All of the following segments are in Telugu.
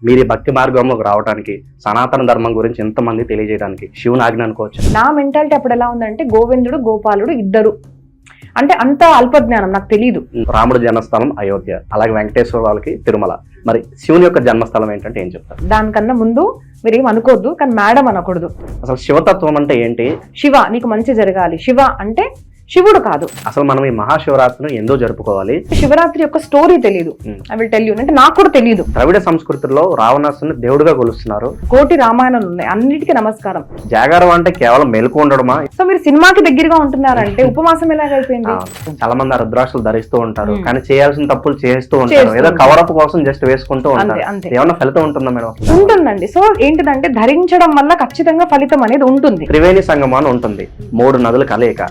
మీరు ఈ భక్తి మార్గంలోకి రావడానికి, సనాతన ధర్మం గురించి ఎంతమంది తెలియజేయడానికి శివుని ఆజ్ఞ అనుకోవచ్చు. నా మెంటాలిటీ అప్పుడు ఎలా ఉందంటే గోవిందుడు గోపాలుడు ఇద్దరు, అంటే అంత అల్పజ్ఞానం నాకు తెలియదు. రాముడు జన్మస్థలం అయోధ్య, అలాగే వెంకటేశ్వర వాళ్ళకి తిరుమల. మరి శివుని యొక్క జన్మస్థలం ఏంటంటే ఏం చెప్తారు? దానికన్నా ముందు మీరు ఏం అనుకోవద్దు, కానీ మేడం అనకూడదు. అసలు శివతత్వం అంటే ఏంటి? శివ నీకు మంచి జరగాలి. శివ అంటే శివుడు కాదు. అసలు మనం ఈ మహాశివరాత్రిని ఎందుకు జరుపుకోవాలి? శివరాత్రి యొక్క స్టోరీ తెలియదు. ఐ విల్ టెల్ యూ, అంటే నాకు కూడా తెలియదు. ద్రవిడ సంస్కృతిలో రావణాసుని దేవుడిగా కొలుస్తున్నారు. కోటి రామాయణాలు ఉన్నాయి, అన్నిటికీ నమస్కారం. జాగారం అంటే కేవలం మెలకు ఉండడమా? సో మీరు సినిమాకి దగ్గరగా ఉంటున్నారంటే ఉపవాసం ఎలాగైపోయింది? చాలా మంది రుద్రాక్షలు ధరిస్తూ ఉంటారు, కానీ చేయాల్సిన తప్పులు చేస్తూ ఉంటారు, ఏదో కవరప్ కోసం జస్ట్ వేసుకుంటూ ఉంటారు. ఏమన్నా ఫలితం ఉంటుందా మేడం? ఉంటుందండి. సో ఏంటిదంటే ధరించడం వల్ల ఖచ్చితంగా ఫలితం అనేది ఉంటుంది. త్రివేణి సంగమం అని ఉంటుంది, 3 నదులు కలయిక.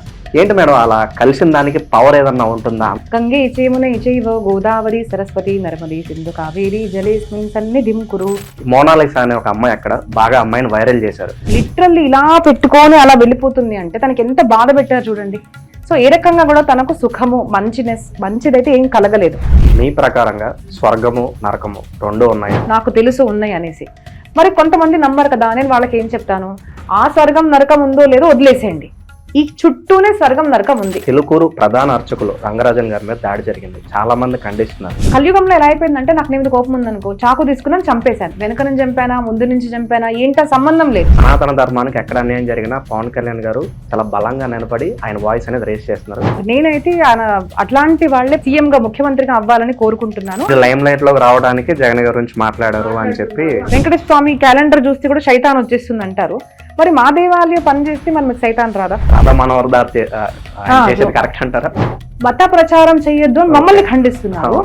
ఏంటి మేడం అలా కలిసిన దానికి పవర్ ఏదన్నా ఉంటుందా? గంగే చేమునే చైవ గోదావరి సరస్వతి నర్మది సింధు కావేరి జలేస్మిన్ సన్నిధిం కురు. మోనాలిసా అనే ఒక అమ్మాయి అక్కడ బాగా అమ్మాయిని వైరల్ చేశారు. లిటరల్లీ ఇలా పెట్టుకొని అలా వెళ్ళిపోతుంది అంటే తనకి ఎంత బాధ పెట్టారు చూడండి. సో ఏ రకంగా కూడా తనకు సుఖము మంచిదైతే ఏం కలగలేదు. మీ ప్రకారంగా స్వర్గము నరకము 2 ఉన్నాయి? నాకు తెలుసు ఉన్నాయి అనేసి. మరి కొంతమంది నమ్మరు కదా, నేను వాళ్ళకి ఏం చెప్తాను, ఆ స్వర్గం నరకం ఉందో లేదో వదిలేసేయండి, ఈ చుట్టూనే స్వర్గం నరకం ఉంది. చిలుకూరు ప్రధాన అర్చకులు రంగరాజన్ గారి మీద దాడి జరిగింది, చాలా మంది ఖండిస్తున్నారు. కలియుగంలో ఎలా అయిపోయిందంటే నాకు నేను కోపం ఉందనుకో, చాకు తీసుకున్నాను చంపేశాను, వెనక నుంచి చంపానా ముందు నుంచి చంపానా ఏంటో సంబంధం లేదు. సనాతన ధర్మానికి ఎక్కడ అన్యాయం జరిగినా పవన్ కళ్యాణ్ గారు చాలా బలంగా నిలబడి ఆయన వాయిస్ అనేది రేస్ చేస్తున్నారు. నేనైతే అట్లాంటి వాళ్ళే సీఎం గా ముఖ్యమంత్రిగా అవ్వాలని కోరుకుంటున్నాను. లైమ్ లైట్ లోకి రావడానికి జగన్ గారి గురించి మాట్లాడారు అని చెప్పి, వెంకటేశ్వర స్వామి క్యాలెండర్ చూస్తే కూడా శైతాన్ వచ్చేస్తుంది అంటారు. మరి మా దేవాలయం పని చేస్తే మనకి సైతాన్ రాదా? కరెక్ట్ అంటారా? మత ప్రచారం చేయొద్దు అని మమ్మల్ని ఖండిస్తున్నారు.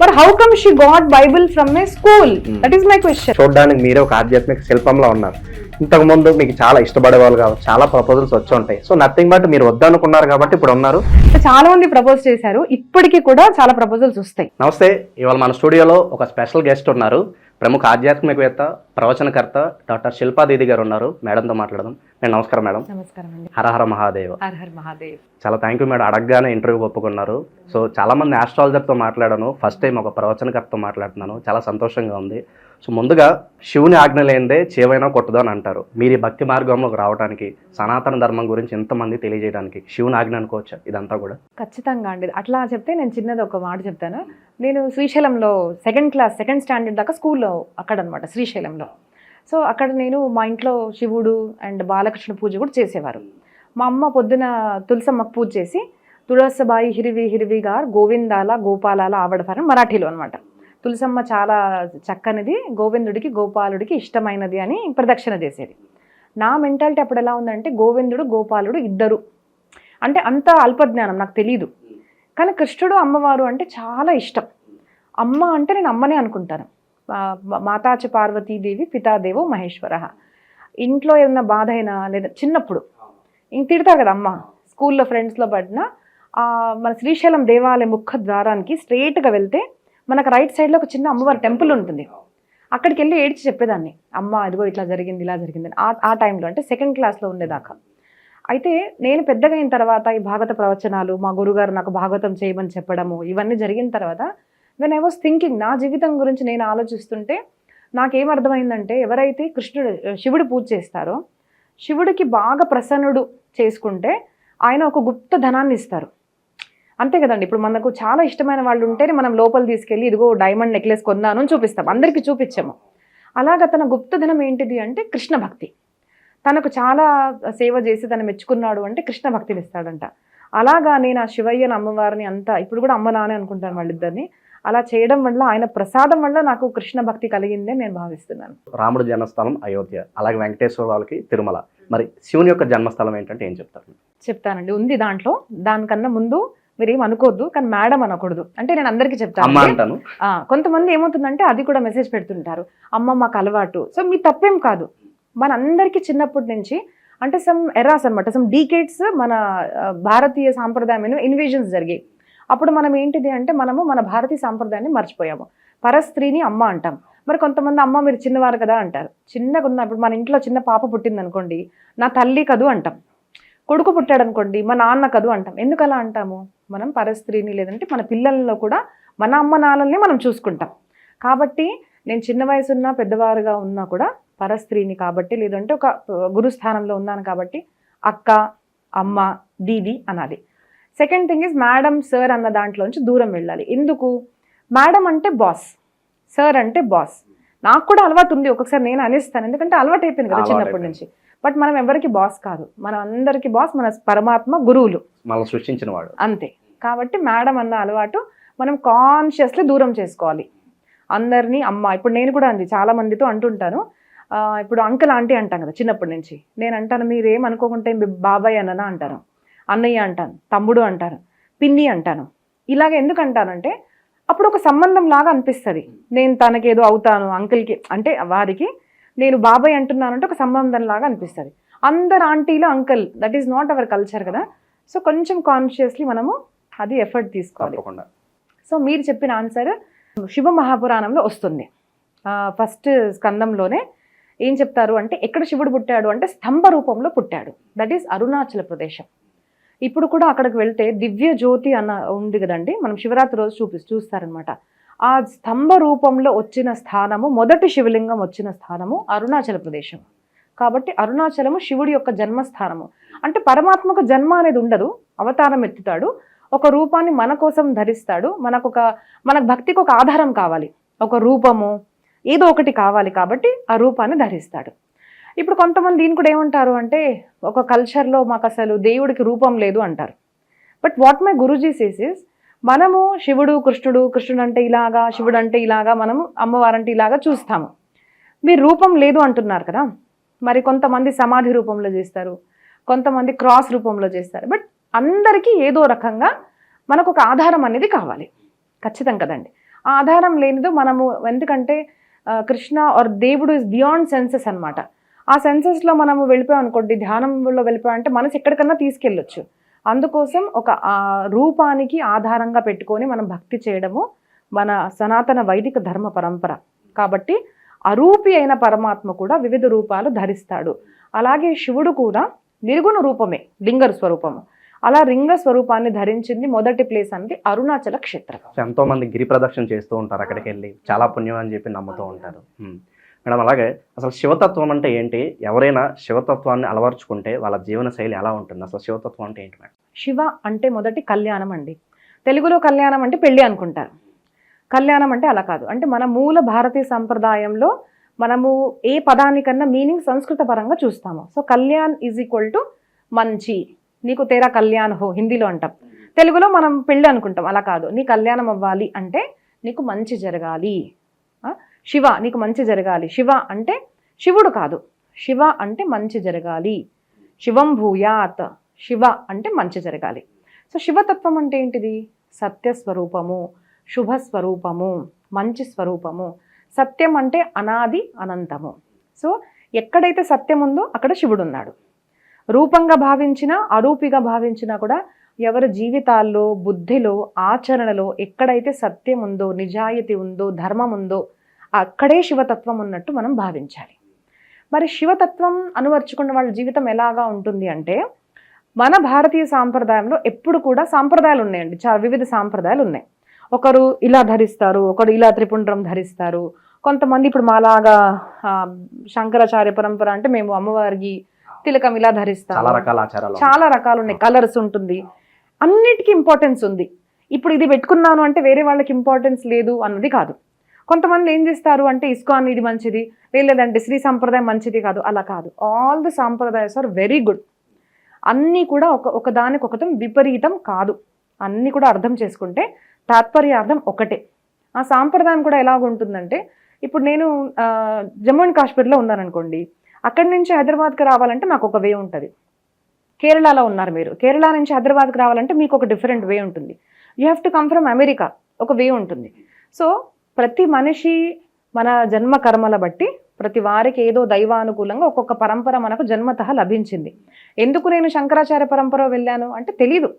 మరి how come she got Bible from A school? That is my question. చూడడానికి మీరే ఒక ఆధ్యాత్మిక శిల్పంలో ఉన్నారు. ఇంతకు ముందు మీకు చాలా ఇష్టపడే వాళ్ళు కావచ్చు, చాలా ప్రపోజల్స్ వచ్చి ఉంటాయి. సో నథింగ్ బట్ మీరు వద్దనుకున్నారు కాబట్టి ఇప్పుడు ఉన్నారు. చాలా మంది ప్రపోజ్ చేశారు, ఇప్పటికీ కూడా చాలా ప్రపోజల్స్ వస్తాయి. నమస్తే, ఇవాళ మన స్టూడియోలో ఒక స్పెషల్ గెస్ట్ ఉన్నారు. ప్రముఖ ఆధ్యాత్మికవేత్త, ప్రవచనకర్త డాక్టర్ శిల్పా దీది గారు ఉన్నారు. మేడంతో మాట్లాడదాం. మేడం నమస్కారం. మేడం నమస్కారం అండి. హరహర మహాదేవ్. హరహర మహాదేవ్. చాలా థ్యాంక్ యూ మేడం, అడగగానే ఇంటర్వ్యూ ఒప్పుకున్నారు. సో చాలా మంది ఆస్ట్రాలజర్తో మాట్లాడాను, ఫస్ట్ టైం ఒక ప్రవచనకర్తతో మాట్లాడుతున్నాను, చాలా సంతోషంగా ఉంది. సో ముందుగా శివుని ఆజ్ఞ లేనిదే చేవైనా కొట్టదు అని అంటారు. మీరు ఈ భక్తి మార్గంలోకి రావడానికి, సనాతన ధర్మం గురించి ఎంతమంది తెలియజేయడానికి శివుని ఆజ్ఞ అనుకోవచ్చు ఇదంతా కూడా? ఖచ్చితంగా అండి. అట్లా చెప్తే నేను చిన్నది ఒక మాట చెప్తాను. నేను శ్రీశైలంలో సెకండ్ స్టాండర్డ్ దాకా స్కూల్లో అక్కడ అనమాట, శ్రీశైలంలో. సో అక్కడ నేను మా ఇంట్లో శివుడు అండ్ బాలకృష్ణ పూజ కూడా చేసేవారు. మా అమ్మ పొద్దున తులసమ్మకు పూజ చేసి తులసబాయి హిరివి గారు గోవిందాల గోపాలాల ఆవడఫారని మరాఠీలో అనమాట. తులసమ్మ చాలా చక్కనిది, గోవిందుడికి గోపాలుడికి ఇష్టమైనది అని ప్రదక్షిణ చేసేది. నా మెంటాలిటీ అప్పుడు ఎలా ఉందంటే గోవిందుడు గోపాలుడు ఇద్దరు, అంటే అంత అల్పజ్ఞానం నాకు తెలియదు. కానీ కృష్ణుడు అమ్మవారు అంటే చాలా ఇష్టం. అమ్మ అంటే నేను అమ్మనే అనుకుంటాను. మాతాచ పార్వతీదేవి పితాదేవో మహేశ్వర. ఇంట్లో ఏమన్నా బాధ అయినా లేదా చిన్నప్పుడు ఇంక తిడతారు కదా అమ్మ, స్కూల్లో ఫ్రెండ్స్లో పడిన మన శ్రీశైలం దేవాలయ ముఖ ద్వారానికి స్ట్రైట్గా వెళ్తే మనకు రైట్ సైడ్లో ఒక చిన్న అమ్మవారి టెంపుల్ ఉంటుంది. అక్కడికి వెళ్ళి ఏడ్చి చెప్పేదాన్ని, అమ్మ అదిగో ఇట్లా జరిగింది ఇలా జరిగింది ఆ టైంలో, అంటే సెకండ్ క్లాస్లో ఉండేదాకా. అయితే నేను పెద్దగా అయిన తర్వాత ఈ భాగవత ప్రవచనాలు, మా గురుగారు నాకు భాగవతం చేయమని చెప్పడము, ఇవన్నీ జరిగిన తర్వాత వెన్ ఐ వాస్ థింకింగ్, నా జీవితం గురించి నేను ఆలోచిస్తుంటే నాకేమర్థమైందంటే ఎవరైతే శివుడు పూజ చేస్తారో, శివుడికి బాగా ప్రసన్నుడు చేసుకుంటే ఆయన ఒక గుప్త ధనాన్ని ఇస్తారు. అంతే కదండి. ఇప్పుడు మనకు చాలా ఇష్టమైన వాళ్ళు ఉంటేనే మనం లోపల తీసుకెళ్ళి ఇదిగో డైమండ్ నెక్లెస్ కొన్నాను అని చూపిస్తాం, అందరికీ చూపించాము. అలాగా తన గుప్తధనం ఏంటిది అంటే కృష్ణ భక్తి. తనకు చాలా సేవ చేసి తను మెచ్చుకున్నాడు అంటే కృష్ణ భక్తిని ఇస్తాడంట. అలాగా నేను ఆ శివయ్యను అమ్మవారిని అంతా ఇప్పుడు కూడా అమ్మ నానే అనుకుంటాను వాళ్ళిద్దరిని. అలా చేయడం వల్ల ఆయన ప్రసాదం వల్ల నాకు కృష్ణ భక్తి కలిగిందే నేను భావిస్తున్నాను. రాముడు జన్మస్థలం అయోధ్య, అలాగే వెంకటేశ్వర వాళ్ళకి తిరుమల. మరి శివుని యొక్క జన్మస్థలం ఏంటంటే ఏం చెప్తారు? చెప్తానండి, ఉంది దాంట్లో. దానికన్నా ముందు మీరు ఏం అనుకోవద్దు, కానీ మేడం అనకూడదు. అంటే నేను అందరికీ చెప్తాను. కొంతమంది ఏమవుతుందంటే అది కూడా మెసేజ్ పెడుతుంటారు, అమ్మ మాకు అలవాటు. సో మీ తప్పేం కాదు. మన అందరికీ చిన్నప్పటి నుంచి అంటే సమ్ ఎరాస్ అనమాట, సమ్ డీకేడ్స్ మన భారతీయ సాంప్రదాయం ఇన్వేజన్స్ జరిగాయి. అప్పుడు మనం ఏంటిది అంటే మనము మన భారతీయ సాంప్రదాయాన్ని మర్చిపోయాము. పరస్త్రీని అమ్మ అంటాం. మరి కొంతమంది అమ్మ మీరు చిన్నవారు కదా అంటారు. చిన్నగా ఉన్నప్పుడు మన ఇంట్లో చిన్న పాప పుట్టింది అనుకోండి, నా తల్లి కదు అంటాం. కొడుకు పుట్టాడు అనుకోండి, మా నాన్న కదు అంటాం. ఎందుకు అలా అంటాము? మనం పరస్త్రీని లేదంటే మన పిల్లల్లో కూడా మన అమ్మ నాన్నల్ని మనం చూసుకుంటాం. కాబట్టి నేను చిన్న వయసు ఉన్నా పెద్దవారుగా ఉన్నా కూడా పరస్త్రీని కాబట్టి, లేదంటే ఒక గురుస్థానంలో ఉన్నాను కాబట్టి అక్క, అమ్మ, దీది అనాలి. Second thing is madam, sir అన్న దాంట్లోంచి దూరం వెళ్ళాలి. ఎందుకు? మేడం అంటే బాస్, సార్ అంటే బాస్. నాకు కూడా అలవాటు ఉంది, ఒక్కొక్కసారి నేను అనేస్తాను, ఎందుకంటే అలవాటు అయిపోయింది కదా చిన్నప్పటి నుంచి. బట్ మనం ఎవరికి బాస్ కాదు, మనం అందరికి బాస్ మన పరమాత్మ, గురువులు, మనం సృష్టించిన వాడు అంతే. కాబట్టి మేడం అన్న అలవాటు మనం కాన్షియస్లీ దూరం చేసుకోవాలి. అందరినీ అమ్మ, ఇప్పుడు నేను కూడా అండి చాలా మందితో అంటుంటాను, ఇప్పుడు అంకుల్ ఆంటీ అంటాం కదా చిన్నప్పటి నుంచి. నేను అంటాను, మీరు ఏమనుకోకుంటే బాబాయ్ అన్ననా అంటాను, అన్నయ్య అంటాను, తమ్ముడు అంటాను, పిన్ని అంటాను. ఇలాగ ఎందుకు అంటానంటే అప్పుడు ఒక సంబంధం లాగా అనిపిస్తుంది. నేను తనకేదో అవుతాను, అంకుల్కి అంటే వారికి నేను బాబాయ్ అంటున్నానంటే ఒక సంబంధం లాగా అనిపిస్తుంది. అందరు ఆంటీలో uncle, that is not our culture కదా. సో కొంచెం కాన్షియస్లీ మనము అది ఎఫర్ట్ తీసుకోవాలి. సో మీరు చెప్పిన ఆన్సర్ శివ మహాపురాణంలో వస్తుంది. ఫస్ట్ స్కందంలోనే ఏం చెప్తారు అంటే, ఎక్కడ శివుడు పుట్టాడు అంటే స్తంభ రూపంలో పుట్టాడు. దట్ ఈస్ అరుణాచల ప్రదేశం. ఇప్పుడు కూడా అక్కడికి వెళ్తే దివ్య జ్యోతి అన్న ఉంది కదండి, మనం శివరాత్రి రోజు చూస్తారనమాట. ఆ స్తంభ రూపంలో వచ్చిన స్థానము, మొదటి శివలింగం వచ్చిన స్థానము అరుణాచల ప్రదేశం. కాబట్టి అరుణాచలము శివుడి యొక్క జన్మస్థానము. అంటే పరమాత్మకు జన్మ అనేది ఉండదు, అవతారం ఎత్తుతాడు, ఒక రూపాన్ని మన కోసం ధరిస్తాడు. మన భక్తికి ఒక ఆధారం కావాలి, ఒక రూపము ఏదో ఒకటి కావాలి, కాబట్టి ఆ రూపాన్ని ధరిస్తాడు. ఇప్పుడు కొంతమంది దీని కూడా ఏమంటారు అంటే, ఒక కల్చర్లో మాకు అసలు దేవుడికి రూపం లేదు అంటారు. But what my Guruji says is, మనము శివుడు కృష్ణుడు అంటే ఇలాగా, శివుడు అంటే ఇలాగా, మనము అమ్మవారంటే ఇలాగా చూస్తాము. మీరు రూపం లేదు అంటున్నారు కదా, మరి కొంతమంది సమాధి రూపంలో చేస్తారు, కొంతమంది క్రాస్ రూపంలో చేస్తారు. బట్ అందరికీ ఏదో రకంగా మనకు ఒక ఆధారం అనేది కావాలి, ఖచ్చితం కదండి. ఆ ఆధారం లేనిదో మనము, ఎందుకంటే కృష్ణ ఆర్ దేవుడు ఇస్ బియాండ్ సెన్సెస్ అనమాట. ఆ సెన్సెస్లో మనము వెళ్ళిపోయాం అనుకోండి, ధ్యానంలో వెళ్ళిపోయామంటే మనసు ఎక్కడికన్నా తీసుకెళ్ళొచ్చు. అందుకోసం ఒక రూపానికి ఆధారంగా పెట్టుకొని మనం భక్తి చేయడము మన సనాతన వైదిక ధర్మ పరంపర. కాబట్టి అరూపి అయిన పరమాత్మ కూడా వివిధ రూపాలు ధరిస్తాడు. అలాగే శివుడు కూడా నిర్గుణ రూపమే, లింగ స్వరూపము. అలా లింగ స్వరూపాన్ని ధరించింది మొదటి ప్లేస్ అనేది అరుణాచల క్షేత్రం. ఎంతో మంది గిరి ప్రదక్షిణ చేస్తూ ఉంటారు, అక్కడికి వెళ్ళి చాలా పుణ్యం అని చెప్పి నమ్ముతూ ఉంటారు. మేడం, అలాగే అసలు శివతత్వం అంటే ఏంటి? ఎవరైనా శివతత్వాన్ని అలవర్చుకుంటే వాళ్ళ జీవన శైలి ఎలా ఉంటుంది? అసలు శివతత్వం అంటే ఏంటి మేడం? శివ అంటే మొదటి కళ్యాణం అండి. తెలుగులో కళ్యాణం అంటే పెళ్ళి అనుకుంటారు, కళ్యాణం అంటే అలా కాదు. అంటే మన మూల భారతీయ సంప్రదాయంలో మనము ఏ పదానికన్నా మీనింగ్ సంస్కృత పరంగా చూస్తాము. So Kalyan is equal to మంచి, నీకు తేరా కళ్యాణ్ హో హిందీలో అంటాం, తెలుగులో మనం పెళ్ళి అనుకుంటాం. అలా కాదు, నీ కళ్యాణం అవ్వాలి అంటే నీకు మంచి జరగాలి. శివ నీకు మంచి జరగాలి. శివ అంటే శివుడు కాదు, శివ అంటే మంచి జరగాలి. శివం భూయాత్, శివ అంటే మంచి జరగాలి. సో శివతత్వం అంటే ఏంటిది? సత్యస్వరూపము, శుభస్వరూపము, మంచి స్వరూపము. సత్యం అంటే అనాది అనంతము. సో ఎక్కడైతే సత్యం ఉందో అక్కడ శివుడు ఉన్నాడు. రూపంగా భావించినా అరూపిగా భావించినా కూడా ఎవరి జీవితాల్లో, బుద్ధిలో, ఆచరణలో ఎక్కడైతే సత్యం ఉందో, నిజాయితీ ఉందో, ధర్మం ఉందో అక్కడే శివతత్వం ఉన్నట్టు మనం భావించాలి. మరి శివతత్వం అనువర్చుకున్న వాళ్ళ జీవితం ఎలాగా ఉంటుంది అంటే, మన భారతీయ సాంప్రదాయంలో ఎప్పుడు కూడా సాంప్రదాయాలు ఉన్నాయండి, చాలా వివిధ సాంప్రదాయాలు ఉన్నాయి. ఒకరు ఇలా ధరిస్తారు, ఒకరు ఇలా త్రిపుండ్రం ధరిస్తారు. కొంతమంది ఇప్పుడు మాలాగా శంకరాచార్య పరంపర అంటే మేము అమ్మవారికి తిలకం ఇలా ధరిస్తాం. చాలా రకాలు ఉన్నాయి, కలర్స్ ఉంటుంది, అన్నిటికీ ఇంపార్టెన్స్ ఉంది. ఇప్పుడు ఇది పెట్టుకున్నాను అంటే వేరే వాళ్ళకి ఇంపార్టెన్స్ లేదు అన్నది కాదు. కొంతమంది ఏం చేస్తారు అంటే ఇస్కాన్ ఇది మంచిది, లేదంటే శ్రీ సంప్రదాయం మంచిది కాదు, అలా కాదు. ఆల్ ది సాంప్రదాయస్ ఆర్ వెరీ గుడ్. అన్నీ కూడా ఒకదానికొకటి విపరీతం కాదు, అన్నీ కూడా అర్థం చేసుకుంటే తాత్పర్యార్థం ఒకటే. ఆ సాంప్రదాయం కూడా ఎలాగుంటుందంటే, ఇప్పుడు నేను జమ్మూ అండ్ కాశ్మీర్లో ఉన్నాను అనుకోండి, అక్కడి నుంచి హైదరాబాద్కి రావాలంటే నాకు ఒక వే ఉంటుంది. కేరళలో ఉన్నారు మీరు, కేరళ నుంచి హైదరాబాద్కి రావాలంటే మీకు ఒక డిఫరెంట్ వే ఉంటుంది. You have to come from America, ఒక వే ఉంటుంది. సో ప్రతి మనిషి మన జన్మ కర్మల బట్టి ప్రతి వారికి ఏదో దైవానుకూలంగా ఒక్కొక్క పరంపర మనకు జన్మతః లభించింది. ఎందుకు నేను శంకరాచార్య పరంపర వెళ్ళాను అంటే తెలీదు,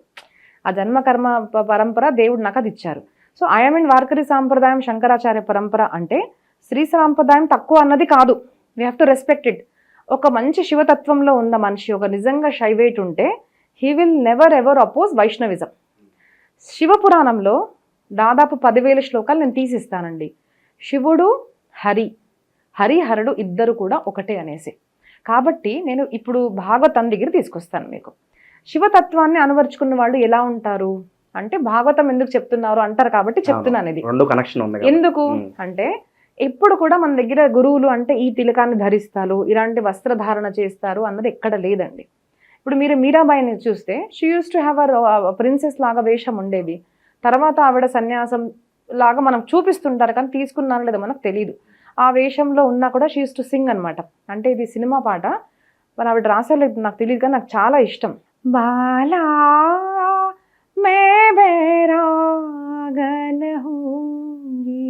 ఆ జన్మ కర్మ పరంపర దేవుడు నాకు అది ఇచ్చారు. సో ఐఎమ్ ఇన్ వార్కరీ సాంప్రదాయం, శంకరాచార్య పరంపర అంటే శ్రీ సాంప్రదాయం తక్కువ అన్నది కాదు. We have to respect it. ఒక మంచి శివతత్వంలో ఉన్న మనిషి, ఒక నిజంగా శైవేట్ ఉంటే he will never ever oppose Vaishnavism. శివపురాణంలో దాదాపు 10,000 శ్లోకాలు నేను తీసిస్తానండి. శివుడు హరి, హరిహరుడు ఇద్దరు కూడా ఒకటే అనేసి. కాబట్టి నేను ఇప్పుడు భాగవతం దగ్గర తీసుకొస్తాను మీకు. శివతత్వాన్ని అనువర్చుకున్న వాళ్ళు ఎలా ఉంటారు అంటే, భాగవతం ఎందుకు చెప్తున్నారు అంటారు కాబట్టి చెప్తున్నాను ఇది. రెండు కనెక్షన్ ఉంది. ఎందుకు అంటే, ఎప్పుడు కూడా మన దగ్గర గురువులు అంటే ఈ తిలకాన్ని ధరిస్తారు, ఇలాంటి వస్త్రధారణ చేస్తారు అన్నది ఎక్కడ లేదండి. ఇప్పుడు మీరు మీరాబాయిని చూస్తే, she use to have a princess లాగా వేషం ఉండేది. తర్వాత ఆవిడ సన్యాసం లాగా మనం చూపిస్తుంటారు కానీ తీసుకున్నాను లేదా మనకు తెలియదు. ఆ వేషంలో ఉన్నా కూడా షీ యూస్ టు సింగ్ అనమాట. అంటే ఇది సినిమా పాట, మరి ఆవిడ రాసేలేదు నాకు తెలియదు కానీ నాకు చాలా ఇష్టం. బాలా మే బైరాగన హూంగి,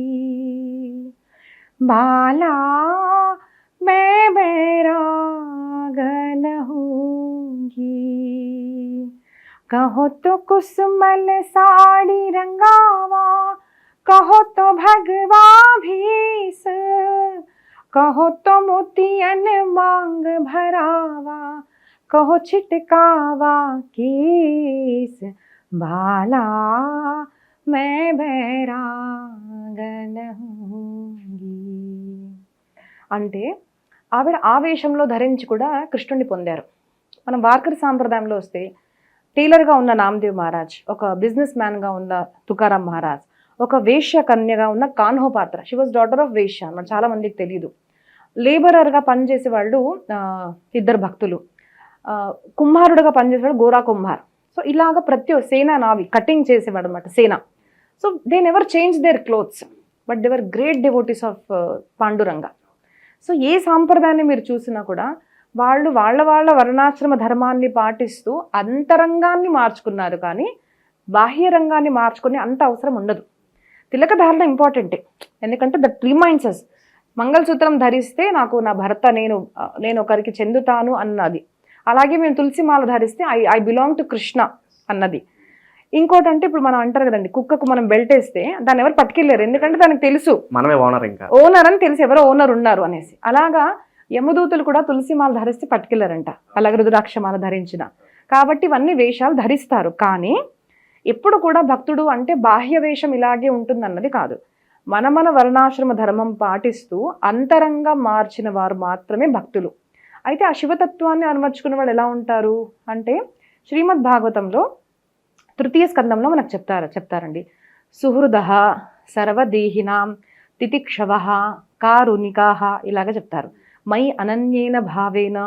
బాలా మే బైరాగన హూంగి, कहो तो कुसुमल साड़ी रंगावा, कहो तो भगवा भीस, कहो तो मोतियन मांग भरावा, कहो छिटकावा केस, बाला मैं बैरागन हूंगी. అంటే ఆవిడ ఆవేశంలో ధరించి కూడా కృష్ణుడిని పొందారు. మనం వార్కరి సాంప్రదాయంలో వస్తే, టైలర్గా ఉన్న నామదేవ్ మహారాజ్, ఒక బిజినెస్ మ్యాన్గా ఉన్న తుకారాం మహారాజ్, ఒక వేశ్య కన్యగా ఉన్న కాన్హోపాత్ర, షీ వాజ్ డాటర్ ఆఫ్ వేశ్య అన్నమాట, చాలా మందికి తెలియదు. లేబరర్గా పనిచేసే వాళ్ళు ఇద్దరు భక్తులు, కుమ్హారుడుగా పనిచేసేవాడు గోరా కుమ్హార్. సో ఇలాగ ప్రతి సేన నావి కటింగ్ చేసేవాడు అనమాట Sena. So they never change their clothes, but they were great devotees of Panduranga. So ఏ సాంప్రదాయాన్ని మీరు చూసినా కూడా వాళ్ళు వాళ్ళ వర్ణాశ్రమ ధర్మాన్ని పాటిస్తూ అంతరంగాన్ని మార్చుకున్నారు, కానీ బాహ్య రంగాన్ని మార్చుకునే అంత అవసరం ఉండదు. తిలకధారణ ఇంపార్టెంటే, ఎందుకంటే దట్ రిమైండ్స్ అస్. మంగళసూత్రం ధరిస్తే నాకు నా భర్త, నేను ఒకరికి చెందుతాను అన్నది. అలాగే మేము తులసిమాల ధరిస్తే ఐ బిలాంగ్ టు కృష్ణ అన్నది. ఇంకోటి అంటే, ఇప్పుడు మనం అంటారు కదండి, కుక్కకు మనం బెల్ట్ వేస్తే దాన్ని ఎవరు పట్టుకెళ్ళారు, ఎందుకంటే దానికి తెలుసు మనమే ఓనర్, ఇంకా ఓనర్ అని తెలుసు, ఎవరో ఓనర్ ఉన్నారు అనేసి. అలాగా యమదూతులు కూడా తులసిమాల ధరిస్తే పట్టుకెళ్ళారంట, అలాగే రుద్రాక్షమాల ధరించిన. కాబట్టి ఇవన్నీ వేషాలు ధరిస్తారు, కానీ ఎప్పుడు కూడా భక్తుడు అంటే బాహ్య వేషం ఇలాగే ఉంటుందన్నది కాదు. మన వర్ణాశ్రమ ధర్మం పాటిస్తూ అంతరంగా మార్చిన వారు మాత్రమే భక్తులు. అయితే ఆ శివతత్వాన్ని అనువర్చుకున్న వాళ్ళు ఎలా ఉంటారు అంటే, శ్రీమద్ భాగవతంలో 3వ స్కందంలో మనకు చెప్తారండి. సుహృదః సర్వదేహినాం తితిక్షవః కారుణికాః ఇలాగ చెప్తారు. మై అనన్యేన భావేన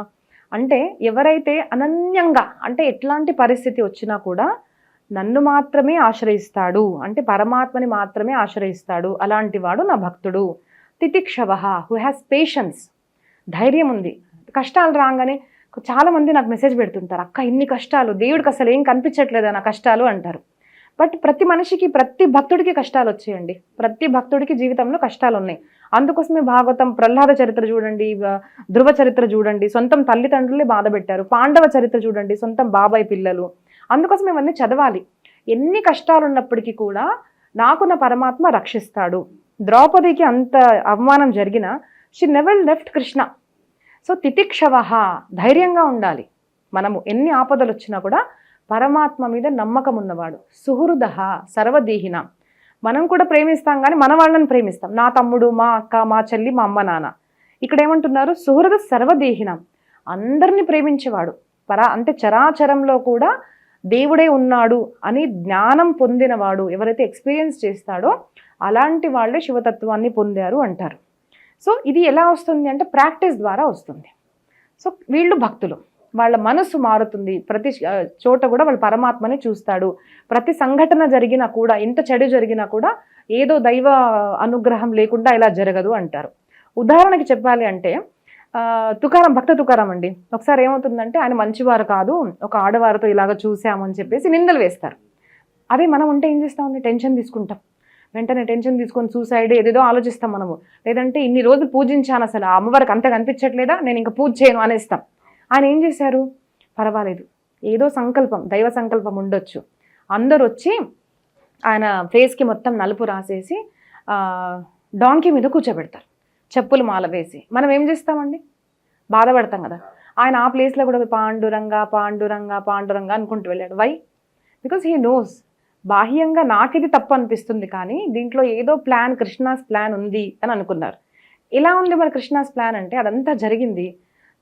అంటే, ఎవరైతే అనన్యంగా అంటే ఎట్లాంటి పరిస్థితి వచ్చినా కూడా నన్ను మాత్రమే ఆశ్రయిస్తాడు, అంటే పరమాత్మని మాత్రమే ఆశ్రయిస్తాడు, అలాంటి వాడు నా భక్తుడు. తితిక్షవః, హూ హ్యాస్ పేషెన్స్, ధైర్యం ఉంది. కష్టాలు రాగానే చాలామంది నాకు మెసేజ్ పెడుతుంటారు, అక్క ఇన్ని కష్టాలు, దేవుడికి అసలు ఏం కనిపించట్లేదా నా కష్టాలు అంటారు. బట్ ప్రతి మనిషికి, ప్రతి భక్తుడికి కష్టాలు వచ్చాయండి. ప్రతి భక్తుడికి జీవితంలో కష్టాలు ఉన్నాయి. అందుకోసమే భాగవతం, ప్రహ్లాద చరిత్ర చూడండి, ధ్రువ చరిత్ర చూడండి, సొంతం తల్లిదండ్రులే బాధ పెట్టారు. పాండవ చరిత్ర చూడండి, సొంతం బాబాయ్ పిల్లలు. అందుకోసం ఇవన్నీ చదవాలి. ఎన్ని కష్టాలు ఉన్నప్పటికీ కూడా నాకు నా పరమాత్మ రక్షిస్తాడు. ద్రౌపదికి అంత అవమానం జరిగినా she never left Krishna. So తితిక్షవః, ధైర్యంగా ఉండాలి. మనము ఎన్ని ఆపదలు వచ్చినా కూడా పరమాత్మ మీద నమ్మకం ఉన్నవాడు. సుహృదః సర్వదేహిన, మనం కూడా ప్రేమిస్తాం కానీ మన వాళ్ళని ప్రేమిస్తాం. నా తమ్ముడు, మా అక్క, మా చెల్లి, మా అమ్మ నాన్న. ఇక్కడ ఏమంటున్నారు, సుహృద సర్వదేహిన, అందరినీ ప్రేమించేవాడు. అంటే చరాచరంలో కూడా దేవుడే ఉన్నాడు అని జ్ఞానం పొందినవాడు, ఎవరైతే ఎక్స్పీరియన్స్ చేస్తాడో అలాంటి వాళ్ళే శివతత్వాన్ని పొందారు అంటారు. సో ఇది ఎలా వస్తుంది అంటే, ప్రాక్టీస్ ద్వారా వస్తుంది. సో వీళ్ళు భక్తులు, వాళ్ళ మనసు మారుతుంది. ప్రతి చోట కూడా వాళ్ళు పరమాత్మని చూస్తాడు. ప్రతి సంఘటన జరిగినా కూడా, ఎంత చెడు జరిగినా కూడా ఏదో దైవ అనుగ్రహం లేకుండా ఇలా జరగదు అంటారు. ఉదాహరణకి చెప్పాలి అంటే, భక్త తుకారం అండి, ఒకసారి ఏమవుతుందంటే, ఆయన మంచివారు కాదు, ఒక ఆడవారితో ఇలాగ చూసామని చెప్పేసి నిందలు వేస్తారు. అదే మనం ఉంటే ఏం చేస్తామని టెన్షన్ తీసుకుంటాం, వెంటనే టెన్షన్ తీసుకొని సూసైడ్ ఏదేదో ఆలోచిస్తాం మనము. లేదంటే ఇన్ని రోజులు పూజించాను, అసలు ఆ అమ్మవారికి అంత కనిపించట్లేదా, నేను ఇంకా పూజ చేయను అనేస్తాం. ఆయన ఏం చేశారు, పర్వాలేదు, ఏదో సంకల్పం, దైవ సంకల్పం ఉండొచ్చు. అందరు వచ్చి ఆయన ఫేస్కి మొత్తం నలుపు రాసేసి డాంకీ మీద కూర్చోబెడతారు, చెప్పులు మాల వేసి. మనం ఏం చేస్తామండి, బాధపడతాం కదా. ఆయన ఆ ప్లేస్లో కూడా పాండురంగ పాండురంగ పాండురంగ అనుకుంటూ వెళ్ళాడు. వై? బికాస్ హీ నోస్, బాహ్యంగా నాకు ఇది తప్పు అనిపిస్తుంది కానీ దీంట్లో ఏదో ప్లాన్, కృష్ణాస్ ప్లాన్ ఉంది అని అనుకున్నారు. ఎలా ఉంది మరి కృష్ణాస్ ప్లాన్ అంటే అదంతా జరిగింది.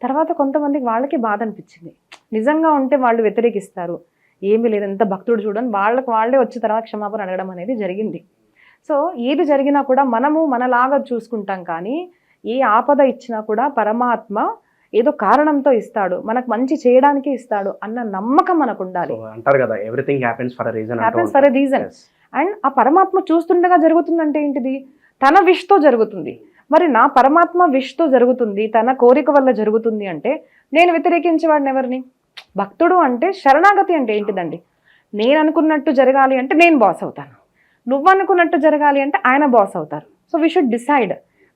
తర్వాత కొంతమందికి వాళ్ళకి బాధ అనిపించింది. నిజంగా ఉంటే వాళ్ళు వ్యతిరేకిస్తారు. ఏమీ లేదు, ఎంత భక్తుడు చూడని వాళ్ళకి వాళ్ళే వచ్చి తర్వాత క్షమాపణ అడగడం అనేది జరిగింది. సో ఏది జరిగినా కూడా మనము మనలాగా చూసుకుంటాం, కానీ ఏ ఆపద ఇచ్చినా కూడా పరమాత్మ ఏదో కారణంతో ఇస్తాడు, మనకు మంచి చేయడానికి ఇస్తాడు అన్న నమ్మకం మనకు ఉండాలి. So, అంటారు కదా everything happens for a reason. Happens for a reason. And ఆ పరమాత్మ చూస్తుండగా జరుగుతుందంటే ఏంటిది? తన విష్తో జరుగుతుంది. మరి నా పరమాత్మ విష్తో జరుగుతుంది, తన కోరిక వల్ల జరుగుతుంది అంటే నేను వ్యతిరేకించేవాడిని ఎవరిని? భక్తుడు అంటే శరణాగతి అంటే ఏంటిదండి? నేను అనుకున్నట్టు జరగాలి అంటే నేను బాస్ అవుతాను, నువ్వు అనుకున్నట్టు జరగాలి అంటే ఆయన బాస్ అవుతారు. So we should decide.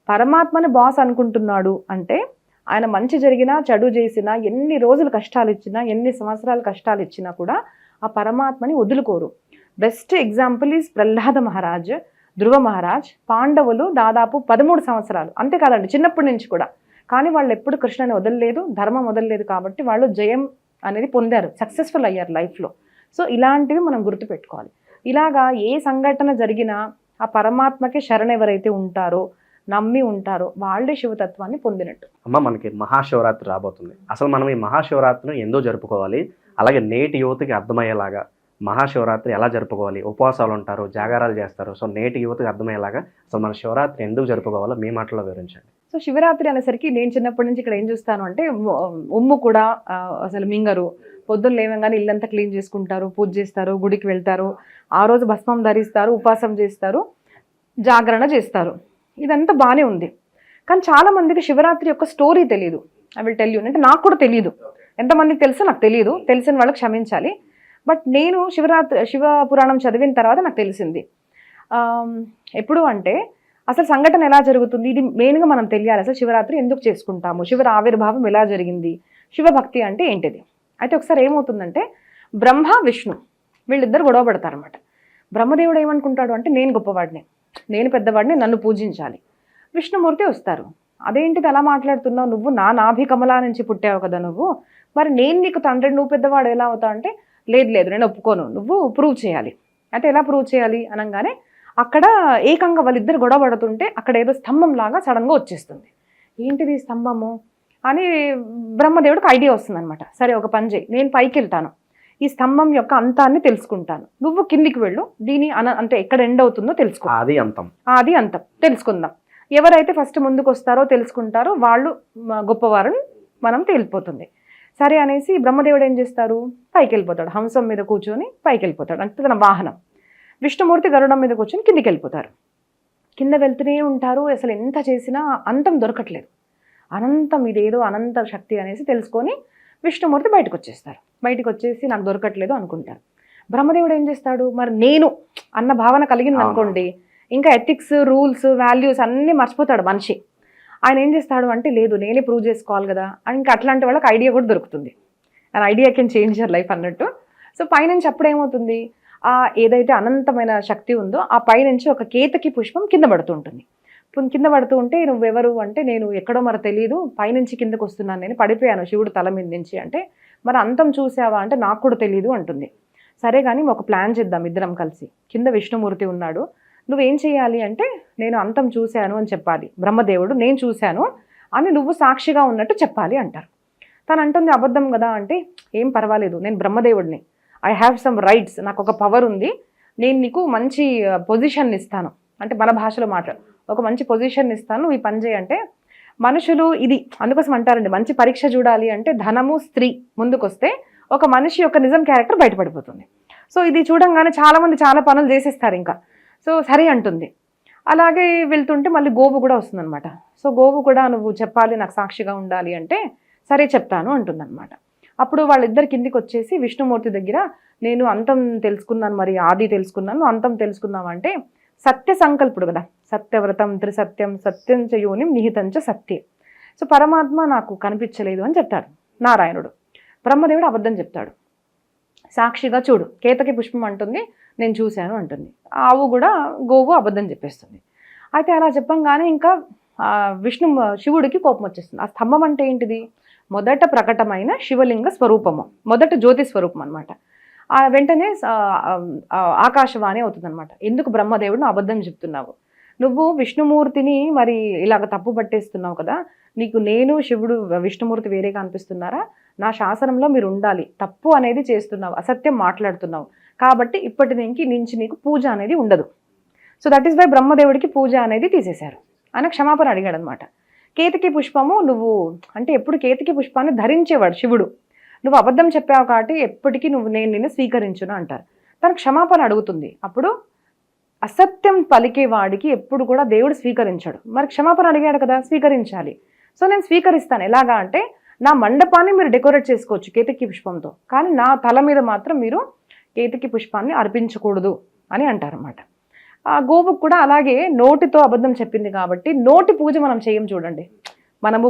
పరమాత్మని బాస్ అనుకుంటున్నాడు అంటే ఆయన మంచి జరిగినా చెడు చేసినా, ఎన్ని రోజులు కష్టాలు ఇచ్చినా, ఎన్ని సంవత్సరాలు కష్టాలు ఇచ్చినా కూడా ఆ పరమాత్మని వదులుకోరు. Best example is Prahlada Maharaj, Dhruva Maharaj. పాండవులు దాదాపు 13 సంవత్సరాలు, అంతేకాదండి చిన్నప్పటి నుంచి కూడా, కానీ వాళ్ళు ఎప్పుడు కృష్ణని వదలలేదు, ధర్మం వదలలేదు, కాబట్టి వాళ్ళు జయం అనేది పొందారు, సక్సెస్ఫుల్ అయ్యారు లైఫ్లో. సో ఇలాంటివి మనం గుర్తుపెట్టుకోవాలి. ఇలాగా ఏ సంఘటన జరిగినా ఆ పరమాత్మకి శరణ ఎవరైతే ఉంటారో, నమ్మి ఉంటారో, వాళ్ళే శివతత్వాన్ని పొందినట్టు. అమ్మ, మనకి మహాశివరాత్రి రాబోతుంది. అసలు మనం ఈ మహాశివరాత్రిని ఎందుకు జరుపుకోవాలి, అలాగే నేటి యువతకి అర్థమయ్యేలాగా మహాశివరాత్రి ఎలా జరుపుకోవాలి, ఉపవాసాలు ఉంటారు, జాగారాలు చేస్తారు, సో నేటి యువతకి అర్థమయ్యేలాగా అసలు మన శివరాత్రి ఎందుకు జరుపుకోవాలో మీ మాటలో వివరించండి. సో శివరాత్రి అనేసరికి నేను చిన్నప్పటి నుంచి ఇక్కడ ఏం చూస్తాను అంటే ఉమ్ము కూడా అసలు మింగరు. పొద్దున్న లేవగానే ఇల్లంతా క్లీన్ చేసుకుంటారు, పూజ చేస్తారు, గుడికి వెళ్తారు, ఆ రోజు భస్మం ధరిస్తారు, ఉపవాసం చేస్తారు, జాగరణ చేస్తారు. ఇదంతా బాగానే ఉంది. కానీ చాలా మందికి శివరాత్రి యొక్క స్టోరీ తెలియదు. I will tell you. అంటే నాకు కూడా తెలియదు, ఎంతమందికి తెలుసో నాకు తెలియదు, తెలిసిన వాళ్ళకి క్షమించాలి. బట్ నేను శివ పురాణం చదివిన తర్వాత నాకు తెలిసింది. ఎప్పుడు అంటే అసలు సంఘటన ఎలా జరుగుతుంది, ఇది మెయిన్గా మనం తెలియాలి. అసలు శివరాత్రి ఎందుకు చేసుకుంటాము, శివ ఆవిర్భావం ఎలా జరిగింది, శివభక్తి అంటే ఏంటిది. అయితే ఒకసారి ఏమవుతుందంటే బ్రహ్మ విష్ణు వీళ్ళిద్దరు గొడవ పడతారనమాట. బ్రహ్మదేవుడు ఏమనుకుంటాడు అంటే నేను గొప్పవాడిని, నేను పెద్దవాడిని, నన్ను పూజించాలి. విష్ణుమూర్తి వస్తారు, అదేంటిది అలా మాట్లాడుతున్నావు, నువ్వు నా నాభి కమలా నుంచి పుట్టావు కదా నువ్వు, మరి నేను నీకు తండ్రి, నువ్వు పెద్దవాడు ఎలా అవుతావు అంటే లేదు నేను ఒప్పుకోను, నువ్వు ప్రూవ్ చేయాలి. అయితే ఎలా ప్రూవ్ చేయాలి అనగానే అక్కడ ఏకంగా వాళ్ళిద్దరు గొడవ పడుతుంటే అక్కడ ఏదో స్తంభం లాగా సడన్గా వచ్చేస్తుంది. ఏంటిది స్తంభము అని బ్రహ్మదేవుడికి ఐడియా వస్తుంది అనమాట. సరే ఒక పని చేయి, నేను పైకి వెళ్తాను, ఈ స్తంభం యొక్క అంతాన్ని తెలుసుకుంటాను, నువ్వు కిందికి వెళ్ళు, దీని అంటే ఎక్కడ ఎండ్ అవుతుందో తెలుసుకో, అది అంతం తెలుసుకుందాం. ఎవరైతే ఫస్ట్ ముందుకు వస్తారో తెలుసుకుంటారో వాళ్ళు గొప్పవారని మనం తేలిపోతుంది. సరే అనేసి బ్రహ్మదేవుడు ఏం చేస్తారు, పైకి వెళ్ళిపోతాడు, హంసం మీద కూర్చొని పైకి వెళ్ళిపోతాడు, అంటే తన వాహనం. విష్ణుమూర్తి గరుడం మీద కూర్చొని కిందికి వెళ్ళిపోతారు. కింద వెళ్తూనే ఉంటారు, అసలు ఎంత చేసినా అంతం దొరకట్లేదు. అనంతం, ఇదేదో అనంత శక్తి అనేసి తెలుసుకొని విష్ణుమూర్తి బయటకు వచ్చేస్తారు. బయటకు వచ్చేసి నాకు దొరకట్లేదు అనుకుంటారు. బ్రహ్మదేవుడు ఏం చేస్తాడు, మరి నేను అన్న భావన కలిగింది అనుకోండి, ఇంకా ఎథిక్స్, రూల్స్, వాల్యూస్ అన్నీ మర్చిపోతాడు మనిషి. ఆయన ఏం చేస్తాడు అంటే లేదు నేనే ప్రూవ్ చేసుకోవాలి కదా, ఇంకా అట్లాంటి వాళ్ళకి ఐడియా కూడా దొరుకుతుంది. And idea can change your life అన్నట్టు. సో పైనుంచి అప్పుడు ఏమవుతుంది, ఆ ఏదైతే అనంతమైన శక్తి ఉందో ఆ పైనుంచి ఒక కేతకి పుష్పం కింద పడుతూ ఉంటుంది. కింద పడుతూ ఉంటే నువ్వెవరు అంటే నేను ఎక్కడో మరి తెలియదు, పైనుంచి కిందకు వస్తున్నాను, నేను పడిపోయాను శివుడు తల మీద నుంచి అంటే, మరి అంతం చూసావా అంటే నాకు కూడా తెలియదు అంటుంది. సరే కానీ ఒక ప్లాన్ చేద్దాం ఇద్దరం కలిసి, కింద విష్ణుమూర్తి ఉన్నాడు, నువ్వేం చేయాలి అంటే నేను అంతం చూశాను అని చెప్పాలి, బ్రహ్మదేవుడు నేను చూశాను అని నువ్వు సాక్షిగా ఉన్నట్టు చెప్పాలి అంటారు. తను అంటుంది అబద్ధం కదా అంటే ఏం పర్వాలేదు, నేను బ్రహ్మదేవుడిని, ఐ హ్యావ్ సమ్ రైట్స్, నాకు ఒక పవర్ ఉంది, నేను నీకు మంచి పొజిషన్ ఇస్తాను, అంటే మన భాషలో మాట్లాడు, ఒక మంచి పొజిషన్ ఇస్తాను, నువ్వు ఈ పని చేయంటే మనుషులు ఇది అందుకోసం అంటారండి, మంచి పరీక్ష చూడాలి అంటే ధనము స్త్రీ ముందుకొస్తే ఒక మనిషి యొక్క నిజం క్యారెక్టర్ బయటపడిపోతుంది. సో ఇది చూడంగానే చాలామంది చాలా పనులు చేసేస్తారు ఇంకా. సో సరే అంటుంది. అలాగే వెళ్తుంటే మళ్ళీ గోవు కూడా వస్తుందన్నమాట. సో గోవు కూడా నువ్వు చెప్పాలి, నాకు సాక్షిగా ఉండాలి అంటే సరే చెప్తాను అంటుందన్నమాట. అప్పుడు వాళ్ళిద్దరు కిందికి వచ్చేసి విష్ణుమూర్తి దగ్గర నేను అంతం తెలుసుకున్నాను, మరి ఆది తెలుసుకున్నాను, అంతం తెలుసుకున్నావు అంటే సత్య సంకల్పుడు కదా, సత్యవ్రతం త్రిసత్యం సత్యం చ యోనిం నిహితంచ సత్యం. సో పరమాత్మ నాకు కనిపించలేదు అని చెప్తాడు నారాయణుడు. బ్రహ్మదేవుడు అబద్ధం చెప్తాడు, సాక్షిగా చూడు కేతకి పుష్పం అంటుంది, నేను చూశాను అంటుంది. ఆవు కూడా గోవు అబద్ధం చెప్పేస్తుంది. అయితే అలా చెప్పంగానే ఇంకా శివుడికి కోపం వచ్చేస్తుంది. ఆ స్తంభం అంటే ఏంటిది, మొదట ప్రకటమైన శివలింగ స్వరూపము, మొదట జ్యోతి స్వరూపం అనమాట. వెంటనే ఆకాశవాణి అవుతుంది అనమాట. ఎందుకు బ్రహ్మదేవుడు అబద్ధం చెప్తున్నావు, నువ్వు విష్ణుమూర్తిని మరి ఇలాగ తప్పు పట్టేస్తున్నావు కదా, నీకు నేను శివుడు విష్ణుమూర్తి వేరేగా అనిపిస్తున్నారా? నా శాసనంలో మీరు ఉండాలి, తప్పు అనేది చేస్తున్నావు, అసత్యం మాట్లాడుతున్నావు, కాబట్టి ఇప్పటి నుంచి నీకు పూజ అనేది ఉండదు. సో దట్ ఈస్ వై బ్రహ్మదేవుడికి పూజ అనేది తీసేశారు. ఆయన క్షమాపణ అడిగాడు అనమాట. కేతకి పుష్పము నువ్వు అంటే ఎప్పుడు కేతకి పుష్పాన్ని ధరించేవాడు శివుడు, నువ్వు అబద్ధం చెప్పావు కాబట్టి ఎప్పటికీ నేను నిన్ను స్వీకరించును అంటారు. తను క్షమాపణ అడుగుతుంది. అప్పుడు అసత్యం పలికేవాడికి ఎప్పుడు కూడా దేవుడు స్వీకరించాడు. మరి క్షమాపణ అడిగాడు కదా, స్వీకరించాలి. సో నేను స్వీకరిస్తాను. ఎలాగా అంటే నా మండపాన్ని మీరు డెకరేట్ చేసుకోవచ్చు కేతకి పుష్పంతో, కానీ నా తల మీద మాత్రం మీరు కేతకి పుష్పాన్ని అర్పించకూడదు అని అంటారన్నమాట. ఆ గోవుకు కూడా అలాగే నోటితో అబద్ధం చెప్పింది కాబట్టి నోటి పూజ మనం చేయం చూడండి. మనము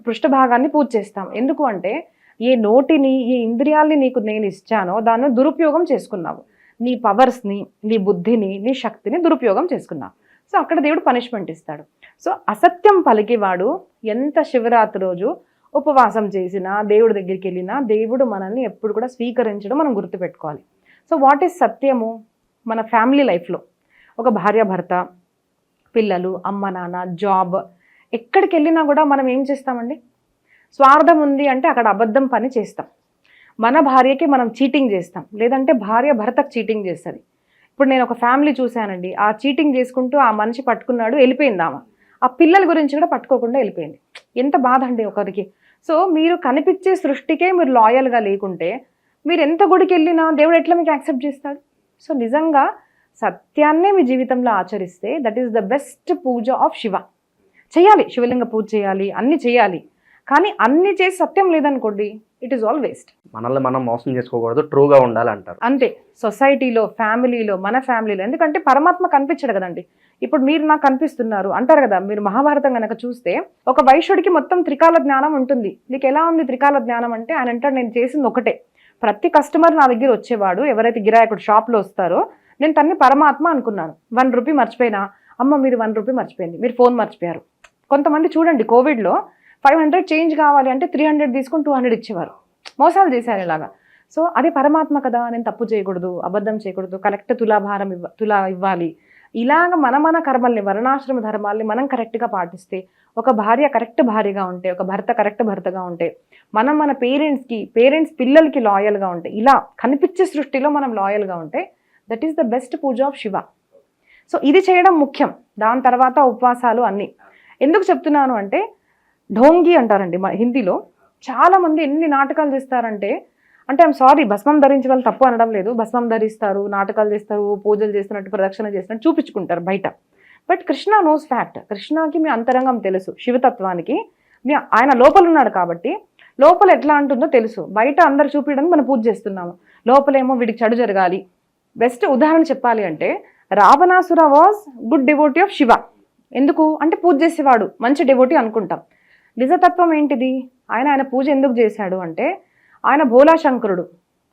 పృష్ఠభాగాన్ని పూజ చేస్తాం. ఎందుకు అంటే ఏ నోటిని ఏ ఇంద్రియాల్ని నీకు నేను ఇచ్చానో దాన్ని దురుపయోగం చేసుకున్నావు, నీ పవర్స్ని నీ బుద్ధిని నీ శక్తిని దురుపయోగం చేసుకున్నావు. సో అక్కడ దేవుడు పనిష్మెంట్ ఇస్తాడు. సో అసత్యం పలికేవాడు ఎంత శివరాత్రి రోజు ఉపవాసం చేసినా దేవుడి దగ్గరికి వెళ్ళినా దేవుడు మనల్ని ఎప్పుడు కూడా స్వీకరించడం మనం గుర్తుపెట్టుకోవాలి. సో వాట్ ఈస్ సత్యము? మన ఫ్యామిలీ లైఫ్లో ఒక భార్య భర్త పిల్లలు అమ్మ నాన్న జాబ్ ఎక్కడికి వెళ్ళినా కూడా మనం ఏం చేస్తామండి? స్వార్థం ఉంది అంటే అక్కడ అబద్ధం పని చేస్తాం. మన భార్యకి మనం చీటింగ్ చేస్తాం, లేదంటే భార్య భర్తకు చీటింగ్ చేస్తుంది. ఇప్పుడు నేను ఒక ఫ్యామిలీ చూశానండి, ఆ చీటింగ్ చేసుకుంటూ ఆ మనిషి పట్టుకున్నాడు, వెళ్ళిపోయింది ఆమె. ఆ పిల్లల గురించి కూడా పట్టుకోకుండా వెళ్ళిపోయింది. ఎంత బాధ అండి ఒకరికి. సో మీరు కనిపించే సృష్టికే మీరు లాయల్గా లేకుంటే మీరు ఎంత గుడికి వెళ్ళినా దేవుడు ఎట్లా మీకు యాక్సెప్ట్ చేస్తాడు? సో నిజంగా సత్యాన్నే మీ జీవితంలో ఆచరిస్తే that is the best puja of Shiva. చేయాలి, శివలింగ పూజ చేయాలి, అన్నీ చేయాలి. కానీ అన్ని చేసి సత్యం లేదనుకోండి, ఇట్ ఈస్ ఆల్ వేస్ట్. మనల్ని మనం మోసం చేసుకోకూడదు, ట్రూగా ఉండాలి అంటారు. అంతే. సొసైటీలో ఫ్యామిలీలో మన ఫ్యామిలీలో, ఎందుకంటే పరమాత్మ కనిపించడు కదండి. ఇప్పుడు మీరు నాకు కనిపిస్తున్నారు అంటారు కదా. మీరు మహాభారతం కనుక చూస్తే ఒక వైశ్యుడికి మొత్తం త్రికాల జ్ఞానం ఉంటుంది. నీకు ఎలా ఉంది త్రికాల జ్ఞానం అంటే ఆయన అంటాడు నేను చేసింది ఒకటే, ప్రతి కస్టమర్ నా దగ్గర వచ్చేవాడు ఎవరైతే గిరాయకుడు షాప్లో వస్తారో నేను తన్ని పరమాత్మ అనుకున్నాను. 1 రూపీ మర్చిపోయినా, అమ్మ మీరు 1 రూపీ మర్చిపోయింది, మీరు ఫోన్ మర్చిపోయారు. కొంతమంది చూడండి కోవిడ్లో 500 చేంజ్ కావాలి అంటే 300 తీసుకొని 200 ఇచ్చేవారు. మోసాలు చేశారు ఇలాగా. సో అది పరమాత్మ కదా, నేను తప్పు చేయకూడదు, అబద్ధం చేయకూడదు, కరెక్ట్ తులాభారం తులా ఇవ్వాలి. ఇలాగ మన కర్మల్ని వర్ణాశ్రమ ధర్మాల్ని మనం కరెక్ట్గా పాటిస్తే, ఒక భార్య కరెక్ట్ భార్యగా ఉంటే, ఒక భర్త కరెక్ట్ భర్తగా ఉంటే, మన పేరెంట్స్ పిల్లలకి లాయల్గా ఉంటే, ఇలా కనిపించే సృష్టిలో మనం లాయల్గా ఉంటే that is the best puja of Shiva. So ఇది చేయడం ముఖ్యం. దాని తర్వాత ఉపవాసాలు అన్నీ. ఎందుకు చెప్తున్నాను అంటే ఢోంగి అంటారండి మన హిందీలో. చాలామంది ఎన్ని నాటకాలు చేస్తారంటే, అంటే ఐమ్ సారీ భస్మం ధరించి వాళ్ళు తప్పు అనడం లేదు, భస్మం ధరిస్తారు, నాటకాలు చేస్తారు, పూజలు చేస్తున్నట్టు ప్రదక్షిణ చేస్తున్నట్టు చూపించుకుంటారు బయట. But Krishna knows fact. కృష్ణకి మీ అంతరంగం తెలుసు, శివతత్వానికి ఆయన లోపల ఉన్నాడు కాబట్టి లోపల ఎట్లా అంటుందో తెలుసు. బయట అందరు చూపించడానికి మనం పూజ చేస్తున్నాము, లోపలేమో వీడికి చెడు జరగాలి. బెస్ట్ ఉదాహరణ చెప్పాలి అంటే Ravanasura was good devotee of Shiva. ఎందుకు అంటే పూజ చేసేవాడు, మంచి డివోటీ అనుకుంటాం. నిజతత్వం ఏంటిది? ఆయన పూజ ఎందుకు చేశాడు అంటే ఆయన భోలా శంకరుడు,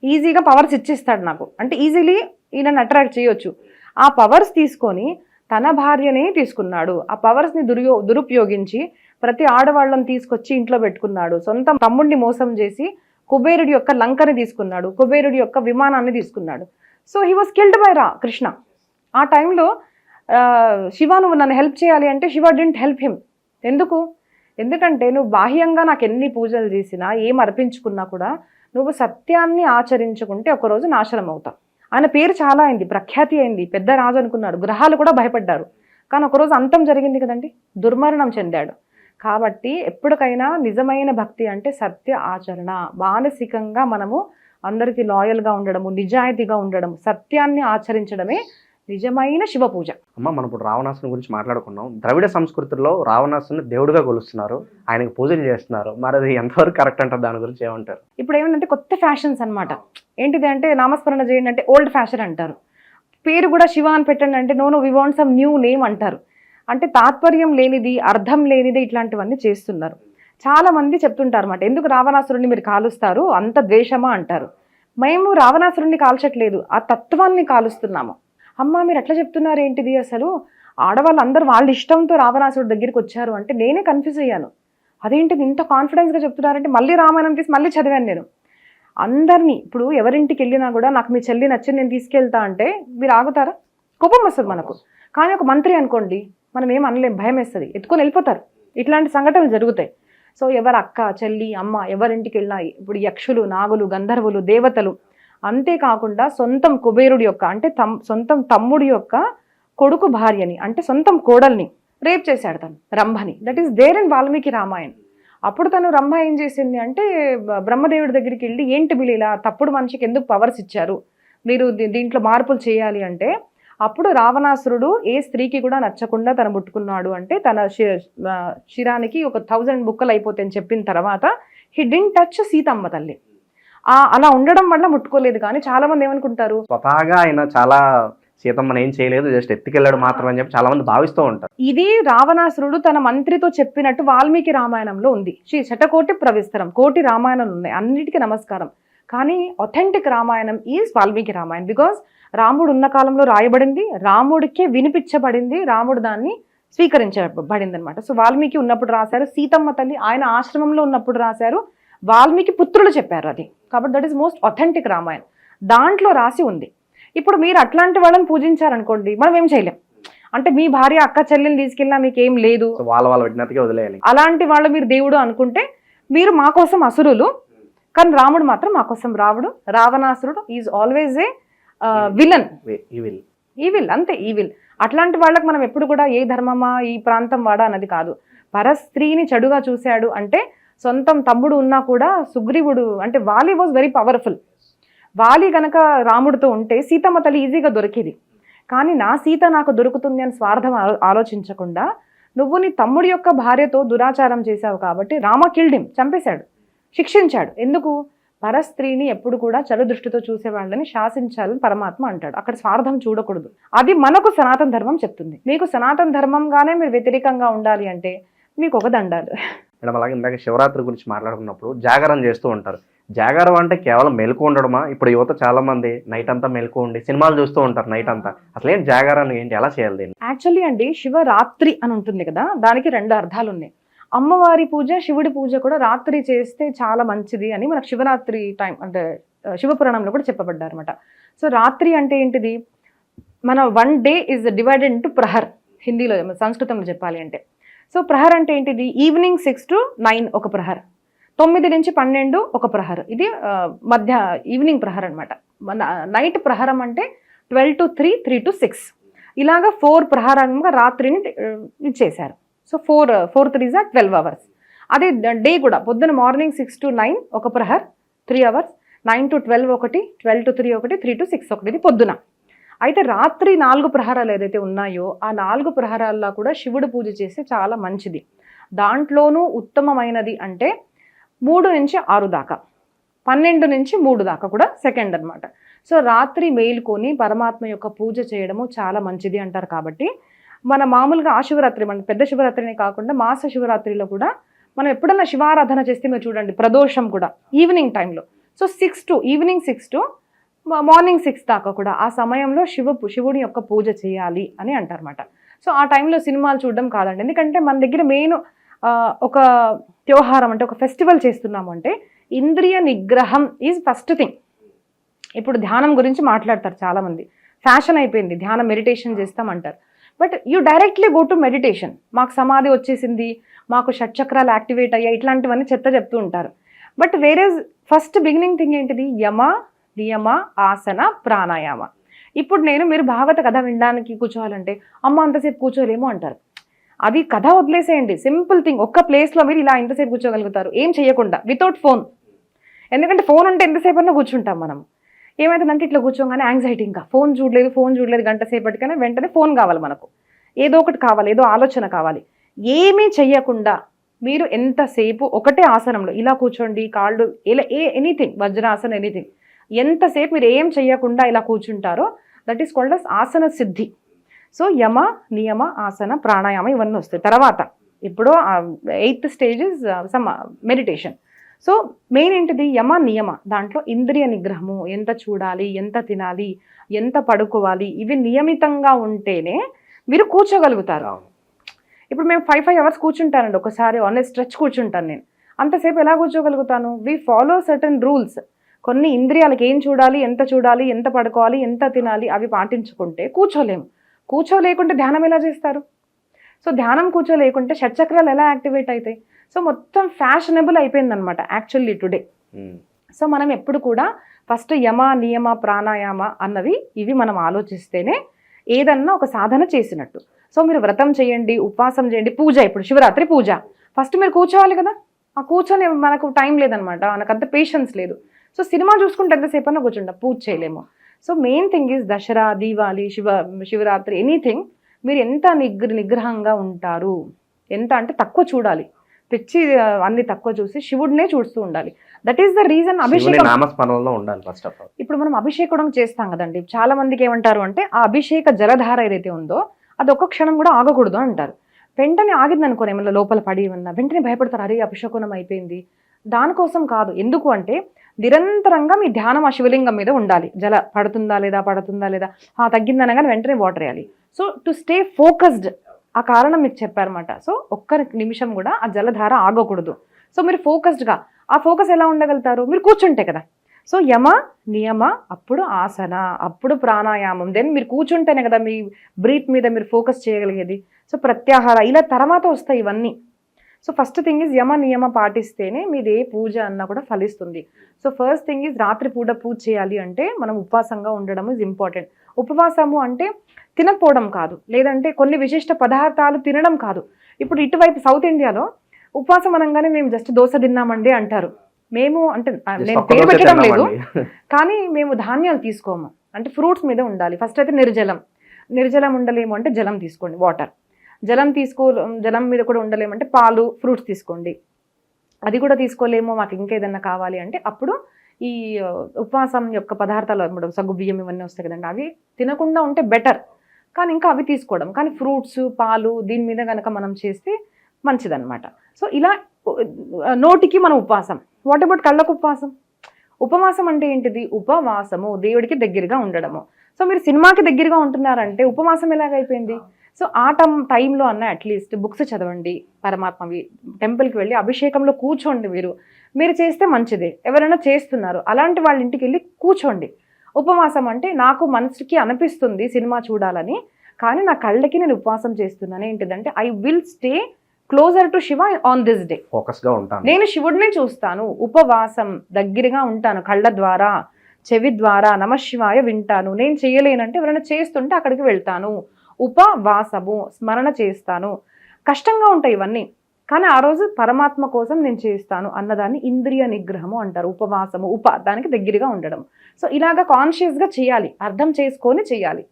ఈజీగా పవర్స్ ఇచ్చేస్తాడు నాకు అంటే ఈజీలీ ఈయనను అట్రాక్ట్ చేయొచ్చు. ఆ పవర్స్ తీసుకొని తన భార్యనే తీసుకున్నాడు. ఆ పవర్స్ని దురుపయోగించి ప్రతి ఆడవాళ్ళని తీసుకొచ్చి ఇంట్లో పెట్టుకున్నాడు. సొంత తమ్ముడిని మోసం చేసి కుబేరుడి యొక్క లంకని తీసుకున్నాడు, కుబేరుడి యొక్క విమానాన్ని తీసుకున్నాడు. So he was killed by Krishna. ఆ టైంలో శివ నువ్వు నన్ను హెల్ప్ చేయాలి అంటే శివ డింట్ హెల్ప్ హిమ్. ఎందుకంటే నువ్వు బాహ్యంగా నాకు ఎన్ని పూజలు చేసినా ఏం అర్పించుకున్నా కూడా నువ్వు సత్యాన్ని ఆచరించుకుంటే ఒకరోజు నాశనం అవుతావు. ఆయన పేరు చాలా అయింది, ప్రఖ్యాతి అయింది, పెద్ద రాజు అనుకున్నాడు, గ్రహాలు కూడా భయపడ్డారు. కానీ ఒకరోజు అంతం జరిగింది కదండి, దుర్మరణం చెందాడు. కాబట్టి ఎప్పటికైనా నిజమైన భక్తి అంటే సత్య ఆచరణ. మానసికంగా మనము అందరికీ లాయల్గా ఉండడము, నిజాయితీగా ఉండడము, సత్యాన్ని ఆచరించడమే నిజమైన శివ పూజ. అమ్మ మనం ఇప్పుడు రావణాసుని గురించి మాట్లాడుకున్నాం. ద్రవిడ సంస్కృతిలో రావణాసుని దేవుడిగా కొలుస్తున్నారు, ఆయనకు పూజలు చేస్తున్నారు. మరి అది ఎంతవరకు కరెక్ట్ అంటారు? దాని గురించి ఏమంటారు? ఇప్పుడు ఏమంటే కొత్త ఫ్యాషన్స్ అనమాట. ఏంటిది అంటే నామస్మరణ చేయండి అంటే ఓల్డ్ ఫ్యాషన్ అంటారు. పేరు కూడా శివ అని పెట్టండి అంటే no we want some new name అంటారు. అంటే తాత్పర్యం లేనిది, అర్థం లేనిది ఇట్లాంటివన్నీ చేస్తున్నారు. చాలా మంది చెప్తుంటారు అన్నమాట, ఎందుకు రావణాసురుడిని మీరు కాలుస్తారు, అంత ద్వేషమా అంటారు. మేము రావణాసురుడిని కాల్చట్లేదు, ఆ తత్వాన్ని కాలుస్తున్నాము. అమ్మ మీరు ఎట్లా చెప్తున్నారు ఏంటిది, అసలు ఆడవాళ్ళు అందరూ వాళ్ళ ఇష్టంతో రావణాసురుడి దగ్గరికి వచ్చారు అంటే నేనే కన్ఫ్యూజ్ అయ్యాను. అదేంటిది ఇంత కాన్ఫిడెన్స్గా చెప్తున్నారంటే మళ్ళీ రామాయణం తీసి మళ్ళీ చదివాను నేను. అందరినీ ఇప్పుడు ఎవరింటికి వెళ్ళినా కూడా నాకు మీ చెల్లి నచ్చింది నేను తీసుకెళ్తా అంటే మీరు ఆగుతారా? కోపం వస్తుంది మనకు. కానీ ఒక మంత్రి అనుకోండి, మనం ఏం అనలేం, భయం వేస్తుంది, ఎత్తుకొని వెళ్ళిపోతారు. ఇట్లాంటి సంఘటనలు జరుగుతాయి. సో ఎవరు అక్క చెల్లి అమ్మ ఎవరింటికి వెళ్ళినా ఇప్పుడు యక్షులు నాగులు గంధర్వులు దేవతలు, అంతేకాకుండా సొంతం కుబేరుడి యొక్క అంటే సొంతం తమ్ముడి యొక్క కొడుకు భార్యని అంటే సొంతం కోడల్ని రేప్ చేశాడు తను, రంభని. That is there in Valmiki Ramayan. అప్పుడు తను రంభ ఏం చేసింది అంటే బ్రహ్మదేవుడి దగ్గరికి వెళ్ళి, ఏంటి బిల్లి ఇలా తప్పుడు మనిషికి ఎందుకు పవర్స్ ఇచ్చారు, మీరు దీంట్లో మార్పులు చేయాలి అంటే, అప్పుడు రావణాసురుడు ఏ స్త్రీకి కూడా నచ్చకుండా తను ముట్టుకున్నాడు అంటే తన శిరానికి ఒక 1000 బుక్కలు అయిపోతాయి అని చెప్పిన తర్వాత హీ డిడ్ంట్ టచ్ సీతమ్మ తల్లి. అలా ఉండడం వల్ల ముట్టుకోలేదు. కానీ చాలా మంది ఏమనుకుంటారు, స్వతహాగా ఆయన చాలా సీతమ్మని ఏం చేయలేదు, జస్ట్ ఎత్తుకెళ్ళాడు మాత్రం అని చెప్పి చాలా మంది భావిస్తూ ఉంటారు. ఇది రావణాసురుడు తన మంత్రితో చెప్పినట్టు వాల్మీకి రామాయణంలో ఉంది. శతకోటి ప్రవిస్తరం, కోటి రామాయణాలు ఉన్నాయి, అన్నిటికీ నమస్కారం. కానీ authentic Ramayanam is Valmiki Ramayanam. Because రాముడు ఉన్న కాలంలో రాయబడింది, రాముడికే వినిపించబడింది, రాముడు దాన్ని స్వీకరించబడింది అనమాట. సో వాల్మీకి ఉన్నప్పుడు రాశారు, సీతమ్మ తల్లి ఆయన ఆశ్రమంలో ఉన్నప్పుడు రాశారు, వాల్మీకి పుత్రులు చెప్పారు అది. కాబట్టి that is most authentic Ramayanam, దాంట్లో రాసి ఉంది. ఇప్పుడు మీరు అట్లాంటి వాళ్ళని పూజించారనుకోండి, మనం ఏం చేయలేం. అంటే మీ భార్య అక్క చెల్లెని తీసుకెళ్ళినా మీకు ఏం లేదు, వాళ్ళ విజ్ఞతగా వదిలేయాలి. అలాంటి వాళ్ళు మీరు దేవుడు అనుకుంటే మీరు మా కోసం అసురులు, కానీ రాముడు మాత్రం మా కోసం రావుడు. రావణాసురుడు is always A villain, evil, అంతే ఈవిల్. అట్లాంటి వాళ్ళకి మనం ఎప్పుడు కూడా ఏ ధర్మమా ఈ ప్రాంతం వాడా అన్నది కాదు. పరస్త్రీని చెడుగా చూశాడు అంటే, సొంతం తమ్ముడు ఉన్నా కూడా సుగ్రీవుడు అంటే వాలి వాజ్ వెరీ పవర్ఫుల్. వాలి గనక రాముడితో ఉంటే సీతమ్మ తల్లి ఈజీగా దొరికేది. కానీ నా సీత నాకు దొరుకుతుంది అని స్వార్థం ఆలోచించకుండా నువ్వు నీ తమ్ముడి యొక్క భార్యతో దురాచారం చేశావు కాబట్టి రామ కిల్డ్ హిమ్, చంపేశాడు, శిక్షించాడు. ఎందుకు? పరస్త్రీని ఎప్పుడు కూడా చెడు దృష్టితో చూసే వాళ్ళని శాసించాలని పరమాత్మ అంటాడు. అక్కడ స్వార్థం చూడకూడదు. అది మనకు సనాతన ధర్మం చెప్తుంది. మీకు సనాతన ధర్మంగానే మీరు వ్యతిరేకంగా ఉండాలి అంటే మీకు ఒక దండాలు. మేడం అలాగే ఇందాక శివరాత్రి గురించి మాట్లాడుకున్నప్పుడు జాగారం చేస్తూ ఉంటారు. జాగారం అంటే కేవలం మెలకు ఉండడమా? ఇప్పుడు యువత చాలా మంది నైట్ అంతా మెలకు ఉండి సినిమాలు చూస్తూ ఉంటారు నైట్ అంతా. అసలు ఏంటి జాగారాన్ని, ఏంటి, ఎలా చేయాలి దీన్ని? యాక్చువల్లీ అండి శివరాత్రి అని ఉంటుంది కదా, దానికి 2 అర్థాలు ఉన్నాయి. అమ్మవారి పూజ శివుడి పూజ కూడా రాత్రి చేస్తే చాలా మంచిది అని మనకు శివరాత్రి టైం అంటే శివపురాణంలో కూడా చెప్పబడ్డారు అనమాట. సో రాత్రి అంటే ఏంటిది, మన 1 డే ఈజ్ డివైడెడ్ ఇంటూ ప్రహర్, హిందీలో సంస్కృతంలో చెప్పాలి అంటే. సో ప్రహర్ అంటే ఏంటిది, ఈవినింగ్ 6 to 9 ఒక ప్రహర్, 9 నుంచి 12 ఒక ప్రహర్, ఇది మధ్య ఈవినింగ్ ప్రహర్ అనమాట. నైట్ ప్రహరం అంటే 12 to 3, 3 to 6 ఇలాగా 4 ప్రహరంగా రాత్రిని ఇచ్చేశారు. So 4 3s 12 hours. అదే డే కూడా పొద్దున మార్నింగ్ 6 to 9 ఒక ప్రహర్ 3 hours, 9 to 12 ఒకటి, 12 to 3 ఒకటి, 3 to 6 ఒకటి, ఇది పొద్దున. అయితే రాత్రి 4 ప్రహరాలు ఏదైతే ఉన్నాయో ఆ 4 ప్రహరాల్లో కూడా శివుడు పూజ చేస్తే చాలా మంచిది. దాంట్లోనూ ఉత్తమమైనది అంటే 3 నుంచి 6 దాకా, 12 నుంచి 3 దాకా కూడా సెకండ్ అనమాట. సో రాత్రి మేలుకొని పరమాత్మ యొక్క పూజ చేయడము చాలా మంచిది అంటారు. కాబట్టి మన మామూలుగా ఆ శివరాత్రి, మన పెద్ద శివరాత్రినే కాకుండా మాస శివరాత్రిలో కూడా మనం ఎప్పుడన్నా శివారాధన చేస్తే మీరు చూడండి, ప్రదోషం కూడా ఈవినింగ్ టైంలో. సో ఈవినింగ్ 6 to మార్నింగ్ 6 దాకా కూడా ఆ సమయంలో శివుడి యొక్క పూజ చేయాలి అని అంటారన్నమాట. సో ఆ టైంలో సినిమాలు చూడడం కాదండి. ఎందుకంటే మన దగ్గర మెయిన్ ఒక త్యోహారం అంటే ఒక ఫెస్టివల్ చేస్తున్నాము అంటే ఇంద్రియ నిగ్రహం ఈజ్ ఫస్ట్ థింగ్. ఇప్పుడు ధ్యానం గురించి మాట్లాడతారు చాలామంది, ఫ్యాషన్ అయిపోయింది ధ్యానం, మెడిటేషన్ చేస్తామంటారు. But you directly go to meditation. మాకు సమాధి వచ్చేసింది, మాకు షట్చక్రాలు యాక్టివేట్ అయ్యాయి, ఇట్లాంటివన్నీ చెప్తూ ఉంటారు. బట్ వేరే ఫస్ట్ బిగినింగ్ థింగ్ ఏంటిది, యమ నియమ ఆసన ప్రాణాయామ. ఇప్పుడు మీరు భాగవత కథ వినడానికి కూర్చోవాలంటే అమ్మ అంతసేపు కూర్చోలేమో అంటారు. అది కథ వదిలేసేయండి, సింపుల్ థింగ్. ఒక్క ప్లేస్లో మీరు ఇలా ఎంతసేపు కూర్చోగలుగుతారు ఏం చేయకుండా, వితౌట్ ఫోన్. ఎందుకంటే ఫోన్ ఉంటే ఎంతసేపు అన్నా కూర్చుంటాం మనం. ఏమైతుందంటే ఇట్లా కూర్చోగానే యాంగ్జైటీ, ఇంకా ఫోన్ చూడలేదు గంట సేపటికైనా వెంటనే ఫోన్ కావాలి మనకు, ఏదో ఒకటి కావాలి, ఏదో ఆలోచన కావాలి. ఏమీ చెయ్యకుండా మీరు ఎంతసేపు ఒకటే ఆసనంలో ఇలా కూర్చోండి, కాళ్ళు ఇలా ఎనీథింగ్, వజ్రాసన ఎనీథింగ్, ఎంతసేపు మీరు ఏం చెయ్యకుండా ఇలా కూర్చుంటారో that is called us Haasan Siddhi. So యమ నియమ ఆసన ప్రాణాయామ ఇవన్నీ వస్తాయి తర్వాత. ఇప్పుడు 8th stage is some meditation. So main ఏంటిది, యమ నియమ, దాంట్లో ఇంద్రియ నిగ్రహము, ఎంత చూడాలి, ఎంత తినాలి, ఎంత పడుకోవాలి, ఇవి నియమితంగా ఉంటేనే మీరు కూర్చోగలుగుతారు. ఇప్పుడు మేము 5 hours కూర్చుంటానండి ఒకసారి, ఆన్ స్ట్రెచ్ కూర్చుంటాను నేను. అంతసేపు ఎలా కూర్చోగలుగుతాను? We follow certain rules. కొన్ని ఇంద్రియాలకి ఏం చూడాలి, ఎంత పడుకోవాలి, ఎంత తినాలి అవి పాటించుకుంటే కూర్చోలేము. కూర్చోలేకుంటే ధ్యానం ఎలా చేస్తారు? సో ధ్యానం కూర్చోలేకుంటే షట్చక్రాలు ఎలా యాక్టివేట్ అవుతాయి? సో మొత్తం ఫ్యాషనబుల్ అయిపోయిందనమాట యాక్చువల్లీ టుడే. సో మనం ఎప్పుడు కూడా ఫస్ట్ యమ నియమ ప్రాణాయామ అన్నవి ఇవి మనం ఆలోచిస్తేనే ఏదన్నా ఒక సాధన చేసినట్టు. సో మీరు వ్రతం చేయండి, ఉపవాసం చేయండి, పూజ, ఇప్పుడు శివరాత్రి పూజ, ఫస్ట్ మీరు కూర్చోవాలి కదా. ఆ కూర్చొని మనకు టైం లేదనమాట, మనకు అంత పేషెన్స్ లేదు. సో సినిమా చూసుకుంటే ఎంతసేపు అన్నా కూర్చుంటాం, పూజ చేయలేము. So main thing is Dasara, Diwali, Shivaratri, anything మీరు ఎంత నిగ్రహంగా ఉంటారు, ఎంత అంటే తక్కువ చూడాలి, పిచ్చి అన్ని తక్కువ చూసి శివుడినే చూస్తూ ఉండాలి. దట్ ఈస్ ద రీజన్ అభిషేకం నామస్మరణలో ఉండాలి ఫస్ట్ ఆఫ్ ఆల్. ఇప్పుడు మనం అభిషేకం చేస్తాం కదండి, చాలా మందికి ఏమంటారు అంటే ఆ అభిషేక జలధార ఏదైతే ఉందో అది ఒక్క క్షణం కూడా ఆగకూడదు అంటారు. వెంటనే ఆగింది అనుకోని ఏమన్నా లోపల పడి ఏమన్నా వెంటనే భయపడతారు, అరే అభిషేకం అయిపోయింది. దానికోసం కాదు, ఎందుకు అంటే నిరంతరంగా మీ ధ్యానం ఆ శివలింగం మీద ఉండాలి. జల పడుతుందా లేదా తగ్గిందనగానే వెంటనే వాటర్ వేయాలి. సో టు స్టే ఫోకస్డ్, ఆ కారణం మీకు చెప్పారన్నమాట. సో ఒక్క నిమిషం కూడా ఆ జలధార ఆగకూడదు. సో మీరు ఫోకస్డ్గా, ఆ ఫోకస్ ఎలా ఉండగలుగుతారు? మీరు కూర్చుంటే కదా. సో యమ నియమ, అప్పుడు ఆసన, అప్పుడు ప్రాణాయామం, దెన్ మీరు కూర్చుంటేనే కదా మీ బ్రీత్ మీద మీరు ఫోకస్ చేయగలిగేది. సో ప్రత్యాహార, ఇలా తర్వాత వస్తాయి ఇవన్నీ. సో ఫస్ట్ థింగ్ ఈజ్ యమ నియమ పాటిస్తేనే మీది ఏ పూజ అన్నా కూడా ఫలిస్తుంది. సో ఫస్ట్ థింగ్ ఈజ్ రాత్రి పూజ చేయాలి అంటే మనం ఉపవాసంగా ఉండడం ఈజ్ ఇంపార్టెంట్. ఉపవాసము అంటే తినకపోవడం కాదు, లేదంటే కొన్ని విశిష్ట పదార్థాలు తినడం కాదు. ఇప్పుడు ఇటువైపు సౌత్ ఇండియాలో ఉపవాసం అనగానే మేము జస్ట్ దోశ తిన్నామండి అంటారు. మేము అంటే నేను పేరు పెట్టడం లేదు, కానీ మేము ధాన్యాలు తీసుకోము, అంటే ఫ్రూట్స్ మీద ఉండాలి. ఫస్ట్ అయితే నిర్జలం ఉండలేము అంటే జలం తీసుకోండి, వాటర్. జలం మీద కూడా ఉండలేమంటే పాలు, ఫ్రూట్స్ తీసుకోండి. అది కూడా తీసుకోలేము, మాకు ఇంకేదన్నా కావాలి అంటే అప్పుడు ఈ ఉపవాసం యొక్క పదార్థాలు ఇప్పుడు సగ్గు బియ్యం ఇవన్నీ వస్తాయి కదండి, అవి తినకుండా ఉంటే బెటర్. కానీ ఇంకా అవి తీసుకోవడం, కానీ ఫ్రూట్స్, పాలు దీని మీద కనుక మనం చేస్తే మంచిదన్నమాట. సో ఇలా నోటికి మనం ఉపవాసం. వాట్ అబౌట్ కళ్ళకు ఉపవాసం అంటే ఏంటిది? ఉపవాసము దేవుడికి దగ్గరగా ఉండడము. సో మీరు సినిమాకి దగ్గరగా ఉంటున్నారంటే ఉపవాసం ఎలాగైపోయింది? సో ఆ టైంలో అన్న అట్లీస్ట్ బుక్స్ చదవండి, పరమాత్మవి, టెంపుల్కి వెళ్ళి అభిషేకంలో కూర్చోండి. మీరు చేస్తే మంచిదే. ఎవరైనా చేస్తున్నారు అలాంటి వాళ్ళ ఇంటికి వెళ్ళి కూర్చోండి. ఉపవాసం అంటే నాకు మనసుకి అనిపిస్తుంది సినిమా చూడాలని, కానీ నా కళ్ళకి నేను ఉపవాసం చేస్తున్నాను. ఏంటిదంటే I will stay closer to Shiva on this day. ఫోకస్గా ఉంటాను, నేను శివుడిని చూస్తాను, ఉపవాసం దగ్గరగా ఉంటాను, కళ్ళ ద్వారా, చెవి ద్వారా నమశివాయ వింటాను. నేను చేయలేనంటే ఎవరైనా చేస్తుంటే అక్కడికి వెళ్తాను. ఉపవాసము, స్మరణ చేస్తాను. కష్టంగా ఉంటాయి ఇవన్నీ, కానీ ఆ రోజు పరమాత్మ కోసం నేను చేస్తాను అన్నదాన్ని ఇంద్రియ నిగ్రహము అంటారు. ఉపవాసము, దానికి దగ్గరగా ఉండడం. సో ఇలాగా కాన్షియస్గా చేయాలి, అర్థం చేసుకొని చేయాలి.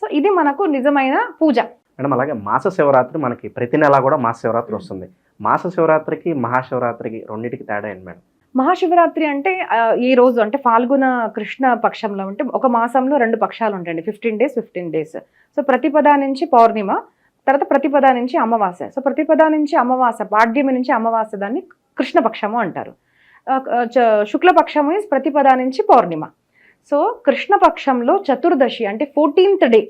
సో ఇది మనకు నిజమైన పూజ. మేడం అలాగే మాస శివరాత్రి మనకి ప్రతి నెల కూడా మాస శివరాత్రి వస్తుంది. మాస శివరాత్రికి మహాశివరాత్రికి రెండింటికి తేడా ఏంటి మేడం? మహాశివరాత్రి అంటే ఈ రోజు అంటే ఫాల్గుణ కృష్ణ పక్షంలో ఉంటే ఒక మాసంలో 2 పక్షాలు ఉంటాయండి, 15 days. సో ప్రతిపద నుంచి పౌర్ణిమ, తర్వాత ప్రతిపద నుంచి అమావాస్య. సో ప్రతిపద నుంచి అమావాస్య, పాడ్యమి నుంచి అమావాస్య, దాన్ని కృష్ణపక్షము అంటారు. శుక్లపక్షము ఇస్ ప్రతిపద నుంచి పౌర్ణిమ. సో కృష్ణపక్షంలో చతుర్దశి అంటే 14th day,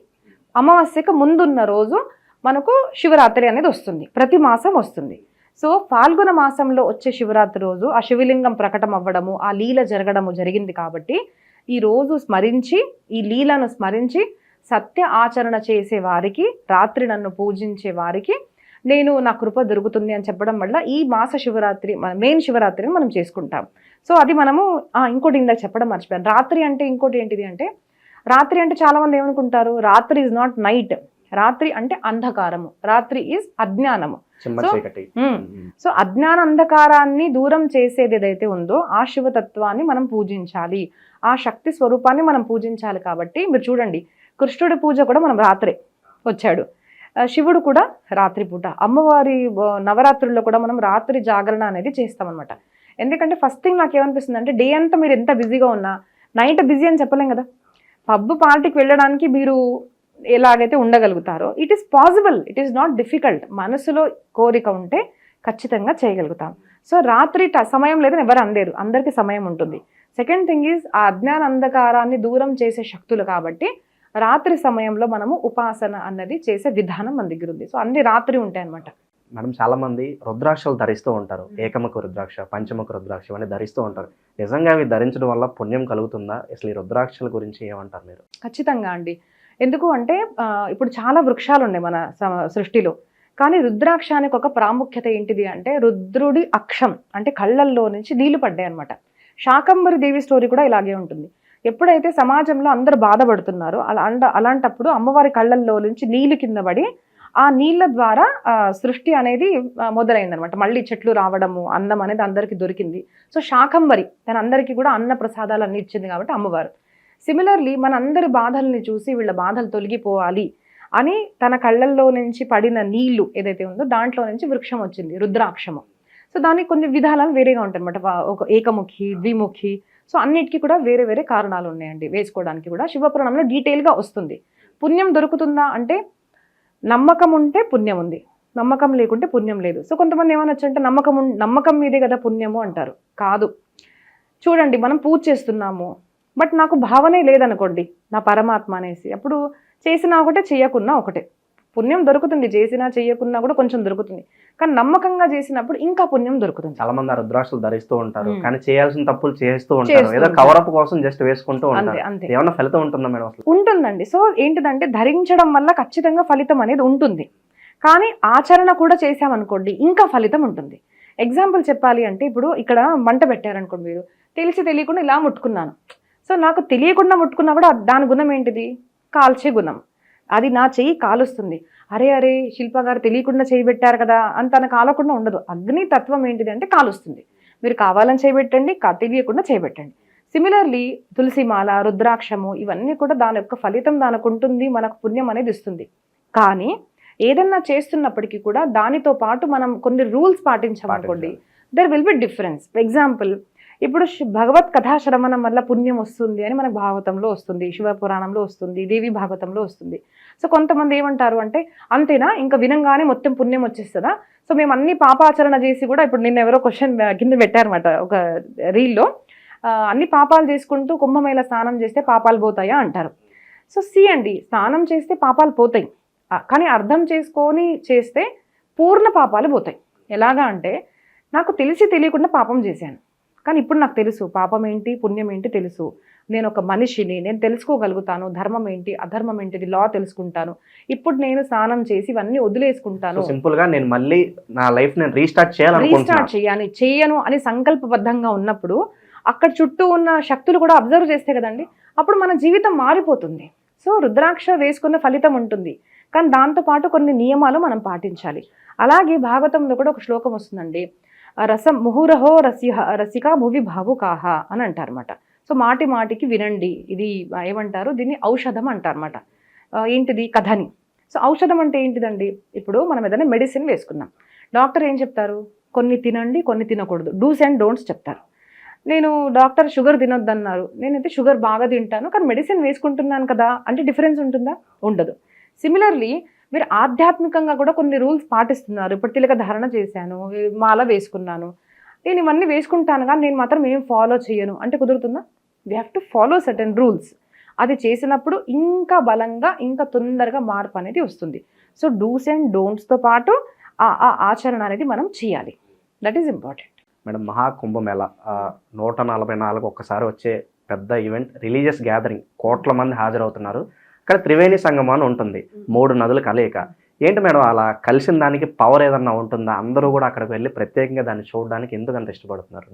అమావాస్యకు ముందున్న రోజు మనకు శివరాత్రి అనేది వస్తుంది, ప్రతి మాసం వస్తుంది. సో ఫాల్గుణ మాసంలో వచ్చే శివరాత్రి రోజు ఆ శివలింగం ప్రకటన అవ్వడము, ఆ లీల జరగడము జరిగింది కాబట్టి ఈ రోజు స్మరించి, ఈ లీలను స్మరించి సత్య ఆచరణ చేసే వారికి, రాత్రి నన్ను పూజించే వారికి నా కృప దొరుకుతుంది అని చెప్పడం వల్ల ఈ మాస శివరాత్రి, మెయిన్ శివరాత్రిని మనం చేసుకుంటాం. సో అది మనము ఇంకోటి ఇందాక చెప్పడం మర్చిపోయాను. రాత్రి అంటే ఇంకోటి ఏంటిది అంటే, రాత్రి అంటే చాలా మంది ఏమనుకుంటారు, రాత్రి ఈజ్ నాట్ నైట్. రాత్రి అంటే అంధకారము, రాత్రి ఈజ్ అజ్ఞానము. సో అజ్ఞాన అంధకారాన్ని దూరం చేసేది ఏదైతే ఉందో ఆ శివతత్వాన్ని మనం పూజించాలి, ఆ శక్తి స్వరూపాన్ని మనం పూజించాలి. కాబట్టి మీరు చూడండి, కృష్ణుడి పూజ కూడా మనం రాత్రే వచ్చాడు, శివుడు కూడా రాత్రి పూట, అమ్మవారి నవరాత్రుల్లో కూడా మనం రాత్రి జాగరణ అనేది చేస్తామన్నమాట. ఎందుకంటే ఫస్ట్ థింగ్ నాకు ఏమనిపిస్తుంది అంటే, డే అంతా మీరు ఎంత బిజీగా ఉన్నా నైట్ బిజీ అని చెప్పలేం కదా. పబ్ పార్టీకి వెళ్ళడానికి మీరు ఎలాగైతే ఉండగలుగుతారో it is possible, it is not difficult. మనసులో కోరిక ఉంటే ఖచ్చితంగా చేయగలుగుతాం. సో రాత్రి సమయం లేదని ఎవరు అనలేరు, అందరికీ సమయం ఉంటుంది. సెకండ్ థింగ్ ఈజ్ ఆ అజ్ఞాన అంధకారాన్ని దూరం చేసే శక్తులు కాబట్టి రాత్రి సమయంలో మనము ఉపాసన అన్నది చేసే విధానం మన దగ్గర ఉంది. సో అన్ని రాత్రి ఉంటాయి అనమాట. మేడం చాలా మంది రుద్రాక్షలు ధరిస్తూ ఉంటారు. ఏకముఖ రుద్రాక్ష, పంచముఖ రుద్రాక్ష ఇవన్నీ ధరిస్తూ ఉంటారు. నిజంగా అవి ధరించడం వల్ల పుణ్యం కలుగుతుందా? అసలు ఈ రుద్రాక్షల గురించి ఏమంటారు మీరు? ఖచ్చితంగా అండి. ఎందుకు అంటే ఇప్పుడు చాలా వృక్షాలు ఉన్నాయి మన సృష్టిలో. కానీ రుద్రాక్షానికి ఒక ప్రాముఖ్యత ఏంటిది అంటే రుద్రుడి అక్షం అంటే కళ్ళల్లో నుంచి నీళ్లు పడ్డాయి అనమాట. శాకంబరి దేవి స్టోరీ కూడా ఇలాగే ఉంటుంది. ఎప్పుడైతే సమాజంలో అందరూ బాధపడుతున్నారో అలాంటప్పుడు అమ్మవారి కళ్ళల్లో నుంచి నీళ్లు కింద పడి ఆ నీళ్ళ ద్వారా సృష్టి అనేది మొదలైందనమాట. మళ్ళీ చెట్లు రావడము, అన్నం అనేది అందరికీ దొరికింది. సో శాకంబరి తన అందరికీ కూడా అన్న ప్రసాదాలు అన్ని ఇచ్చింది కాబట్టి అమ్మవారు. సిమిలర్లీ మన అందరి బాధల్ని చూసి వీళ్ళ బాధలు తొలగిపోవాలి అని తన కళ్ళల్లో నుంచి పడిన నీళ్లు ఏదైతే ఉందో దాంట్లో నుంచి వృక్షం వచ్చింది, రుద్రాక్షము. సో దానికి కొన్ని విధాలు వేరేగా ఉంటాయి అనమాట. ఒక ఏకముఖి, ద్విముఖి, సో అన్నిటికీ కూడా వేరే వేరే కారణాలు ఉన్నాయండి వేసుకోవడానికి కూడా. శివపురాణంలో డీటెయిల్గా వస్తుంది. పుణ్యం దొరుకుతుందా అంటే నమ్మకం ఉంటే పుణ్యం ఉంది, నమ్మకం లేకుంటే పుణ్యం లేదు. సో కొంతమంది ఏమనొచ్చు అంటే నమ్మకం మీదే కదా పుణ్యము అంటారు. కాదు, చూడండి మనం పూజ చేస్తున్నాము, బట్ నాకు భావనే లేదనుకోండి నా పరమాత్మ అనేసి, అప్పుడు చేసినా ఒకటే చేయకున్నా ఒకటే. పుణ్యం దొరుకుతుంది, చేసినా చేయకున్నా కూడా కొంచెం దొరుకుతుంది. కానీ నమ్మకంగా చేసినప్పుడు ఇంకా పుణ్యం దొరుకుతుంది. చాలా మంది ఆ రుద్రాక్షలు ధరిస్తూ ఉంటారు, కానీ చేయాల్సిన తప్పులు చేస్తూ ఉంటారు, ఏదో కవరప్ కోసం జస్ట్ వేసుకుంటూ ఉంటారు. ఏమన్నా ఫలితం ఉంటుందా మేడం? అసలు ఉంటుందండి. సో ఏంటిదంటే ధరించడం వల్ల ఖచ్చితంగా ఫలితం అనేది ఉంటుంది. కానీ ఆచరణ కూడా చేసామనుకోండి ఇంకా ఫలితం ఉంటుంది. ఎగ్జాంపుల్ చెప్పాలి అంటే ఇప్పుడు ఇక్కడ మంట పెట్టారనుకోండి, మీరు తెలిసి తెలియకుండా ఇలా ముట్టుకున్నాను. సో నాకు తెలియకుండా ముట్టుకున్నా కూడా దాని గుణం ఏంటిది? కాల్చే గుణం. అది నా చెయ్యి కాలుస్తుంది. అరే అరే శిల్ప గారు తెలియకుండా చేయబెట్టారు కదా అని తన కాలకుండా ఉండదు. అగ్ని తత్వం ఏంటిది అంటే కాలుస్తుంది. మీరు కావాలని చేయబెట్టండి, తెలియకుండా చేయబెట్టండి. సిమిలర్లీ తులసిమాల, రుద్రాక్షము ఇవన్నీ కూడా దాని యొక్క ఫలితం దానికి ఉంటుంది, మనకు పుణ్యం అనేది ఇస్తుంది. కానీ ఏదన్నా చేస్తున్నప్పటికీ కూడా దానితో పాటు మనం కొన్ని రూల్స్ పాటించామనుకోండి, there will be difference. Example, ఇప్పుడు భగవత్ కథాశ్రవణం వల్ల పుణ్యం వస్తుంది అని మనకు భాగవతంలో వస్తుంది, శివపురాణంలో వస్తుంది, దేవి భాగవతంలో వస్తుంది. సో కొంతమంది ఏమంటారు అంటే అంతేనా, ఇంకా వినంగానే మొత్తం పుణ్యం వచ్చేస్తుందా? సో మేము అన్ని పాపాచరణ చేసి కూడా, ఇప్పుడు నిన్న ఎవరో క్వశ్చన్ కింద పెట్టారన్నమాట ఒక రీల్లో, అన్ని పాపాలు చేసుకుంటూ కుంభమేళ స్నానం చేస్తే పాపాలు పోతాయా అంటారు. సో అండి, స్నానం చేస్తే పాపాలు పోతాయి, కానీ అర్థం చేసుకొని చేస్తే పూర్ణ పాపాలు పోతాయి. ఎలాగా అంటే నాకు తెలిసి తెలియకుండా పాపం చేశాను, కానీ ఇప్పుడు నాకు తెలుసు పాపం ఏంటి పుణ్యం ఏంటి తెలుసు, నేను ఒక మనిషిని, నేను తెలుసుకోగలుగుతాను, ధర్మం ఏంటి అధర్మం ఏంటిది లా తెలుసుకుంటాను. ఇప్పుడు నేను స్నానం చేసి ఇవన్నీ వదిలేసుకుంటాను. సింపుల్ గా నేను మళ్ళీ నా లైఫ్ నేను రీస్టార్ట్ చేయను అని సంకల్పబద్ధంగా ఉన్నప్పుడు అక్కడ చుట్టూ ఉన్న శక్తులు కూడా అబ్జర్వ్ చేస్తే కదండి, అప్పుడు మన జీవితం మారిపోతుంది. సో రుద్రాక్ష వేసుకున్న ఫలితం ఉంటుంది, కానీ దాంతోపాటు కొన్ని నియమాలు మనం పాటించాలి. అలాగే భాగవతంలో కూడా ఒక శ్లోకం వస్తుందండి, రసం ముహురహో రసిక భువి భావుకాహ అని అంటారన్నమాట. సో మాటి మాటికి వినండి, ఇది ఏమంటారు దీన్ని ఔషధం అంటారన్నమాట. ఏంటిది కథని. సో ఔషధం అంటే ఏంటిదండి, ఇప్పుడు మనం ఏదైనా మెడిసిన్ వేసుకున్నాం, డాక్టర్ ఏం చెప్తారు, కొన్ని తినండి కొన్ని తినకూడదు, డూస్ అండ్ డోంట్స్ చెప్తారు. నేను డాక్టర్ షుగర్ తినొద్దన్నారు, నేనైతే షుగర్ బాగా తింటాను కానీ మెడిసిన్ వేసుకుంటున్నాను కదా అంటే డిఫరెన్స్ ఉంటుందా? ఉండదు. సిమిలర్లీ మీరు ఆధ్యాత్మికంగా కూడా కొన్ని రూల్స్ పాటిస్తున్నారు. ఇప్పుడు తిలక ధారణ చేశాను, మాల వేసుకున్నాను, నేను ఇవన్నీ వేసుకుంటాను కానీ నేను మాత్రం ఏం ఫాలో చేయను అంటే కుదురుతుందా? We have to follow certain rules. అది చేసినప్పుడు ఇంకా బలంగా ఇంకా తొందరగా మార్పు అనేది వస్తుంది. సో డూస్ అండ్ డోంట్స్తో పాటు ఆ ఆచరణ అనేది మనం చేయాలి. That is important. Madam, Maha Kumbh Mela 144 ఒక్కసారి వచ్చే పెద్ద ఈవెంట్, రిలీజియస్ గ్యాదరింగ్, కోట్ల మంది హాజరవుతున్నారు. ఇక్కడ త్రివేణి సంగమం అని ఉంటుంది, 3 నదులు కలయిక. ఏంటి మేడం అలా కలిసిన దానికి పవర్ ఏదన్నా ఉంటుందా? అందరూ కూడా అక్కడికి వెళ్ళి ప్రత్యేకంగా దాన్ని చూడడానికి ఎందుకంత ఇష్టపడుతున్నారు?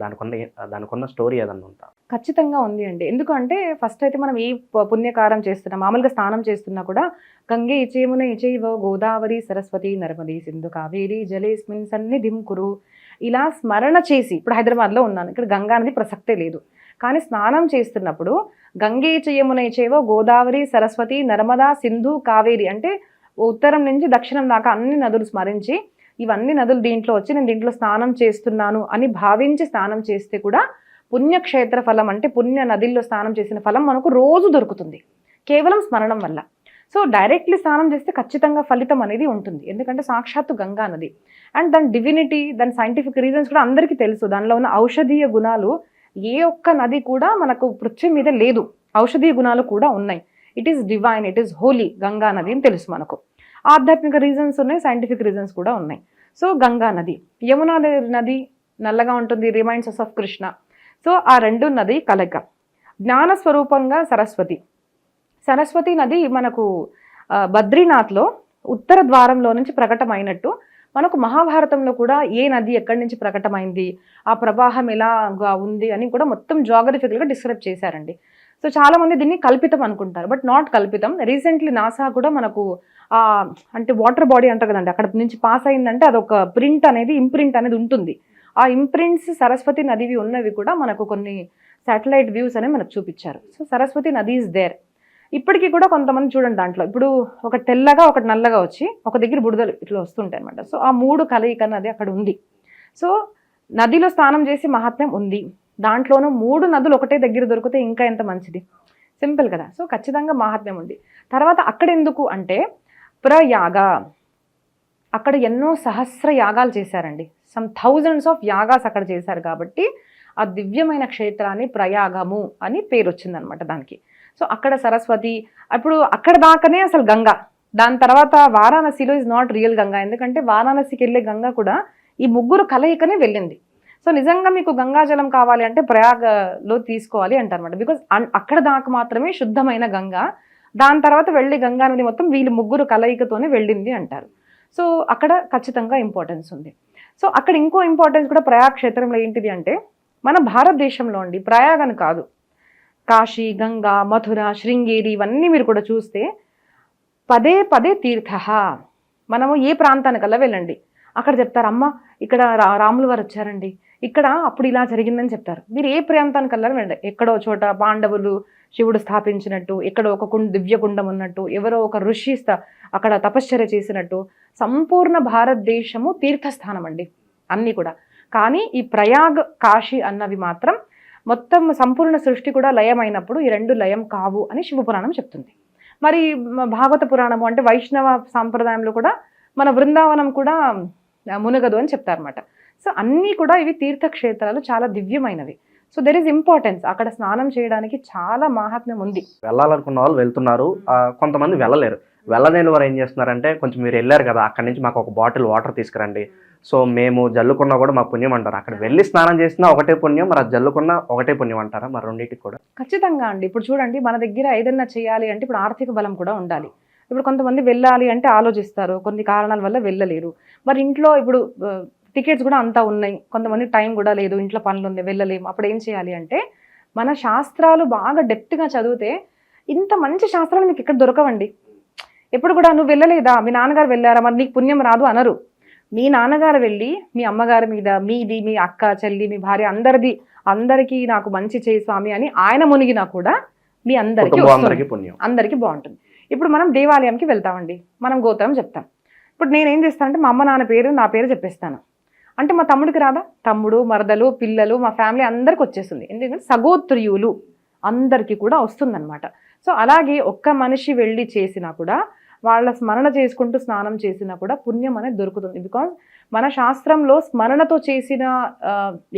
దానికున్న స్టోరీ ఏదన్నా ఉందా? ఖచ్చితంగా ఉంది అండి. ఎందుకంటే ఫస్ట్ అయితే మనం ఏ పుణ్యకారం చేస్తున్నాం, మామూలుగా స్నానం చేస్తున్నా కూడా గంగే ఇచేమున ఇచైవ గోదావరి సరస్వతి నర్మది సింధు కావేరి జలేస్మిన్ సన్నిధిం కురు, ఇలా స్మరణ చేసి, ఇప్పుడు హైదరాబాద్లో ఉన్నాను, ఇక్కడ గంగా నది ప్రసక్తే లేదు, కానీ స్నానం చేస్తున్నప్పుడు గంగే యమునే చైవ గోదావరి సరస్వతి నర్మదా సింధు కావేరి అంటే ఉత్తరం నుంచి దక్షిణం దాకా అన్ని నదులు స్మరించి, ఇవన్నీ నదులు దీంట్లో వచ్చి నేను దీంట్లో స్నానం చేస్తున్నాను అని భావించి స్నానం చేస్తే కూడా పుణ్యక్షేత్ర ఫలం అంటే పుణ్య నదిల్లో స్నానం చేసిన ఫలం మనకు రోజు దొరుకుతుంది కేవలం స్మరణం వల్ల. సో డైరెక్ట్లీ స్నానం చేస్తే ఖచ్చితంగా ఫలితం అనేది ఉంటుంది, ఎందుకంటే సాక్షాత్తు గంగా నది. అండ్ దాని డివినిటీ, దాని సైంటిఫిక్ రీజన్స్ కూడా అందరికీ తెలుసు. దానిలో ఉన్న ఔషధీయ గుణాలు ఏ ఒక్క నది కూడా మనకు పృథ్వీ మీద లేదు, ఔషధీయ గుణాలు కూడా ఉన్నాయి. It is divine, it is holy Ganga నది అని తెలుసు మనకు. ఆధ్యాత్మిక రీజన్స్ ఉన్నాయి, సైంటిఫిక్ రీజన్స్ కూడా ఉన్నాయి. సో గంగా నది, యమునా నది నల్లగా ఉంటుంది, రిమైండ్స్ ఆఫ్ కృష్ణ. సో ఆ రెండు నది కలయిక. జ్ఞాన స్వరూపంగా సరస్వతి. సరస్వతి నది మనకు బద్రీనాథ్లో ఉత్తర ద్వారంలో నుంచి ప్రకటమైనట్టు మనకు మహాభారతంలో కూడా ఏ నది ఎక్కడి నుంచి ప్రకటమైంది, ఆ ప్రవాహం ఎలా ఉంది అని కూడా మొత్తం జాగ్రఫికల్గా డిస్క్రైబ్ చేశారండి. సో చాలా మంది దీన్ని కల్పితం అనుకుంటారు, బట్ నాట్ కల్పితం. రీసెంట్లీ నాసా కూడా మనకు అంటే వాటర్ బాడీ అంటారు కదండి, అక్కడ నుంచి పాస్ అయిందంటే అదొక ప్రింట్ అనేది, ఇంప్రింట్ అనేది ఉంటుంది. ఆ ఇంప్రింట్స్ సరస్వతి నదివి ఉన్నవి కూడా మనకు కొన్ని శాటిలైట్ వ్యూస్ అనేవి మనకు చూపించారు. సో సరస్వతి నది ఈజ్ దేర్. ఇప్పటికీ కూడా కొంతమంది చూడండి, దాంట్లో ఇప్పుడు ఒక తెల్లగా ఒకటి నల్లగా వచ్చి ఒక దగ్గర బుడదలు ఇట్లా వస్తుంటాయి అనమాట. సో ఆ మూడు కలయిక నది అక్కడ ఉంది. సో నదిలో స్నానం చేసి మహాత్మ్యం ఉంది. దాంట్లోనూ 3 నదులు ఒకటే దగ్గర దొరికితే ఇంకా ఎంత మంచిది, సింపుల్ కదా. సో ఖచ్చితంగా మహాత్మ్యం ఉంది. తర్వాత అక్కడ ఎందుకు అంటే ప్రయాగ, అక్కడ ఎన్నో సహస్ర యాగాలు చేశారండి, సమ్ థౌజండ్స్ ఆఫ్ యాగాస్ అక్కడ చేశారు కాబట్టి ఆ దివ్యమైన క్షేత్రాన్ని ప్రయాగము అని పేరు వచ్చిందనమాట దానికి. సో అక్కడ సరస్వతి, అప్పుడు అక్కడ దాకానే అసలు గంగా. దాని తర్వాత వారాణసిలో ఇస్ నాట్ రియల్ గంగా, ఎందుకంటే వారాణసికి వెళ్ళే గంగా కూడా ఈ ముగ్గురు కలయికనే వెళ్ళింది. సో నిజంగా మీకు గంగాజలం కావాలి అంటే ప్రయాగలో తీసుకోవాలి అంటారన్నమాట. బికాజ్ అక్కడ దాకా మాత్రమే శుద్ధమైన గంగా, దాని తర్వాత వెళ్ళి గంగా నది మొత్తం వీళ్ళు ముగ్గురు కలయికతోనే వెళ్ళింది అంటారు. సో అక్కడ ఖచ్చితంగా ఇంపార్టెన్స్ ఉంది. సో అక్కడ ఇంకో ఇంపార్టెన్స్ కూడా ప్రయాగ క్షేత్రంలో ఏంటిది అంటే, మన భారతదేశంలో అండి ప్రయాగ అని కాదు, కాశీ, గంగా, మథుర, శృంగేరి ఇవన్నీ మీరు కూడా చూస్తే పదే పదే తీర్థ. మనము ఏ ప్రాంతానికల్లా వెళ్ళండి, అక్కడ చెప్తారు అమ్మ ఇక్కడ రాములు వారు వచ్చారండి, ఇక్కడ అప్పుడు ఇలా జరిగిందని చెప్తారు. మీరు ఏ ప్రాంతానికల్లా వెళ్ళండి, ఎక్కడో చోట పాండవులు శివుడు స్థాపించినట్టు, ఎక్కడో ఒక దివ్య కుండం ఉన్నట్టు, ఎవరో ఒక ఋషి అక్కడ తపశ్చర్య చేసినట్టు, సంపూర్ణ భారతదేశము తీర్థస్థానం అండి అన్నీ కూడా. కానీ ఈ ప్రయాగ్, కాశీ అన్నవి మాత్రం మొత్తం సంపూర్ణ సృష్టి కూడా లయమైనప్పుడు ఈ రెండు లయం కావు అని శివపురాణం చెప్తుంది. మరి భాగవత పురాణము అంటే వైష్ణవ సాంప్రదాయంలో కూడా మన బృందావనం కూడా మునగదు అని చెప్తారన్నమాట. సో అన్నీ కూడా ఇవి తీర్థక్షేత్రాలు, చాలా దివ్యమైనవి. సో దెర్ ఈజ్ ఇంపార్టెన్స్, అక్కడ స్నానం చేయడానికి చాలా మహాత్మ్యం ఉంది. వెళ్ళాలనుకున్న వాళ్ళు వెళ్తున్నారు, కొంతమంది వెళ్ళలేరు. వెళ్ళలేని వారు ఏం చేస్తున్నారంటే, కొంచెం మీరు వెళ్ళారు కదా అక్కడి నుంచి మాకు ఒక బాటిల్ వాటర్ తీసుకురండి, సో మేము జల్లుకున్నా కూడా మా పుణ్యం అంటారు. అక్కడ వెళ్ళి స్నానం చేసినా ఒకటే పుణ్యం, మరి అది జల్లుకున్నా ఒకటే పుణ్యం అంటారా? మరి రెండింటికి కూడా ఖచ్చితంగా అండి. ఇప్పుడు చూడండి, మన దగ్గర ఏదైనా చేయాలి అంటే ఇప్పుడు ఆర్థిక బలం కూడా ఉండాలి. ఇప్పుడు కొంతమంది వెళ్ళాలి అంటే ఆలోచిస్తారు, కొన్ని కారణాల వల్ల వెళ్ళలేరు. మరి ఇంట్లో ఇప్పుడు టికెట్స్ కూడా అంతా ఉన్నాయి, కొంతమంది టైం కూడా లేదు, ఇంట్లో పనులు ఉంది, వెళ్ళలేము. అప్పుడు ఏం చేయాలి అంటే, మన శాస్త్రాలు బాగా డెప్త్గా చదివితే ఇంత మంచి శాస్త్రాలు మీకు ఇక్కడ దొరకవండి. ఎప్పుడు కూడా నువ్వు వెళ్ళలేదా, మీ నాన్నగారు వెళ్ళారా, మరి నీకు పుణ్యం రాదు అనరు. మీ నాన్నగారు వెళ్ళి మీ అమ్మగారి మీద, మీది, మీ అక్క, చెల్లి, మీ భార్య అందరికీ నాకు మంచి చేయి స్వామి అని ఆయన మునిగినా కూడా మీ అందరికీ పుణ్యం, అందరికీ బాగుంటుంది. ఇప్పుడు మనం దేవాలయంకి వెళ్తామండి, మనం గోత్రం చెప్తాం. ఇప్పుడు నేనేం చేస్తాను అంటే, మా అమ్మ నాన్న పేరు, నా పేరు చెప్పేస్తాను. అంటే మా తమ్ముడికి రాదా? తమ్ముడు, మరదలు, పిల్లలు, మా ఫ్యామిలీ అందరికి వచ్చేస్తుంది. ఎందుకంటే సగోత్రియులు అందరికీ కూడా వస్తుందన్నమాట. సో అలాగే ఒక్క మనిషి వెళ్ళి చేసినా కూడా, వాళ్ళ స్మరణ చేసుకుంటూ స్నానం చేసినా కూడా పుణ్యం అనేది దొరుకుతుంది. బికాజ్ మన శాస్త్రంలో స్మరణతో చేసిన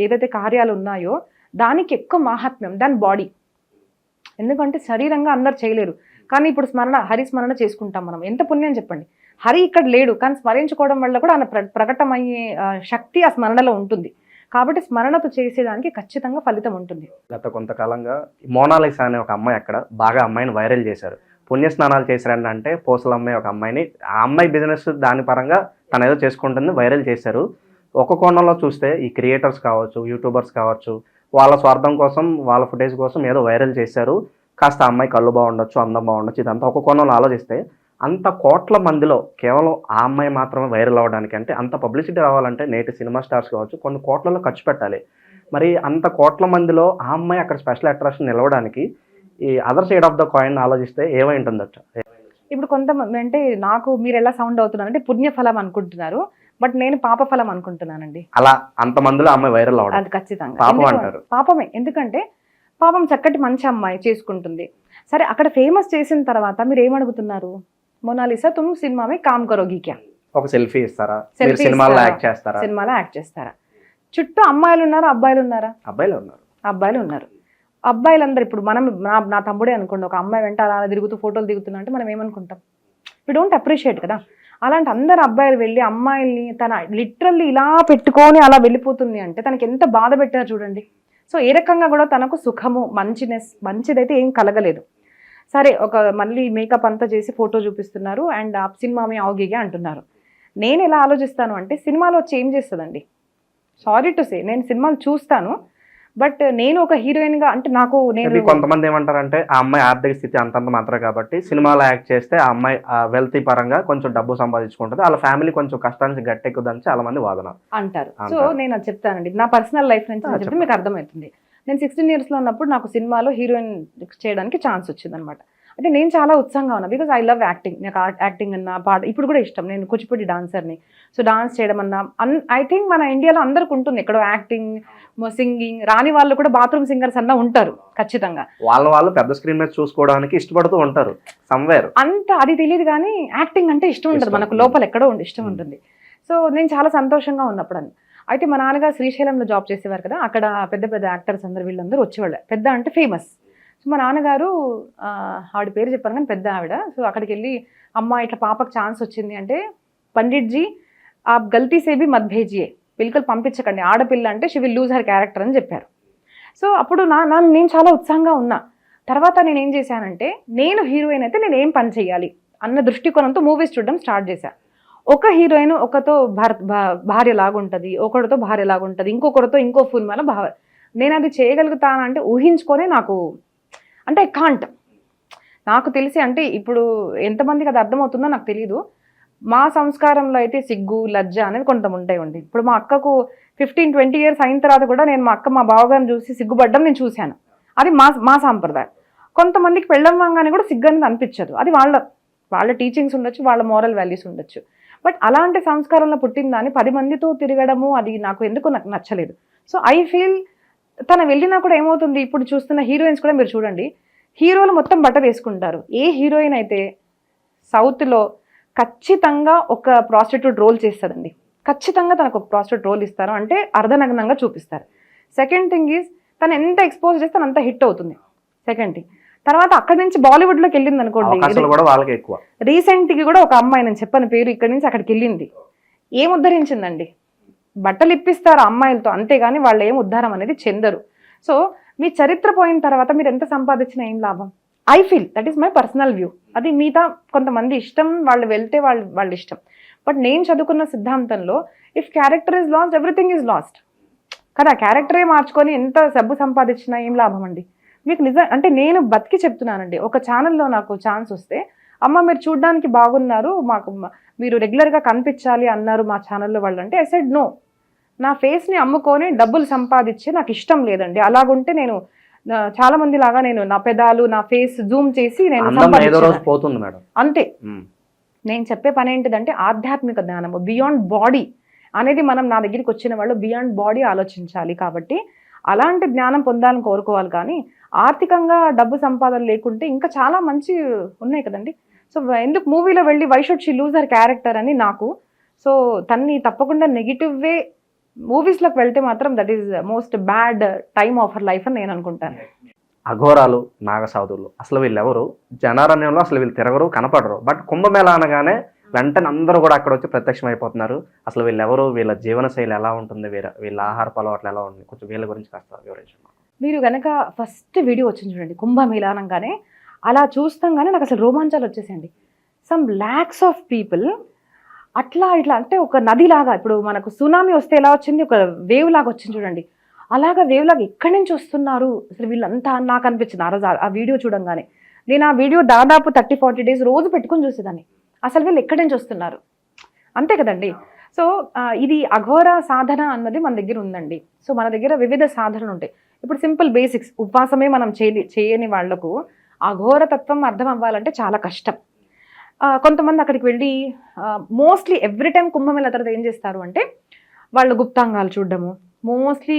ఏదైతే కార్యాలు ఉన్నాయో దానికి ఎక్కువ మహాత్మ్యం దాని బాడీ. ఎందుకంటే శరీరంగా అందరు చేయలేరు, కానీ ఇప్పుడు హరి స్మరణ చేసుకుంటాం మనం, ఎంత పుణ్యం చెప్పండి. హరి ఇక్కడ లేడు, కానీ స్మరించుకోవడం వల్ల కూడా ఆయన ప్రకటమయ్యే శక్తి ఆ స్మరణలో ఉంటుంది. కాబట్టి స్మరణతో చేసేదానికి ఖచ్చితంగా ఫలితం ఉంటుంది. గత కొంతకాలంగా మోనాలిసా అనే ఒక అమ్మాయి అక్కడ బాగా అమ్మాయిని వైరల్ చేశారు. పుణ్యస్నానాలు చేశారండి అంటే పూసల అమ్మాయి ఒక అమ్మాయిని, ఆ అమ్మాయి బిజినెస్ దాని పరంగా తను ఏదో చేసుకుంటుంది, వైరల్ చేశారు. ఒక కోణంలో చూస్తే ఈ క్రియేటర్స్ కావచ్చు, యూట్యూబర్స్ కావచ్చు, వాళ్ళ స్వార్థం కోసం, వాళ్ళ ఫుటేజ్ కోసం ఏదో వైరల్ చేశారు. కాస్త అమ్మాయి కళ్ళు బాగుండొచ్చు, అందం బాగుండొచ్చు, ఇదంతా ఒక కోణంలో ఆలోచిస్తే అంత కోట్ల మందిలో కేవలం ఆ అమ్మాయి మాత్రమే వైరల్ అవ్వడానికి, అంటే అంత పబ్లిసిటీ రావాలంటే నేటి సినిమా స్టార్స్ కావచ్చు కొన్ని కోట్లలో ఖర్చు పెట్టాలి. మరి అంత కోట్ల మందిలో ఆ అమ్మాయి అక్కడ స్పెషల్ అట్రాక్షన్ నిలవడానికి ఈ other side of the coin ఆలోచిస్తే ఏమై ఉంటుందట? ఇప్పుడు కొంతమంది అంటే, నాకు మీరు ఎలా సౌండ్ అవుతున్నారంటే పుణ్యఫలం అనుకుంటున్నారు, బట్ నేను పాపఫలం అనుకుంటున్నానండి. అలా అంతమందిలో అమ్మాయి వైరల్ అవ్వడం అది ఖచ్చితంగా పాపం అంటారు. పాపమే, ఎందుకంటే పాపం చక్కటి మంచి అమ్మాయి చేసుకుంటుంది. సరే, అక్కడ ఫేమస్ చేసిన తర్వాత మీరు ఏమడుగుతున్నారు? మొనాలిసా తుమ్ సినిమా మే కామ్ కరోగి క్యా? ఒక సెల్ఫీ ఇస్తారా? సినిమాలో యాక్ట్ చేస్తారా? సినిమాలో యాక్ట్ చేస్తారా? చుట్టూ అమ్మాయిలు ఉన్నారా, అబ్బాయిలు ఉన్నారా? అబ్బాయిలు ఉన్నారు. అబ్బాయిలు ఉన్నారు. అబ్బాయిలందరూ ఇప్పుడు మనం, నా తమ్ముడే అనుకోండి, ఒక అమ్మాయి వెంట అలా తిరుగుతూ ఫోటోలు దిగుతున్నా అంటే మనం ఏమనుకుంటాం? వి డోంట్ అప్రిషియేట్ కదా. అలాంటి అందరు అబ్బాయిలు వెళ్ళి అమ్మాయిల్ని తన లిటరల్లీ ఇలా పెట్టుకొని అలా వెళ్ళిపోతుంది అంటే తనకి ఎంత బాధ పెట్టారు చూడండి. సో ఏ రకంగా కూడా తనకు సుఖము మంచిదైతే ఏం కలగలేదు. సరే ఒక మళ్ళీ మేకప్ అంతా చేసి ఫోటో చూపిస్తున్నారు అండ్ ఆ సినిమా మీ అవగిగా అంటున్నారు. నేను ఎలా ఆలోచిస్తాను అంటే సినిమాలో వచ్చి ఏం చేస్తుందండి, సారీ టు సే నేను సినిమాలు చూస్తాను బట్ నేను ఒక హీరోయిన్గా అంటే నాకు నేను కొంతమంది ఏమంటారంటే ఆ అమ్మాయి ఆర్థిక స్థితి అంతంత మాత్రం కాబట్టి సినిమాలో యాక్ట్ చేస్తే ఆ అమ్మాయి వెల్తీ పరంగా కొంచెం డబ్బు సంపాదించుకుంటుంది, వాళ్ళ ఫ్యామిలీ కొంచెం కష్టానికి గట్టెక్కుదని చాలా మంది వాదన అంటారు. సో నేను అది చెప్తానండి, నా పర్సనల్ లైఫ్ నుంచి చెప్తే మీకు అర్థమవుతుంది. నేను 16 years ఉన్నప్పుడు నాకు సినిమాలో హీరోయిన్ చేయడానికి ఛాన్స్ వచ్చింది అనమాట. అంటే నేను చాలా ఉత్సాహంగా ఉన్నా బికాజ్ ఐ లవ్ యాక్టింగ్. నాకు యాక్టింగ్ అన్న పాట ఇప్పుడు కూడా ఇష్టం. నేను కూచిపూడి డాన్సర్ని. సో డాన్స్ చేయడం అన్నా ఐ థింక్ మన ఇండియాలో అందరికి ఉంటుంది ఎక్కడో యాక్టింగ్ సింగింగ్ రాని వాళ్ళు కూడా బాత్రూమ్ సింగర్స్ అన్నా ఉంటారు ఖచ్చితంగా. వాళ్ళు పెద్ద స్క్రీన్ మీద చూసుకోవడానికి ఇష్టపడుతూ ఉంటారు సమ్వేర్. అంత అది తెలియదు కానీ యాక్టింగ్ అంటే ఇష్టం ఉంటుంది మనకు, లోపల ఎక్కడో ఇష్టం ఉంటుంది. సో నేను చాలా సంతోషంగా ఉన్నప్పుడు అని. అయితే మా నాన్నగారు శ్రీశైలంలో జాబ్ చేసేవారు కదా, అక్కడ పెద్ద పెద్ద యాక్టర్స్ అందరు వీళ్ళందరూ వచ్చేవాళ్ళు, పెద్ద అంటే ఫేమస్. సో మా నాన్నగారు ఆవిడ పేరు చెప్పాను కానీ పెద్ద ఆవిడ. సో అక్కడికి వెళ్ళి అమ్మ ఇట్లా పాపకు ఛాన్స్ వచ్చింది అంటే పండిట్జీ ఆ గల్తీ సేబీ మత్ భేజియే, పిల్లకలు పంపించకండి, ఆడపిల్ల అంటే she will lose her character అని చెప్పారు. సో అప్పుడు నేను చాలా ఉత్సాహంగా ఉన్నా. తర్వాత నేను ఏం చేశానంటే నేను హీరోయిన్ అయితే నేను ఏం పని చేయాలి అన్న దృష్టికోణంతో మూవీస్ చూడడం స్టార్ట్ చేశాను. ఒక హీరోయిన్ ఒకతో భార్య లాగుంటుంది, ఒకరితో భార్య లాగుంటుంది, ఇంకొకరితో ఇంకో ఫుల్ మేళ నేను అది చేయగలుగుతానంటే ఊహించుకొని నాకు అంటే కాంట్ నాకు తెలిసి అంటే ఇప్పుడు ఎంతమందికి అది అర్థమవుతుందో నాకు తెలియదు. మా సంస్కారంలో అయితే సిగ్గు లజ్జ అనేది కొంత ఉంటాయి. ఇప్పుడు మా అక్కకు 15-20 years అయిన తర్వాత కూడా నేను మా అక్క మా బావగారిని చూసి సిగ్గుపడ్డం నేను చూశాను. అది మా సాంప్రదాయం. కొంతమందికి పెళ్ళం వాగానే కూడా సిగ్గు అనేది అనిపించదు. అది వాళ్ళ టీచింగ్స్ ఉండొచ్చు, వాళ్ళ మోరల్ వాల్యూస్ ఉండొచ్చు. బట్ అలాంటి సంస్కారంలో పుట్టిందని 10 మందితో తిరగడము అది నాకు నచ్చలేదు. సో ఐ ఫీల్ తను వెళ్ళినా కూడా ఏమవుతుంది, ఇప్పుడు చూస్తున్న హీరోయిన్స్ కూడా మీరు చూడండి, హీరోలు మొత్తం బట్టలు వేసుకుంటారు. ఏ హీరోయిన్ అయితే సౌత్లో ఖచ్చితంగా ఒక ప్రాస్టిట్యూట్ రోల్ చేస్తుందండి, ఖచ్చితంగా తనకు ఒక ప్రాస్టిట్యూట్ రోల్ ఇస్తారు అంటే అర్ధనగ్నంగా చూపిస్తారు. సెకండ్ థింగ్ ఈజ్ తను ఎంత ఎక్స్పోజ్ చేస్తే అంత హిట్ అవుతుంది. సెకండ్ థింగ్ తర్వాత అక్కడి నుంచి బాలీవుడ్లోకి వెళ్ళింది అనుకోండి, రీసెంట్గా కూడా ఒక అమ్మాయి నేను చెప్పని పేరు ఇక్కడి నుంచి అక్కడికి వెళ్ళింది, ఏం ఉద్ధరించిందండి, బట్టలు ఇప్పిస్తారు అమ్మాయిలతో అంతేగాని వాళ్ళు ఏం ఉద్ధారం అనేది చెందరు. సో మీ చరిత్ర పోయిన తర్వాత మీరు ఎంత సంపాదించినా ఏం లాభం, I feel that is my personal view. అది మిగతా కొంతమంది ఇష్టం, వాళ్ళు వెళ్తే వాళ్ళ ఇష్టం. బట్ నేను చదువుకున్న సిద్ధాంతంలో if character is lost everything is lost కదా. క్యారెక్టరే మార్చుకొని ఎంత సబ్బు సంపాదించినా ఏం లాభం అండి. మీకు నిజం అంటే నేను బతికి చెప్తున్నానండి, ఒక ఛానల్లో నాకు ఛాన్స్ వస్తే అమ్మ మీరు చూడడానికి బాగున్నారు, మాకు మీరు రెగ్యులర్గా కనిపించాలి అన్నారు మా ఛానల్లో వాళ్ళు అంటే ఐ సెడ్ నో, నా ఫేస్ని అమ్ముకొని డబ్బులు సంపాదించే నాకు ఇష్టం లేదండి. అలాగుంటే నేను చాలా మంది లాగా నేను నా పెదాలు నా ఫేస్ జూమ్ చేసి నేను అంతే. నేను చెప్పే పని ఏంటిదంటే ఆధ్యాత్మిక జ్ఞానము, బియాండ్ బాడీ అనేది మనం నా దగ్గరికి వచ్చిన వాళ్ళు బియాండ్ బాడీ ఆలోచించాలి. కాబట్టి అలాంటి జ్ఞానం పొందాలని కోరుకోవాలి కానీ ఆర్థికంగా డబ్బు సంపాదన లేకుంటే ఇంకా చాలా మంచి ఉన్నాయి కదండి. సో ఎందుకు మూవీలో వెళ్ళి why should she lose her character అని నాకు. సో తన్ని తప్పకుండా నెగిటివ్ వే మూవీస్లోకి వెళ్తే మాత్రం that is most bad time of her life అని నేను అనుకుంటాను. అఘోరాలు నాగసాధువులు అసలు వీళ్ళెవరు, జనారణ్యంలో అసలు వీళ్ళు తిరగరు కనపడరు. బట్ కుంభమేళ అనగానే వెంటనే అందరూ కూడా అక్కడ వచ్చి ప్రత్యక్షం అయిపోతున్నారు. అసలు వీళ్ళెవరు, వీళ్ళ జీవనశైలి ఎలా ఉంటుంది, వీళ్ళ ఆహార అలవాట్లు ఎలా ఉంటుంది, కొంచెం వీళ్ళ గురించి కాస్త వివరించండి. మీరు కనుక ఫస్ట్ వీడియో వచ్చింది చూడండి కుంభమేళ అనగానే అలా చూస్తాంగానే నాకు అసలు రోమాంచాలు వచ్చేసండి. సమ్ lakhs ఆఫ్ పీపుల్ అట్లా ఇట్లా అంటే ఒక నదిలాగా, ఇప్పుడు మనకు సునామీ వస్తే ఎలా వచ్చింది, ఒక వేవ్ లాగా వచ్చింది చూడండి, అలాగా వేవ్ లాగా ఎక్కడి నుంచి వస్తున్నారు అసలు వీళ్ళంతా నాకు అనిపించింది ఆ రోజు ఆ వీడియో చూడంగానే. నేను ఆ వీడియో దాదాపు 30-40 days రోజు పెట్టుకొని చూసేదాన్ని, అసలు వీళ్ళు ఎక్కడి నుంచి వస్తున్నారు అంతే కదండి. సో ఇది అఘోర సాధన అన్నది మన దగ్గర ఉందండి. సో మన దగ్గర వివిధ సాధనలు ఉంటాయి. ఇప్పుడు సింపుల్ బేసిక్స్ ఉపవాసమే మనం చేయని వాళ్లకు అఘోర తత్వం అర్థం అవ్వాలంటే చాలా కష్టం. కొంతమంది అక్కడికి వెళ్ళి మోస్ట్లీ ఎవ్రీ టైం కుంభమేళ తర్వాత ఏం చేస్తారు అంటే వాళ్ళు గుప్తాంగాలు చూడడము, మోస్ట్లీ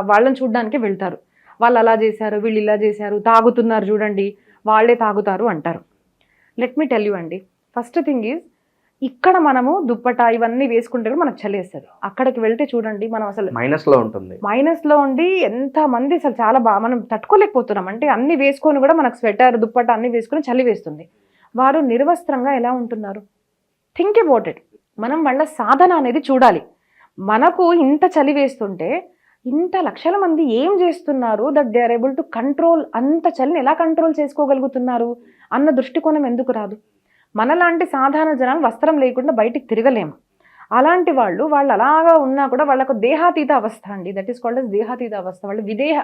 వాళ్ళని చూడడానికే వెళ్తారు. వాళ్ళు అలా చేశారు, వీళ్ళు ఇలా చేశారు, తాగుతున్నారు చూడండి, వాళ్ళే తాగుతారు అంటారు. లెట్ మీ టెల్ యూ అండి, ఫస్ట్ థింగ్ ఈజ్ ఇక్కడ మనము దుప్పట ఇవన్నీ వేసుకుంటే కూడా మనకు చలేస్తుంది. అక్కడికి వెళ్తే చూడండి మనం అసలు మైనస్లో ఉండి ఎంత మంది అసలు చాలా మనం తట్టుకోలేకపోతున్నాం. అంటే అన్ని వేసుకొని కూడా మనకు స్వెటర్ దుప్పట అన్ని వేసుకొని చలి వేస్తుంది. వారు నిర్వస్త్రంగా ఎలా ఉంటున్నారు, థింక్ అబౌట్ ఇట్. మనం వాళ్ళ సాధన అనేది చూడాలి. మనకు ఇంత చలి వేస్తుంటే ఇంత లక్షల మంది ఏం చేస్తున్నారు that they are able to control, అంత చలిని ఎలా కంట్రోల్ చేసుకోగలుగుతున్నారు అన్న దృష్టికోణం ఎందుకు రాదు? మనలాంటి సాధారణ జనాలు వస్త్రం లేకుండా బయటికి తిరగలేము. అలాంటి వాళ్ళు అలాగా ఉన్నా కూడా వాళ్ళకు దేహాతీత అవస్థ అండి, దట్ ఈస్ కాల్డ్ అస్ దేహాతీత అవస్థ, వాళ్ళు విదేహ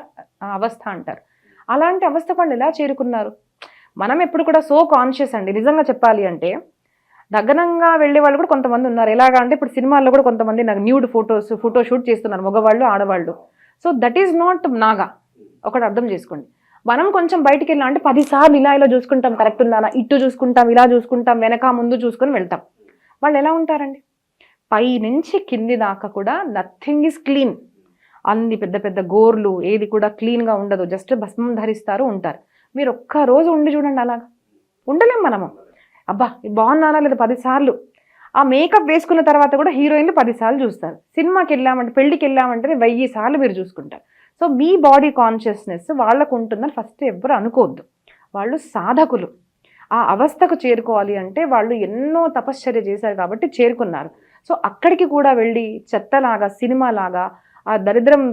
అవస్థ అంటారు. అలాంటి అవస్థకు వాళ్ళు ఎలా చేరుకున్నారు? మనం ఎప్పుడు కూడా సో కాన్షియస్ అండి, నిజంగా చెప్పాలి అంటే దగ్గనంగా వెళ్ళే వాళ్ళు కూడా కొంతమంది ఉన్నారు. ఎలాగా అంటే ఇప్పుడు సినిమాల్లో కూడా కొంతమంది నాకు న్యూడ్ ఫోటో షూట్ చేస్తున్నారు, మగవాళ్ళు ఆడవాళ్ళు. So that is not Naga, ఒకటి అర్థం చేసుకోండి. మనం కొంచెం బయటికి వెళ్ళాం అంటే 10 సార్లు ఇలా చూసుకుంటాం, కరెక్ట్ ఉందా, ఇటు చూసుకుంటాం, ఇలా చూసుకుంటాం, వెనక ముందు చూసుకొని వెళ్తాం. వాళ్ళు ఎలా ఉంటారండి? పై నుంచి కింది దాకా కూడా నథింగ్ ఈజ్ క్లీన్. అన్ని పెద్ద పెద్ద గోర్లు, ఏది కూడా క్లీన్గా ఉండదు, జస్ట్ భస్మం ధరిస్తారు, ఉంటారు. మీరు ఒక్క రోజు ఉండి చూడండి, అలాగా ఉండలేం మనము. అబ్బా బాగున్నానా లేదా 10 సార్లు. ఆ మేకప్ వేసుకున్న తర్వాత కూడా హీరోయిన్లు 10 సార్లు చూస్తారు. సినిమాకి వెళ్ళామంటే, పెళ్లికి వెళ్ళామంటే 1000 సార్లు మీరు చూసుకుంటారు. సో మీ బాడీ కాన్షియస్నెస్ వాళ్ళకు ఉంటుందని ఫస్ట్ ఎవ్వరు అనుకోవద్దు. వాళ్ళు సాధకులు. ఆ అవస్థకు చేరుకోవాలి అంటే వాళ్ళు ఎన్నో తపశ్చర్య చేశారు కాబట్టి చేరుకున్నారు. సో అక్కడికి కూడా వెళ్ళి చెత్తలాగా, సినిమాలాగా, ఆ దరిద్రం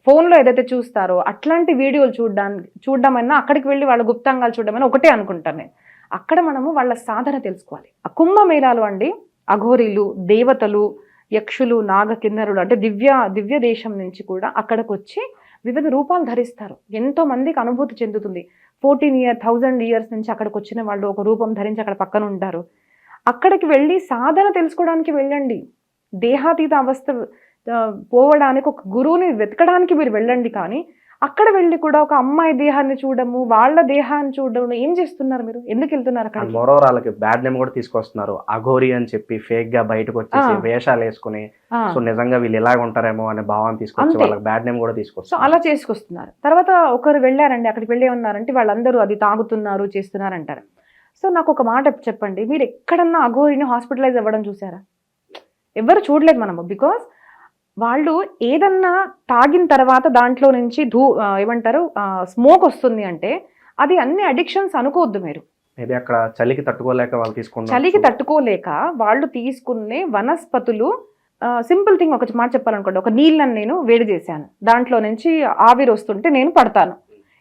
ఫోన్లో ఏదైతే చూస్తారో అట్లాంటి వీడియోలు చూడడమైనా, అక్కడికి వెళ్ళి వాళ్ళ గుప్తాంగాలు చూడడమైనా ఒకటే అనుకుంటాను నేను. అక్కడ మనము వాళ్ళ సాధన తెలుసుకోవాలి. ఆ కుంభమేళాలు అండి, అఘోరీలు, దేవతలు, యక్షులు, నాగ కిన్నరులు అంటే దివ్య దేశం నుంచి కూడా అక్కడికి వచ్చి వివిధ రూపాలు ధరిస్తారు. ఎంతో మందికి అనుభూతి చెందుతుంది. 1000 years నుంచి అక్కడికి వచ్చిన వాళ్ళు ఒక రూపం ధరించి అక్కడ పక్కన ఉంటారు. అక్కడికి వెళ్ళి సాధన తెలుసుకోవడానికి వెళ్ళండి. దేహాతీత అవస్థ పోవడానికి ఒక గురువుని వెతకడానికి మీరు వెళ్ళండి. కానీ అక్కడ వెళ్ళి కూడా ఒక అమ్మాయి దేహాన్ని చూడము, వాళ్ళ దేహాన్ని చూడడం ఏం చేస్తున్నారు మీరు? ఎందుకు వెళ్తున్నారు అక్కడ? మోరోవర్ వాళ్ళకి బ్యాడ్ నేమ్ కూడా తీసుకొస్తున్నారు. అఘోరి అని చెప్పి ఫేక్ గా బయటకు వచ్చేసి వేషాలు వేసుకుని, సో నిజంగా వీళ్ళు ఇలాగ ఉంటారేమో అనే భావాన్ని తీసుకొచ్చి వాళ్ళకి బ్యాడ్ నేమ్ కూడా తీసుకొస్తారు. సో అలా చేసుకొస్తున్నారు. తర్వాత ఒకరు వెళ్ళారండి, అక్కడికి వెళ్ళి ఉన్నారంటే వాళ్ళందరూ అది తాగుతున్నారు, చేస్తున్నారు అంటారు. సో నాకు ఒక మాట చెప్పండి, మీరు ఎక్కడన్నా అఘోరిని హాస్పిటలైజ్ అవ్వడం చూసారా? ఎవరు చూడలేదు మనము. బికాస్ వాళ్ళు ఏదన్నా తాగిన తర్వాత దాంట్లో నుంచి ఏమంటారు స్మోక్ వస్తుంది అంటే అది అన్ని అడిక్షన్స్ అనుకోవద్దు మీరు. మేబీ అక్కడ చలికి తట్టుకోలేక వాళ్ళు తీసుకున్నారు. చలికి తట్టుకోలేక వాళ్ళు తీసుకునే వనస్పతులు, సింపుల్ థింగ్ ఒకటి మాట చెప్పాలనుకోండి, ఒక నీళ్ళని నేను వేడి చేశాను, దాంట్లో నుంచి ఆవిరి వస్తుంటే నేను పడతాను.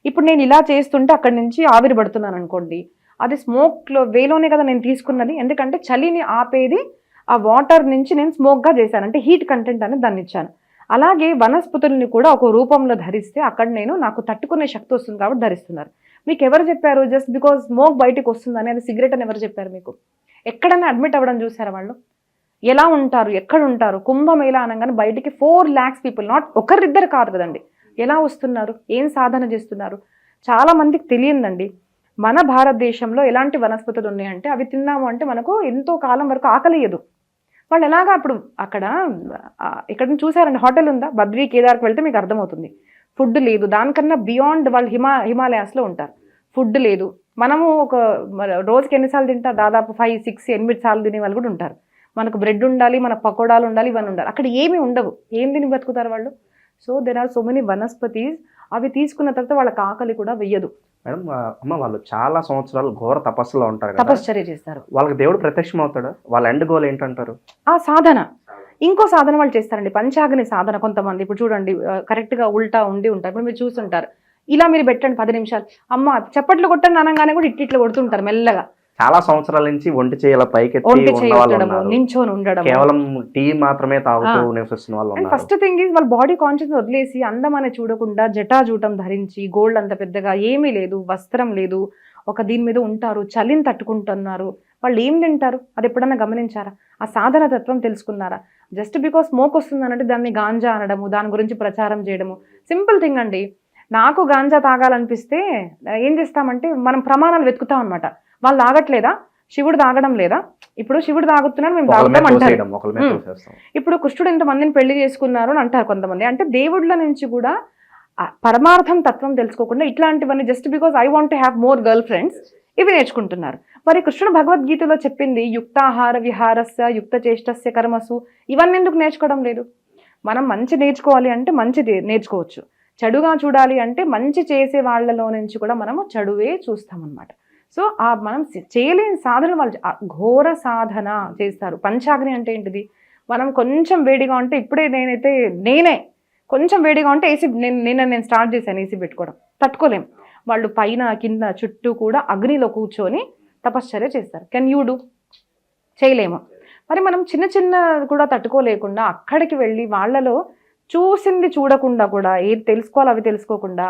ఇప్పుడు నేను ఇలా చేస్తుంటే అక్కడి నుంచి ఆవిరి పడుతున్నాను అనుకోండి, అది స్మోక్లో వేలోనే కదా నేను తీసుకున్నది. ఎందుకంటే చలిని ఆపేది ఆ వాటర్ నుంచి నేను స్మోక్గా చేశాను, అంటే హీట్ కంటెంట్ అని దాన్ని ఇచ్చాను. అలాగే వనస్పతుల్ని కూడా ఒక రూపంలో ధరిస్తే అక్కడ నాకు తట్టుకునే శక్తి వస్తుంది కాబట్టి ధరిస్తున్నారు. మీకు ఎవరు చెప్పారు జస్ట్ బికాజ్ స్మోక్ బయటకు వస్తుంది అనేది సిగరెట్ అని ఎవరు చెప్పారు మీకు? ఎక్కడన్నా అడ్మిట్ అవ్వడం చూసారా వాళ్ళు? ఎలా ఉంటారు, ఎక్కడ ఉంటారు? కుంభమేళా అనగానే బయటికి 4 lakhs పీపుల్, నాట్ ఒకరిద్దరు కాదు కదండి. ఎలా వస్తున్నారు, ఏం సాధన చేస్తున్నారు? చాలా మందికి తెలియదండి. మన భారతదేశంలో ఎలాంటి వనస్పతులు ఉన్నాయంటే అవి తిన్నాము అంటే మనకు ఎంతో కాలం వరకు ఆకలియదు. వాళ్ళు ఎలాగా అప్పుడు ఇక్కడ చూసారండి, హోటల్ ఉందా? బద్రీ, కేదార్కి వెళ్తే మీకు అర్థమవుతుంది. ఫుడ్ లేదు, దానికన్నా బియాండ్ వాళ్ళు హిమాలయాస్లో ఉంటారు. ఫుడ్ లేదు. మనము ఒక రోజుకి ఎన్నిసార్లు తింటారు? దాదాపు 5, 6, 8 సార్లు తినే వాళ్ళు కూడా ఉంటారు. మనకు బ్రెడ్ ఉండాలి, మన పకోడాలు ఉండాలి, ఇవన్నీ ఉండాలి. అక్కడ ఏమీ ఉండవు. ఏం తిని బతుకుతారు వాళ్ళు? So there are so many వనస్పతీస్. అవి తీసుకున్న తర్వాత వాళ్ళకి ఆకలి కూడా వెయ్యదు. మేడం అమ్మ, వాళ్ళు చాలా సంవత్సరాలు ఘోర తపస్సులో ఉంటారు, తపశ్చర్య చేస్తారు. వాళ్ళకి దేవుడు ప్రత్యక్షం అవుతాడు. వాళ్ళ ఎండ్ గోల్ ఏంటంటారు? ఆ సాధన. ఇంకో సాధన వాళ్ళు చేస్తారండి, పంచాగ్ని సాధన. కొంతమంది ఇప్పుడు చూడండి కరెక్ట్గా ఉల్టా ఉంటారు. ఇప్పుడు మీరు చూస్తుంటారు, ఇలా మీరు పెట్టండి 10 నిమిషాలు, అమ్మ చప్పట్లు కొట్టండి అనగానే కూడా ఇట్లా కొడుతుంటారు మెల్లగా. చాలా సంవత్సరాల నుంచి ఒంటి చేయాల పైకి నించొని ఉండడం, కేవలం టీ మాత్రమే తాగుతూ నివసిస్తున్న వాళ్ళు. ఫస్ట్ థింగ్ ఈజ్ వాళ్ళ బాడీ కాన్షియస్ వదిలేసి అందం అనే చూడకుండా జటాజూటం ధరించి, గోల్డ్ అంత పెద్దగా ఏమీ లేదు, వస్త్రం లేదు, ఒక దీని మీద ఉంటారు, చలిని తట్టుకుంటున్నారు. వాళ్ళు ఏం తింటారు? అది ఎప్పుడన్నా గమనించారా? ఆ సాధన తత్వం తెలుసుకున్నారా? జస్ట్ బికాస్ స్మోక్ వస్తుందనంటే దాన్ని గాంజా అనడము, దాని గురించి ప్రచారం చేయడము. సింపుల్ థింగ్ అండి. నాకు గాంజా తాగాలనిపిస్తే ఏం చేస్తామంటే మనం ప్రమాణాలు వెతుకుతాం అనమాట. వాళ్ళు తాగట్లేదా? శివుడు తాగడం లేదా? ఇప్పుడు శివుడు తాగుతున్నాడు, మేము తాగుతాం అంటారు. ఇప్పుడు కృష్ణుడు ఎంతమందిని పెళ్లి చేసుకున్నారు అని అంటారు కొంతమంది. అంటే దేవుళ్ళ నుంచి కూడా పరమార్థం తత్వం తెలుసుకోకుండా ఇట్లాంటివన్నీ just because I want to have more girl friends ఇవి నేర్చుకుంటున్నారు. మరి కృష్ణుడు భగవద్గీతలో చెప్పింది యుక్తాహార విహారస్య యుక్త చేష్టస్య కర్మసు, ఇవన్నీ ఎందుకు నేర్చుకోవడం లేదు? మనం మంచి నేర్చుకోవాలి అంటే మంచి నేర్చుకోవచ్చు, చెడుగా చూడాలి అంటే మంచి చేసే వాళ్ళలో నుంచి కూడా మనము చెడువే చూస్తామన్నమాట. సో మనం చేయలేని సాధన వాళ్ళు ఘోర సాధన చేస్తారు. పంచాగ్ని అంటే ఏంటిది? మనం కొంచెం వేడిగా ఉంటే ఇప్పుడే నేనే కొంచెం వేడిగా ఉంటే ఏసీ నేను స్టార్ట్ చేశాను ఏసీ పెట్టుకోవడం, తట్టుకోలేం. వాళ్ళు పైన కింద చుట్టూ కూడా అగ్నిలో కూర్చొని తపశ్చర్య చేస్తారు. Can you do? చేయలేము. మరి మనం చిన్న చిన్న కూడా తట్టుకోలేకుండా అక్కడికి వెళ్ళి వాళ్ళలో చూసింది చూడకుండా కూడా ఏది తెలుసుకోవాలో అవి తెలుసుకోకుండా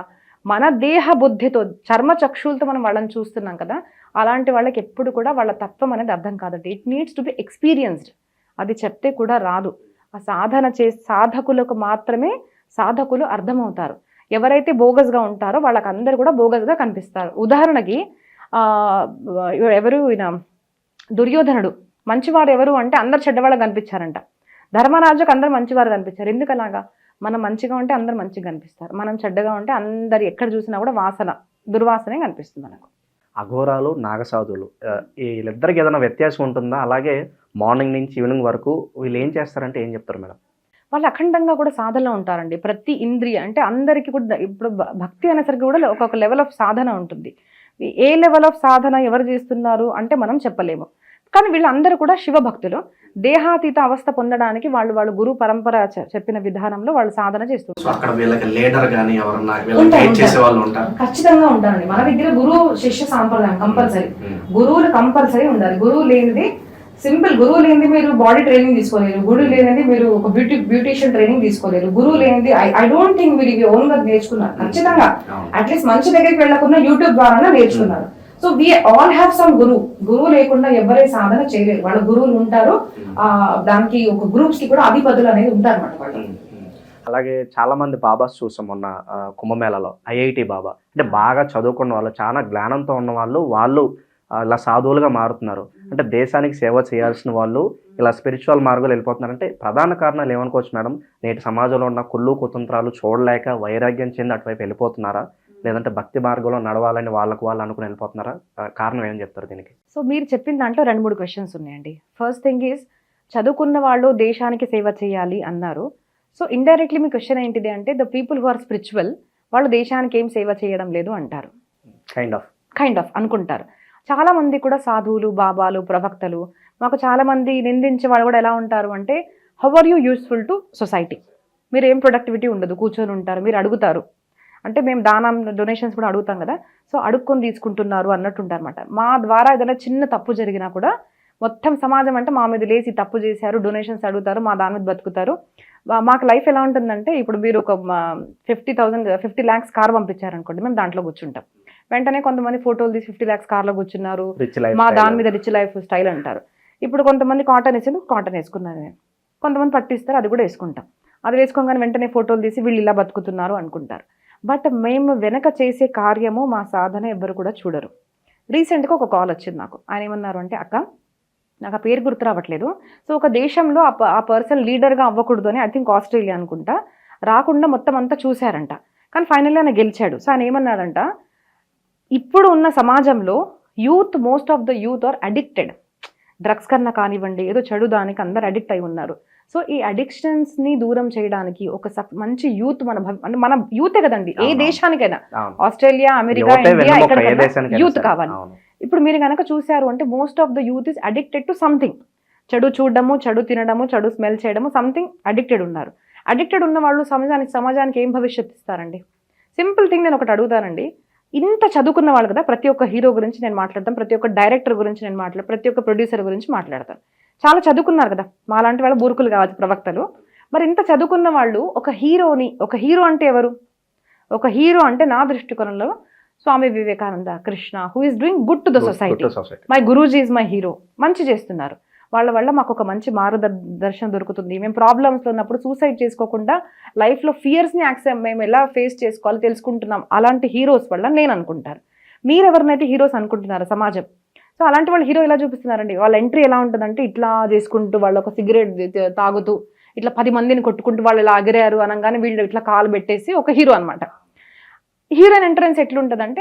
మన దేహ బుద్ధితో చర్మ చక్షులతో మనం వాళ్ళని చూస్తున్నాం కదా, అలాంటి వాళ్ళకి ఎప్పుడు కూడా వాళ్ళ తత్వం అనేది అర్థం కాదండి. It needs to be experienced. అది చెప్తే కూడా రాదు. ఆ సాధన సాధకులకు మాత్రమే సాధకులు అర్థమవుతారు. ఎవరైతే బోగస్గా ఉంటారో వాళ్ళకందరూ కూడా బోగస్గా కనిపిస్తారు. ఉదాహరణకి ఎవరు ఈయన దుర్యోధనుడు మంచివాడు ఎవరు అంటే అందరు చెడ్డవాళ్ళకి కనిపించారంట. ధర్మరాజుకు అందరు మంచివారు కనిపించారు. ఎందుకు అలాగా? మనం మంచిగా ఉంటే అందరు మంచిగా కనిపిస్తారు, మనం చెడ్డగా ఉంటే అందరు ఎక్కడ చూసినా కూడా దుర్వాసనే కనిపిస్తుంది మనకు. అఘోరాలు, నాగసాధువులు వీళ్ళిద్దరికి ఏదైనా వ్యత్యాసం ఉంటుందా? అలాగే మార్నింగ్ నుంచి ఈవినింగ్ వరకు వీళ్ళు ఏం చేస్తారంటే ఏం చెప్తారు మేడం? వాళ్ళు అఖండంగా కూడా సాధనలో ఉంటారండి. ప్రతి ఇంద్రియ అంటే అందరికీ కూడా ఇప్పుడు భక్తి అనేసరికి కూడా ఒక్కొక్క లెవెల్ ఆఫ్ సాధన ఉంటుంది. ఏ లెవెల్ ఆఫ్ సాధన ఎవరు చేస్తున్నారు అంటే మనం చెప్పలేము. కానీ వీళ్ళందరూ కూడా శివభక్తులు. దేహాతీత అవస్థ పొందడానికి వాళ్ళు గురు పరంపర చెప్పిన విధానంలో వాళ్ళు సాధన చేస్తున్నారు. ఖచ్చితంగా ఉంటారండి. మన దగ్గర గురువు శిష్య సాంప్రదాయం కంపల్సరీ. గురువులు కంపల్సరీ ఉండాలి. గురువు లేనిది సింపుల్. గురువు లేనిది మీరు బాడీ ట్రైనింగ్ తీసుకోలేరు. గురువు లేనిది మీరు ఒక బ్యూటీషియన్ ట్రైనింగ్ తీసుకోలేరు. గురువు లేనిది ఐ డోంట్ థింక్ మీరు ఇవి ఓన్ గా నేర్చుకున్నారు. ఖచ్చితంగా అట్లీస్ట్ మంచి దగ్గరికి వెళ్ళకుండా యూట్యూబ్ ద్వారా నేర్చుకున్నారు. So we all have some guru లేకుండా ఎవరే సాధన చేయలేరు. వాళ్ళ గురువులు ఉంటారు. దానికి ఒక గ్రూప్స్ కి కూడా అధిపతులు అనేది ఉంటారు అన్నమాట వాళ్ళు. అలాగే చాలా మంది బాబాస్ చూసాం మొన్న కుంభమేళలో. ఐఐటి బాబా అంటే బాగా చదువుకున్న వాళ్ళు, చాలా జ్ఞానంతో ఉన్న వాళ్ళు ఇలా సాధువులుగా మారుతున్నారు. అంటే దేశానికి సేవ చేయాల్సిన వాళ్ళు ఇలా స్పిరిచువల్ మార్గాలు వెళ్ళిపోతున్నారు. అంటే ప్రధాన కారణాలు ఏమనుకోవచ్చు మేడం? నేటి సమాజంలో ఉన్న కుళ్ళు కుతంత్రాలు చూడలేక వైరాగ్యం చెంది అటువైపు వెళ్ళిపోతున్నారా? లేదంటే భక్తి మార్గంలో నడవాలని వాళ్ళు అనుకుని వెళ్ళిపోతున్నారా? కారణం ఏం చెప్తారు దీనికి? సో మీరు చెప్పిన దాంట్లో 2-3 క్వశ్చన్స్ ఉన్నాయండి. ఫస్ట్ థింగ్ ఈజ్ చదువుకున్న వాళ్ళు దేశానికి సేవ చేయాలి అన్నారు. సో ఇండైరెక్ట్లీ మీ క్వశ్చన్ ఏంటిది అంటే the people who are spiritual వాళ్ళు దేశానికి ఏం సేవ చేయడం లేదు అంటారు. కైండ్ ఆఫ్ అనుకుంటారు. చాలా మంది కూడా సాధువులు, బాబాలు, ప్రవక్తలు మాకు చాలా మంది నిందించే వాళ్ళు కూడా ఎలా ఉంటారు అంటే how are you useful to society? మీరు ఏం ప్రొడక్టివిటీ ఉండదు, కూర్చొని ఉంటారు, మీరు అడుగుతారు. అంటే మేము దానం డొనేషన్స్ కూడా అడుగుతాం కదా, సో అడుక్కొని తీసుకుంటున్నారు అన్నట్టు ఉంటారు అనమాట. మా ద్వారా ఏదైనా చిన్న తప్పు జరిగినా కూడా మొత్తం సమాజం అంటే మా మీద లేసి తప్పు చేశారు, డొనేషన్స్ అడుగుతారు, మా దాని మీద బతుకుతారు. మాకు లైఫ్ ఎలా ఉంటుందంటే ఇప్పుడు మీరు ఒక 50 lakhs కార్ పంపించారనుకోండి, మేము దాంట్లో కూర్చుంటాం. వెంటనే కొంతమంది ఫోటోలు తీసి 50 lakhs కార్లో కూర్చున్నారు, మా దాని మీద రిచ్ లైఫ్ స్టైల్ అంటారు. ఇప్పుడు కొంతమంది కాటన్ వేసుకున్నారు నేను, కొంతమంది పట్టిస్తారు, అది కూడా వేసుకుంటాం. అది వేసుకోగానే వెంటనే ఫోటోలు తీసి వీళ్ళు ఇలా బతుకుతున్నారు అనుకుంటారు. బట్ మేము వెనక చేసే కార్యము మా సాధన ఎవ్వరు కూడా చూడరు. రీసెంట్గా ఒక కాల్ వచ్చింది నాకు. ఆయన ఏమన్నారు అంటే అక్క నాకు ఆ పేరు గుర్తు రావట్లేదు. సో ఒక దేశంలో ఆ పర్సన్ లీడర్గా అవ్వకూడదు అని, ఐ థింక్ ఆస్ట్రేలియా అనుకుంటా, రాకుండా మొత్తం అంతా చూశారంట. కానీ ఫైనల్లీ ఆయన గెలిచాడు. సో ఆయన ఏమన్నాడంట, ఇప్పుడు ఉన్న సమాజంలో most of the youth are addicted. Drugs కన్నా కానివ్వండి, ఏదో చెడు దానికి అందరు అడిక్ట్ అయి ఉన్నారు. సో ఈ అడిక్షన్స్ని దూరం చేయడానికి ఒక మంచి యూత్ మన యూతే కదండి, ఏ దేశానికైనా, ఆస్ట్రేలియా, అమెరికా, ఇండియా, ఎక్కడ యూత్ కావాలి. ఇప్పుడు మీరు కనుక చూశారు అంటే most of the youth is addicted to something. చెడు చూడడము, చెడు తినడము, చెడు స్మెల్ చేయడము, సంథింగ్ అడిక్టెడ్ ఉన్నారు. అడిక్టెడ్ ఉన్న వాళ్ళు సమాజానికి ఏం భవిష్యత్తు ఇస్తారండి? సింపుల్ థింగ్ నేను ఒకటి అడుగుతానండి. ఇంత చదువుకున్న వాళ్ళు కదా, ప్రతి ఒక్క హీరో గురించి నేను మాట్లాడతాను, ప్రతి ఒక్క డైరెక్టర్ గురించి నేను మాట్లాడతాను, ప్రతి ఒక్క ప్రొడ్యూసర్ గురించి మాట్లాడతాను. చాలా చదువుకున్నారు కదా, మాలాంటి వాళ్ళు బూర్కులు కావచ్చు, ప్రవక్తలు. మరి ఇంత చదువుకున్న వాళ్ళు ఒక హీరో అంటే ఎవరు? ఒక హీరో అంటే నా దృష్టికోణంలో Swami Vivekananda, Krishna, who is doing good to the society. My Guruji is my hero. మంచి చేస్తున్నారు. వాళ్ళ వల్ల మాకు ఒక మంచి మార్గదర్శనం దొరుకుతుంది. మేము ప్రాబ్లమ్స్లో ఉన్నప్పుడు సూసైడ్ చేసుకోకుండా లైఫ్లో ఫియర్స్ని మేము ఎలా ఫేస్ చేసుకోవాలో తెలుసుకుంటున్నాం. అలాంటి హీరోస్ వల్ల నేను అనుకుంటాను. మీరు ఎవరినైతే హీరోస్ అనుకుంటున్నారో సమాజం, సో అలాంటి వాళ్ళు హీరో ఎలా చూపిస్తున్నారండి? వాళ్ళ ఎంట్రీ ఎలా ఉంటుందంటే ఇట్లా చేసుకుంటూ వాళ్ళు ఒక సిగరెట్ తాగుతూ ఇట్లా 10 మందిని కొట్టుకుంటూ వాళ్ళు ఇలా ఆగిరారు అనగానే వీళ్ళు ఇట్లా కాలు పెట్టేసి ఒక హీరో అనమాట. హీరోయిన్ ఎంట్రన్స్ ఎట్లుంటుందంటే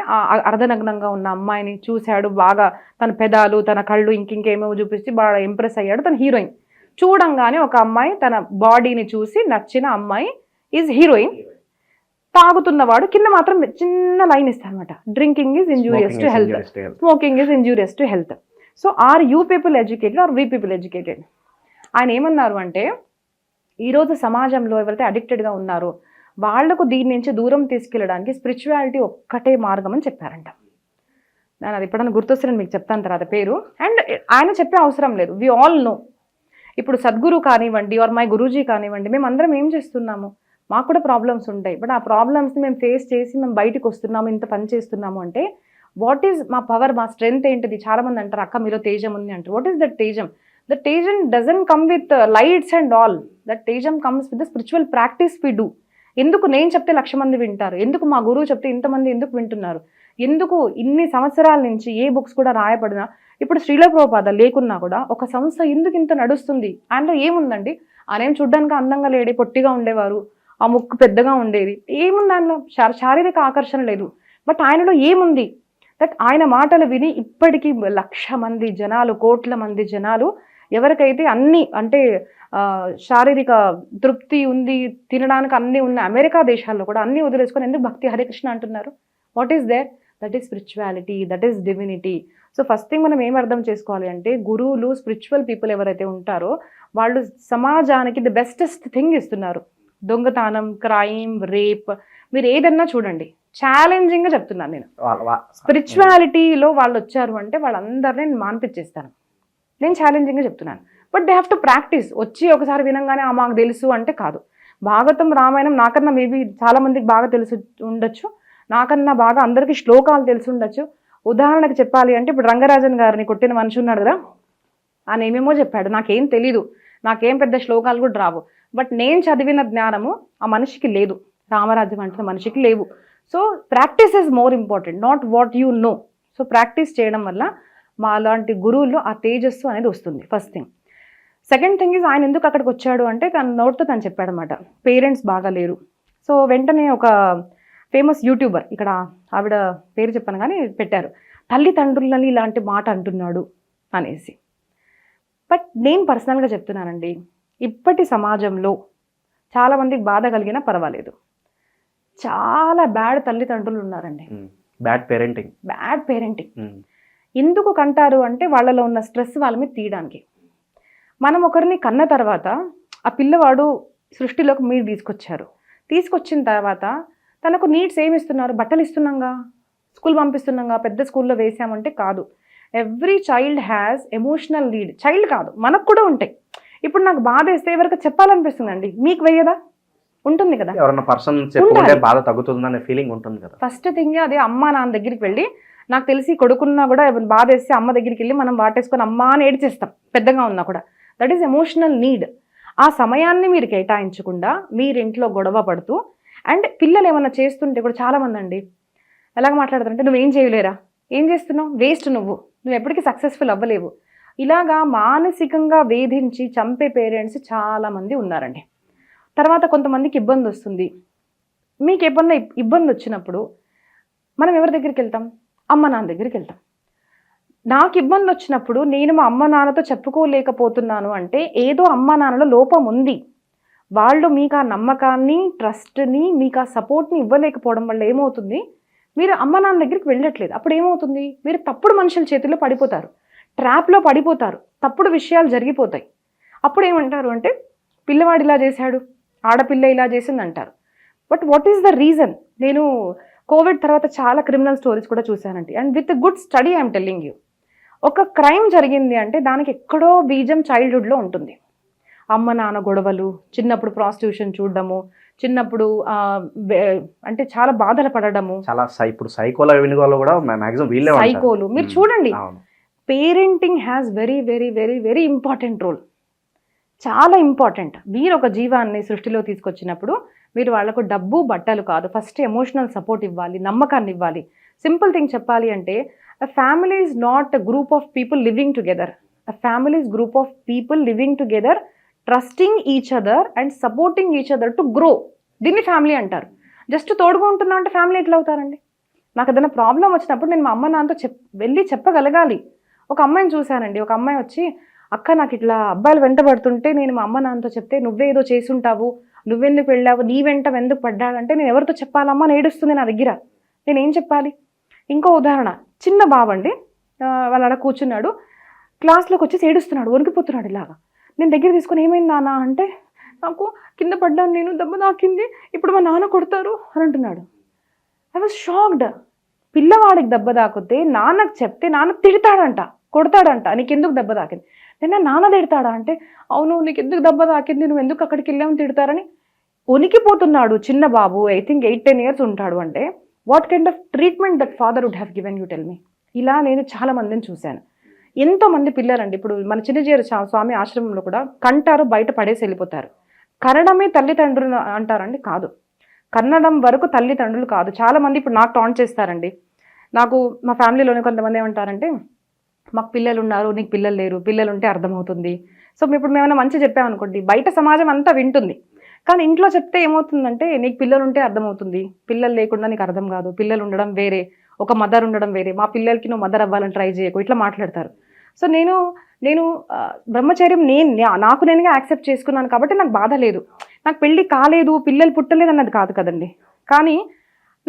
అర్ధనగ్నంగా ఉన్న అమ్మాయిని చూశాడు, బాగా తన పెదాలు, తన కళ్ళు ఇంకేమో చూపిస్తే బాగా ఇంప్రెస్ అయ్యాడు, తన హీరోయిన్. చూడంగానే ఒక అమ్మాయి తన బాడీని చూసి నచ్చిన అమ్మాయి ఈజ్ హీరోయిన్. తాగుతున్నవాడు కింద మాత్రం చిన్న లైన్ ఇస్తారనమాట, drinking is injurious to health, smoking is injurious to health. So are you people educated are we people educated? ఆయన ఏమన్నారు అంటే, ఈరోజు సమాజంలో ఎవరైతే అడిక్టెడ్గా ఉన్నారో వాళ్లకు దీని నుంచి దూరం తీసుకెళ్ళడానికి స్పిరిచువాలిటీ ఒక్కటే మార్గం అని చెప్పారంట. నేను అది ఎప్పుడైనా గుర్తొస్తే మీకు చెప్తాను తర్వాత పేరు. అండ్ ఆయన చెప్పే అవసరం లేదు, వి ఆల్ నో. ఇప్పుడు సద్గురు కానివ్వండి ఆర్ మై గురూజీ కానివ్వండి, మేము అందరం ఏం చేస్తున్నాము, మాకు కూడా ప్రాబ్లమ్స్ ఉంటాయి. బట్ ఆ ప్రాబ్లమ్స్ని మేము ఫేస్ చేసి మేము బయటకు వస్తున్నాము, ఇంత పని చేస్తున్నాము అంటే వాట్ ఈజ్ మా పవర్, మా స్ట్రెంగ్త్ ఏంటిది? చాలామంది అంటారు అక్క మీలో తేజం ఉంది అంటారు. వాట్ ఈస్ దట్ తేజం? దట్ తేజం doesn't come with lights and all. That తేజం comes with the spiritual practice we do. ఎందుకు నేను చెప్తే 1,00,000 మంది వింటారు? ఎందుకు మా గురువు చెప్తే ఇంతమంది ఎందుకు వింటున్నారు? ఎందుకు ఇన్ని సంవత్సరాల నుంచి ఏ బుక్స్ కూడా రాయబడినా, ఇప్పుడు శ్రీల ప్రభుపాద లేకున్నా కూడా ఒక సంస్థ ఎందుకు ఇంత నడుస్తుంది? ఆయనలో ఏముందండి? ఆయన చూడ్డానికి అందంగా లేడే, పొట్టిగా ఉండేవారు, ఆ ముక్కు పెద్దగా ఉండేది, ఏముంది ఆయనలో? శారీరక ఆకర్షణ లేదు. బట్ ఆయనలో ఏముంది? దట్ ఆయన మాటలు విని ఇప్పటికీ 1,00,000 మంది జనాలు, కోట్ల మంది జనాలు, ఎవరికైతే అన్ని అంటే శారీరక తృప్తి ఉంది, తినడానికి అన్నీ ఉన్న అమెరికా దేశాల్లో కూడా అన్నీ వదిలేసుకొని ఎందుకు భక్తి హరే కృష్ణ అంటున్నారు? What is there? That is spirituality, that is divinity. So first thing మనం ఏం అర్థం చేసుకోవాలి అంటే, గురువులు, స్పిరిచువల్ పీపుల్ ఎవరైతే ఉంటారో వాళ్ళు సమాజానికి ది బెస్టెస్ట్ థింగ్ ఇస్తున్నారు. దొంగతనం, క్రైమ్, రేప్, మీరు ఏదన్నా చూడండి, ఛాలెంజింగ్గా చెప్తున్నాను నేను. స్పిరిచువాలిటీలో వాళ్ళు వచ్చారు అంటే వాళ్ళందరినీ నేను మాన్పించేస్తాను. నేను ఛాలెంజింగ్గా చెప్తున్నాను. But they have to practice. వచ్చి ఒకసారి వినంగానే మాకు తెలుసు అంటే కాదు. భాగవతం, రామాయణం నాకన్నా మేబీ చాలా మందికి బాగా తెలిసి ఉండొచ్చు, నాకన్నా బాగా అందరికీ శ్లోకాలు తెలిసి ఉండొచ్చు. ఉదాహరణకు చెప్పాలి అంటే, ఇప్పుడు రంగరాజన్ గారిని కొట్టిన మనిషి ఉన్నాడు కదా, ఆయన ఏమేమో చెప్పాడు, నాకేం తెలీదు, నాకేం పెద్ద శ్లోకాలు కూడా రావు. బట్ నేను చదివిన జ్ఞానము ఆ మనిషికి లేదు, రామరాజ్యం అంటున్న మనిషికి లేవు. So practice is more important, not what you know. So practice చేయడం వల్ల మా అలాంటి గురువుల్లో ఆ తేజస్సు అనేది వస్తుంది, first thing. Second thing is, ఆయన ఎందుకు అక్కడికి వచ్చాడు అంటే, తన నోట్తో తను చెప్పాడు అనమాట, పేరెంట్స్ బాగా లేరు. సో వెంటనే ఒక ఫేమస్ యూట్యూబర్, ఇక్కడ ఆవిడ పేరు చెప్పాను కానీ పెట్టారు, తల్లిదండ్రులని ఇలాంటి మాట అంటున్నాడు అనేసి. బట్ నేను పర్సనల్గా చెప్తున్నానండి, ఇప్పటి సమాజంలో చాలామందికి బాధ కలిగినా పర్వాలేదు, చాలా బ్యాడ్ తల్లిదండ్రులు ఉన్నారండి. Bad parenting. ఎందుకు కంటారు అంటే, వాళ్ళలో ఉన్న స్ట్రెస్ వాళ్ళ మీద తీయడానికి. మనం ఒకరిని కన్న తర్వాత ఆ పిల్లవాడు సృష్టిలోకి మీరు తీసుకొచ్చిన తర్వాత తనకు నీడ్స్ ఏమి ఇస్తున్నారు? బట్టలు ఇస్తున్నాగా, స్కూల్ పంపిస్తున్నాగా, పెద్ద స్కూల్లో వేసామంటే కాదు. Every child has emotional need. Child కాదు, మనకు కూడా ఉంటాయి. ఇప్పుడు నాకు బాధ వేస్తే ఎవరికి చెప్పాలనిపిస్తుందండి, మీకు వేయదా? ఉంటుంది కదా, ఎవరన్నా పర్సన్ చెప్పుకుంటే బాధ తగ్గుతుందనే ఫీలింగ్ ఉంటుంది కదా. ఫస్ట్ థింగ్ అదే, అమ్మ నాన్న దగ్గరికి వెళ్ళి, నాకు తెలిసి కొడుకున్నా కూడా బాధ వేస్తే అమ్మ దగ్గరికి వెళ్ళి మనం వాటేసుకొని అమ్మ అని ఏడ్చేస్తాం, పెద్దగా ఉన్నా కూడా. That is emotional need. ఆ సమయాన్ని మీరు కేటాయించకుండా మీరింట్లో గొడవ పడుతూ, అండ్ పిల్లలు ఏమన్నా చేస్తుంటే కూడా చాలామంది అండి ఎలాగ మాట్లాడతారంటే, నువ్వేం చేయలేరా, ఏం చేస్తున్నావు, వేస్ట్, నువ్వు ఎప్పటికీ సక్సెస్ఫుల్ అవ్వలేవు, ఇలాగా మానసికంగా వేధించి చంపే పేరెంట్స్ చాలామంది ఉన్నారండి. తర్వాత కొంతమందికి ఇబ్బంది వస్తుంది. మీకు ఎప్పుడన్నా ఇబ్బంది వచ్చినప్పుడు మనం ఎవరి దగ్గరికి వెళ్తాం? అమ్మ నాన్న దగ్గరికి వెళ్తాం. నాకు ఇబ్బంది వచ్చినప్పుడు నేను మా అమ్మ నాన్నతో చెప్పుకోలేకపోతున్నాను అంటే ఏదో అమ్మ నాన్నలో లోపం ఉంది. వాళ్ళు మీకు ఆ నమ్మకాన్ని, ట్రస్ట్ని, మీకు ఆ సపోర్ట్ని ఇవ్వలేకపోవడం వల్ల ఏమవుతుంది, మీరు అమ్మ నాన్న దగ్గరికి వెళ్ళట్లేదు. అప్పుడు ఏమవుతుంది, మీరు తప్పుడు మనుషుల చేతిలో పడిపోతారు, ట్రాప్లో పడిపోతారు, తప్పుడు విషయాలు జరిగిపోతాయి. అప్పుడు ఏమంటారు అంటే, పిల్లవాడు ఇలా చేశాడు, ఆడపిల్ల ఇలా చేసింది అంటారు. But what is the reason? నేను కోవిడ్ తర్వాత చాలా క్రిమినల్ స్టోరీస్ కూడా చూశానండి. And with good study I'm telling you, ఒక క్రైమ్ జరిగింది అంటే దానికి ఎక్కడో బీజం చైల్డ్హుడ్లో ఉంటుంది. అమ్మ నాన్న గొడవలు, చిన్నప్పుడు ప్రాస్టిట్యూషన్ చూడడము, చిన్నప్పుడు అంటే చాలా బాధలు పడడము. చాలా ఇప్పుడు సైకోలు కూడా మాక్సిమం వీళ్ళే సైకోలు. మీరు చూడండి, parenting has very very very very important role, చాలా ఇంపార్టెంట్. మీరు ఒక జీవాన్ని సృష్టిలో తీసుకొచ్చినప్పుడు మీరు వాళ్ళకు డబ్బు, బట్టలు కాదు, ఫస్ట్ ఎమోషనల్ సపోర్ట్ ఇవ్వాలి, నమ్మకాన్ని ఇవ్వాలి. సింపుల్ థింగ్ చెప్పాలి అంటే, a family is not a group of people living together. A family is group of people living together, trusting each other and supporting each other to grow. దీన్ని ఫ్యామిలీ అంటారు. జస్ట్ తోడుగా ఉంటున్నా అంటే ఫ్యామిలీ ఎట్లా అవుతారండి? నాకు ఏదైనా ప్రాబ్లం వచ్చినప్పుడు నేను మా అమ్మ నాన్నతో వెళ్ళి చెప్పగలగాలి. ఒక అమ్మాయిని చూశానండి, ఒక అమ్మాయి వచ్చి, అక్క నాకు ఇట్లా అబ్బాయిలు వెంట పడుతుంటే నేను మా అమ్మ నాన్నతో చెప్తే నువ్వే ఏదో చేసుంటావు, నువ్వెందుకు వెళ్ళావు, నీ వెంట ఎందుకు పడ్డాడంటే నేను ఎవరితో చెప్పాలమ్మా అని ఏడుస్తుంది నా దగ్గర. నేనేం చెప్పాలి? ఇంకో ఉదాహరణ, చిన్న బాబండి వాళ్ళు అలా కూర్చున్నాడు, క్లాస్లోకి వచ్చేసి ఏడుస్తున్నాడు, వణికిపోతున్నాడు ఇలాగా. నేను దగ్గర తీసుకొని ఏమైంది నాన్న అంటే, నాకు కింద పడ్డాను నేను, దెబ్బ తాకింది, ఇప్పుడు మా నాన్న కొడతారు అని అంటున్నాడు. I was shocked. పిల్లవాడికి దెబ్బ తాకితే నాన్నకు చెప్తే నాన్న తిడతాడంట, కొడతాడంట, నీకు ఎందుకు దెబ్బ తాకింది. నేను నాన్న తిడతాడా అంటే, అవును నీకు ఎందుకు దెబ్బ తాకింది, నువ్వు ఎందుకు అక్కడికి వెళ్ళామని తిడతారని వణికిపోతున్నాడు చిన్న బాబు. ఐ థింక్ 8-10 years ఉంటాడు. అంటే what kind of treatment that father would have given you, tell me. ఇలా నేను చాలా మందిని చూశాను. ఎంతోమంది పిల్లలండి, ఇప్పుడు మన చిన్నజీర స్వామి ఆశ్రమంలో కూడా కంటారు, బయట పడేసి వెళ్ళిపోతారు. కన్నడమే తల్లిదండ్రులు అంటారండి, కాదు. కన్నడం వరకు తల్లిదండ్రులు కాదు. చాలామంది ఇప్పుడు నాకు టాంట్ చేస్తారండి. నాకు మా ఫ్యామిలీలోనే కొంతమంది ఏమంటారంటే, మాకు పిల్లలు ఉన్నారు, నీకు పిల్లలు లేరు, పిల్లలు ఉంటే అర్థమవుతుంది. సో ఇప్పుడు మేమైనా మంచి చెప్పామనుకోండి, బయట సమాజం అంతా వింటుంది. కానీ ఇంట్లో చెప్తే ఏమవుతుందంటే, నీకు పిల్లలు ఉంటే అర్థమవుతుంది, పిల్లలు లేకుండా నీకు అర్థం కాదు, పిల్లలు ఉండడం వేరే, ఒక మదర్ ఉండడం వేరే, మా పిల్లలకి నువ్వు మదర్ అవ్వాలని ట్రై చేయకు, ఇట్లా మాట్లాడతారు. సో నేను బ్రహ్మచర్యం నాకు నేనుగా యాక్సెప్ట్ చేసుకున్నాను కాబట్టి నాకు బాధ లేదు. నాకు పెళ్ళి కాలేదు, పిల్లలు పుట్టలేదు అన్నది కాదు కదండి. కానీ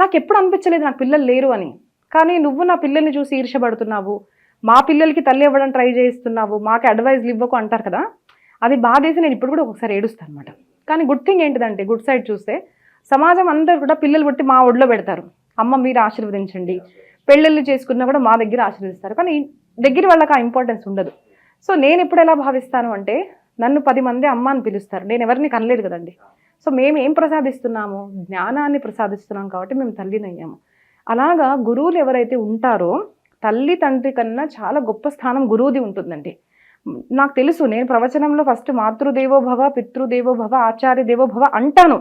నాకు ఎప్పుడు అనిపించలేదు నాకు పిల్లలు లేరు అని. కానీ నువ్వు నా పిల్లల్ని చూసి ఈర్షపడుతున్నావు, మా పిల్లలకి తల్లి ఇవ్వడం ట్రై చేస్తున్నావు, మాకు అడ్వైజ్లు ఇవ్వకు అంటారు కదా, అది బాధేసి నేను ఇప్పుడు కూడా ఒకసారి ఏడుస్తాను అనమాట. కానీ గుడ్ థింగ్ ఏంటిదంటే, గుడ్ సైడ్ చూస్తే సమాజం అందరూ కూడా పిల్లలు పుట్టి మా ఒడిలో పెడతారు, అమ్మ మీరు ఆశీర్వదించండి, పెళ్ళిళ్ళు చేసుకున్నా కూడా మా దగ్గర ఆశీర్వదిస్తారు. కానీ దగ్గర వాళ్ళకి ఆ ఇంపార్టెన్స్ ఉండదు. సో నేను ఎప్పుడు ఎలా భావిస్తాను అంటే, నన్ను 10 మంది అమ్మ అని పిలుస్తారు, నేను ఎవరిని కనలేదు కదండి. సో మేము ఏం ప్రసాదిస్తున్నాము, జ్ఞానాన్ని ప్రసాదిస్తున్నాం కాబట్టి మేము తల్లిని అయ్యాము. అలాగా గురువులు ఎవరైతే ఉంటారో, తల్లి తండ్రి కన్నా చాలా గొప్ప స్థానం గురువుది ఉంటుందండి. నాకు తెలుసు, నేను ప్రవచనంలో ఫస్ట్ మాతృదేవో భవ, పితృదేవో భవ, ఆచార్య దేవో భవ అంటాను.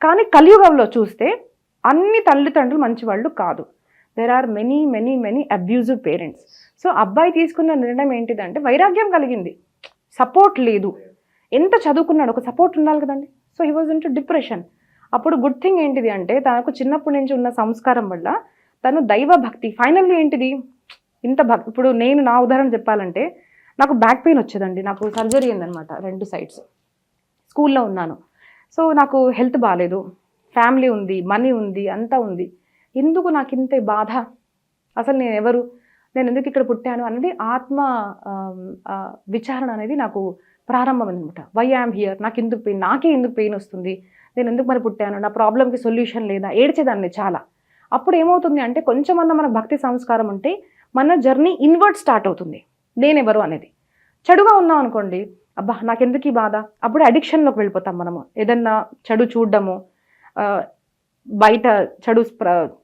కానీ కలియుగంలో చూస్తే అన్ని తల్లిదండ్రులు మంచివాళ్ళు కాదు. There are many many many abusive parents. So అబ్బాయి తీసుకున్న నిర్ణయం ఏంటిదంటే, వైరాగ్యం కలిగింది, సపోర్ట్ లేదు. ఎంత చదువుకున్నాడు, ఒక సపోర్ట్ ఉండాలి కదండి. So he was into depression. అప్పుడు గుడ్ థింగ్ ఏంటిది అంటే, తనకు చిన్నప్పటి నుంచి ఉన్న సంస్కారం వల్ల తను దైవ భక్తి, ఫైనల్లీ ఏంటిది ఇంత భక్తి. ఇప్పుడు నేను నా ఉదాహరణ చెప్పాలంటే, నాకు బ్యాక్ పెయిన్ వచ్చేదండి, నాకు సర్జరీ అయిందనమాట 2 sides. స్కూల్లో ఉన్నాను. సో నాకు హెల్త్ బాగాలేదు, ఫ్యామిలీ ఉంది, మనీ ఉంది, అంతా ఉంది. ఎందుకు నాకు ఇంత బాధ, అసలు నేను ఎందుకు ఇక్కడ పుట్టాను అన్నది ఆత్మ విచారణ అనేది నాకు ప్రారంభమైందనమాట. వై ఐఎమ్ హియర్, నాకే ఎందుకు పెయిన్ వస్తుంది, నేను ఎందుకు మరి పుట్టాను, నా ప్రాబ్లంకి సొల్యూషన్ లేదా, ఏడ్చేదాన్ని చాలా. అప్పుడు ఏమవుతుంది అంటే, కొంచెమన్నా మన భక్తి సంస్కారం ఉంటే మన జర్నీ ఇన్వర్డ్ స్టార్ట్ అవుతుంది. నేనెవరు అనేది. చెడుగా ఉన్నాం అనుకోండి, అబ్బా నాకెందుకు ఈ బాధ, అప్పుడు అడిక్షన్లోకి వెళ్ళిపోతాం మనము. ఏదన్నా చెడు చూడడము, బయట చెడు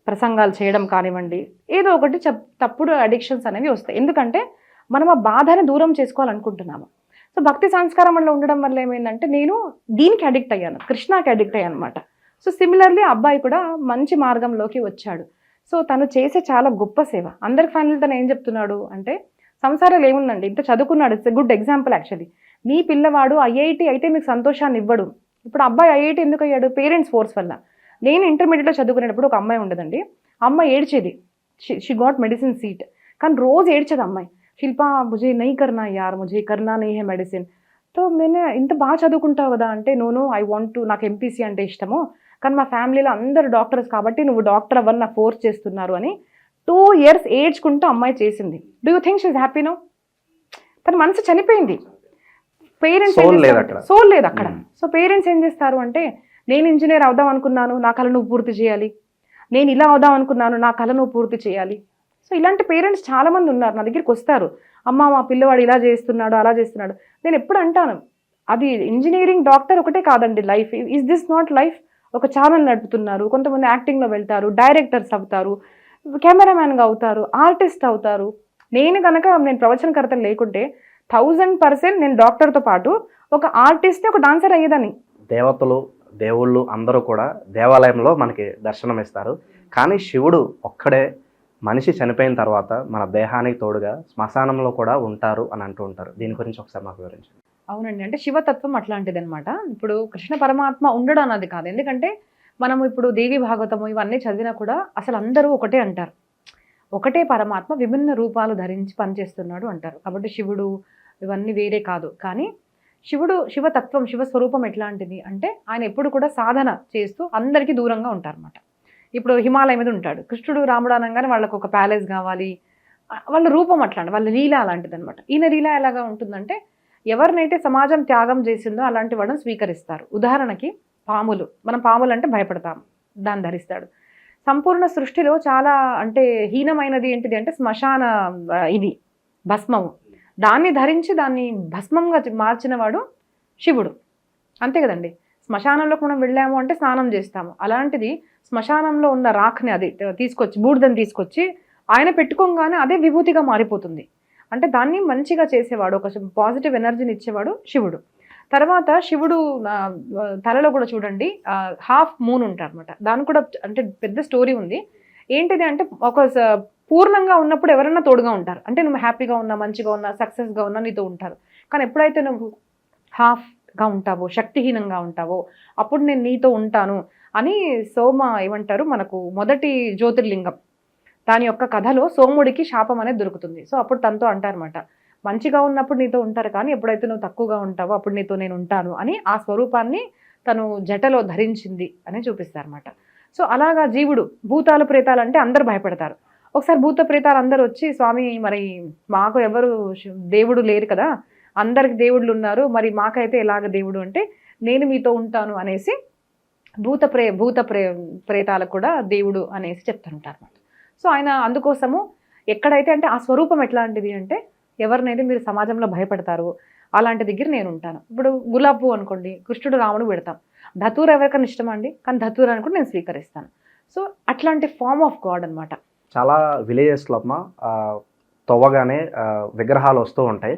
ప్రసంగాలు చేయడం కానివ్వండి, ఏదో ఒకటి తప్పుడు అడిక్షన్స్ అనేవి వస్తాయి. ఎందుకంటే మనం ఆ బాధని దూరం చేసుకోవాలనుకుంటున్నాము. సో భక్తి సంస్కారం వల్ల ఉండడం వల్ల ఏమైందంటే, నేను దీనికి అడిక్ట్ అయ్యాను, కృష్ణకి అడిక్ట్ అయ్యాను అనమాట. సో సిమిలర్లీ అబ్బాయి కూడా మంచి మార్గంలోకి వచ్చాడు. సో తను చేసే చాలా గొప్ప సేవ. అందరికి ఫైనల్ తను ఏం చెప్తున్నాడు అంటే, సంసారాలు ఏముందండి, ఇంత చదువుకున్నాడు, it's a good example actually. మీ పిల్లవాడు ఐఐటి అయితే మీకు సంతోషాన్ని ఇవ్వడు. ఇప్పుడు అబ్బాయి ఐఐటి ఎందుకు అయ్యాడు, పేరెంట్స్ ఫోర్స్ వల్ల. నేను ఇంటర్మీడియట్లో చదువుకునేటప్పుడు ఒక అమ్మాయి ఉండదండి, అమ్మాయి ఏడ్చేది, షీ గాట్ మెడిసిన్ సీట్, కానీ రోజు ఏడ్చేది అమ్మాయి, శిల్పా ముజే నహీ కర్నా యార్, ముజే కర్నా నహీ హై మెడిసిన్. సో నేను ఇంత బాగా చదువుకుంటావు కదా అంటే, ఐ వాంట్ టు, నాకు ఎంపీసీ అంటే ఇష్టము, కానీ మా ఫ్యామిలీలో అందరు డాక్టర్స్ కాబట్టి నువ్వు డాక్టర్ అవ్వని నాకు ఫోర్స్ చేస్తున్నారు అని 2 years ఏడ్చుకుంటూ అమ్మాయి చేసింది. Do you think she is happy no? తన మనసు చనిపోయింది. పేరెంట్స్ సోల్ లేదు అక్కడ. సో పేరెంట్స్ ఏం చేస్తారు అంటే, నేను ఇంజనీర్ అవుదాం అనుకున్నాను, నా కళ నువ్వు పూర్తి చేయాలి, నేను ఇలా అవుదాం అనుకున్నాను, నా కళ నువ్వు పూర్తి చేయాలి. సో ఇలాంటి పేరెంట్స్ చాలామంది ఉన్నారు, నా దగ్గరికి వస్తారు, అమ్మ మా పిల్లవాడు ఇలా చేస్తున్నాడు, అలా చేస్తున్నాడు. నేను ఎప్పుడు అంటాను, అది ఇంజనీరింగ్ డాక్టర్ ఒకటే కాదండి life. Is this not life? ఒక ఛానల్ నడుపుతున్నారు, కొంతమంది యాక్టింగ్లో వెళ్తారు, డైరెక్టర్స్ అవుతారు, కెమెరామ్యాన్గా అవుతారు, ఆర్టిస్ట్ అవుతారు. నేను ప్రవచనకర్త లేకుంటే 1000% నేను డాక్టర్తో పాటు ఒక ఆర్టిస్ట్, ఒక డాన్సర్ అయ్యేదాన్ని. దేవతలు, దేవుళ్ళు అందరూ కూడా దేవాలయంలో మనకి దర్శనం ఇస్తారు. కానీ శివుడు ఒక్కడే మనిషి చనిపోయిన తర్వాత మన దేహానికి తోడుగా శ్మశానంలో కూడా ఉంటారు అని అంటూ ఉంటారు. దీని గురించి ఒకసారి మాకు వివరించండి. అవునండి, అంటే శివతత్వం అట్లాంటిది అనమాట. ఇప్పుడు కృష్ణ పరమాత్మ ఉండడం అన్నది కాదు. ఎందుకంటే మనం ఇప్పుడు దేవి భాగవతము ఇవన్నీ చదివినా కూడా అసలు అందరూ ఒకటే అంటారు, ఒకటే పరమాత్మ విభిన్న రూపాలు ధరించి పనిచేస్తున్నాడు అంటారు. కాబట్టి శివుడు ఇవన్నీ వేరే కాదు. కానీ శివతత్వం, శివస్వరూపం ఎట్లాంటిది అంటే ఆయన ఎప్పుడు కూడా సాధన చేస్తూ అందరికీ దూరంగా ఉంటారన్నమాట. ఇప్పుడు హిమాలయం మీద ఉంటాడు, కృష్ణుడు రాముడు అనగానే వాళ్ళకు ఒక ప్యాలెస్ కావాలి, వాళ్ళ రూపం అట్లాంటి, వాళ్ళ లీల అలాంటిది అనమాట. ఈయన లీల ఎలాగా ఉంటుందంటే ఎవరినైతే సమాజం త్యాగం చేసిందో అలాంటి వాళ్ళని స్వీకరిస్తారు. ఉదాహరణకి పాములు, మనం పాములు అంటే భయపడతాం, దాన్ని ధరిస్తాడు. సంపూర్ణ సృష్టిలో చాలా అంటే హీనమైనది ఏంటిది అంటే శ్మశాన ఇది భస్మము, దాన్ని ధరించి దాన్ని భస్మంగా మార్చిన వాడు శివుడు, అంతే కదండి. శ్మశానంలోకి మనం వెళ్ళాము అంటే స్నానం చేస్తాము, అలాంటిది శ్మశానంలో ఉన్న రాఖని అది తీసుకొచ్చి బూడిదని తీసుకొచ్చి ఆయన పెట్టుకోగానే అదే విభూతిగా మారిపోతుంది. అంటే దాన్ని మంచిగా చేసేవాడు, ఒక పాజిటివ్ ఎనర్జీని ఇచ్చేవాడు శివుడు. తర్వాత శివుడు తలలో కూడా చూడండి హాఫ్ మూన్ ఉంటారు అనమాట. దానికి కూడా అంటే పెద్ద స్టోరీ ఉంది. ఏంటిది అంటే ఒక పూర్ణంగా ఉన్నప్పుడు ఎవరన్నా తోడుగా ఉంటారు, అంటే నువ్వు హ్యాపీగా ఉన్నా, మంచిగా ఉన్నా, సక్సెస్గా ఉన్నా నీతో ఉంటారు. కానీ ఎప్పుడైతే నువ్వు హాఫ్గా ఉంటావో, శక్తిహీనంగా ఉంటావో, అప్పుడు నేను నీతో ఉంటాను అని ఏమంటారు మనకు మొదటి జ్యోతిర్లింగం దాని యొక్క కథలో సోముడికి శాపం అనేది దొరుకుతుంది. సో అప్పుడు తనతో అంటారన్నమాట, మంచిగా ఉన్నప్పుడు నీతో ఉంటారు, కానీ ఎప్పుడైతే నువ్వు తక్కువగా ఉంటావో అప్పుడు నీతో నేను ఉంటాను అని ఆ స్వరూపాన్ని తను జటలో ధరించింది అని చూపిస్తారన్నమాట. సో అలాగా జీవుడు, భూతాలు ప్రేతాలు అంటే అందరు భయపడతారు. ఒకసారి భూత ప్రేతాలు అందరు వచ్చి, స్వామి మరి మాకు ఎవరు దేవుడు లేరు కదా, అందరికి దేవుళ్ళు ఉన్నారు, మరి మాకైతే ఎలాగ దేవుడు అంటే నేను మీతో ఉంటాను అనేసి భూత ప్రేతాలకు కూడా దేవుడు అనేసి చెప్తుంటారు. సో ఆయన అందుకోసము ఎక్కడైతే అంటే ఆ స్వరూపం ఎట్లాంటిది అంటే ఎవరినైతే మీరు సమాజంలో భయపడతారో అలాంటి దగ్గర నేను ఉంటాను. ఇప్పుడు గులాబ్ పువ్వు అనుకోండి, కృష్ణుడు రాముడు పెడతాం, ధతూర ఎవరికైనా ఇష్టం అండి, కానీ ధతూర అని కూడా నేను స్వీకరిస్తాను. సో అట్లాంటి ఫార్మ్ ఆఫ్ గాడ్ అనమాట. చాలా విలేజెస్లో అమ్మ తవ్వగానే విగ్రహాలు వస్తూ ఉంటాయి.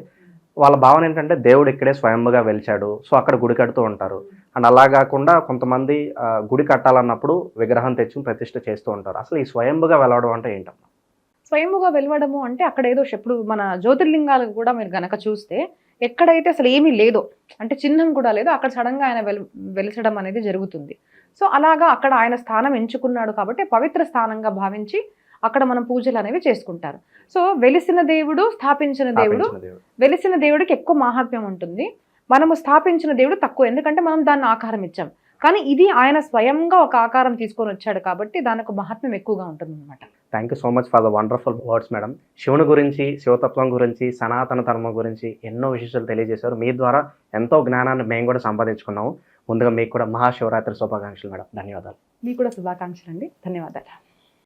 వాళ్ళ భావన ఏంటంటే దేవుడు ఇక్కడే స్వయంగా వెలిచాడు, సో అక్కడ గుడి కడుతూ ఉంటారు. అండ్ అలా కాకుండా కొంతమంది గుడి కట్టాలన్నప్పుడు విగ్రహం తెచ్చి ప్రతిష్ఠ చేస్తూ ఉంటారు. అసలు ఈ స్వయంగా వెలవడం అంటే ఏంటమ్మా? స్వయంగా వెలవడము అంటే అక్కడ ఏదో ఇప్పుడు మన జ్యోతిర్లింగాలు కూడా మీరు గనక చూస్తే ఎక్కడైతే అసలు ఏమీ లేదో, అంటే చిహ్నం కూడా లేదో, అక్కడ సడన్గా ఆయన వెలిచడం అనేది జరుగుతుంది. సో అలాగా అక్కడ ఆయన స్థానం ఎంచుకున్నాడు కాబట్టి పవిత్ర స్థానంగా భావించి అక్కడ మనం పూజలు అనేవి చేసుకుంటారు. సో వెలిసిన దేవుడు, స్థాపించిన దేవుడు, వెలిసిన దేవుడికి ఎక్కువ మహాత్మ్యం ఉంటుంది, మనము స్థాపించిన దేవుడు తక్కువ, ఎందుకంటే మనం దాన్ని ఆకారం ఇచ్చాం. కానీ ఇది ఆయన స్వయంగా ఒక ఆకారం తీసుకొని వచ్చాడు కాబట్టి దానికి మహాత్మ్యం ఎక్కువగా ఉంటుంది అనమాట. Thank you so much for the wonderful words madam. శివుని గురించి, శివతత్వం గురించి, సనాతన ధర్మం గురించి ఎన్నో విశేషాలు తెలియజేశారు. మీ ద్వారా ఎంతో జ్ఞానాన్ని మేము కూడా సంపాదించుకున్నాము. ముందుగా మీకు కూడా మహాశివరాత్రి శుభాకాంక్షలు మేడం. ధన్యవాదాలు. మీకు కూడా శుభాకాంక్షలు అండి. ధన్యవాదాలు.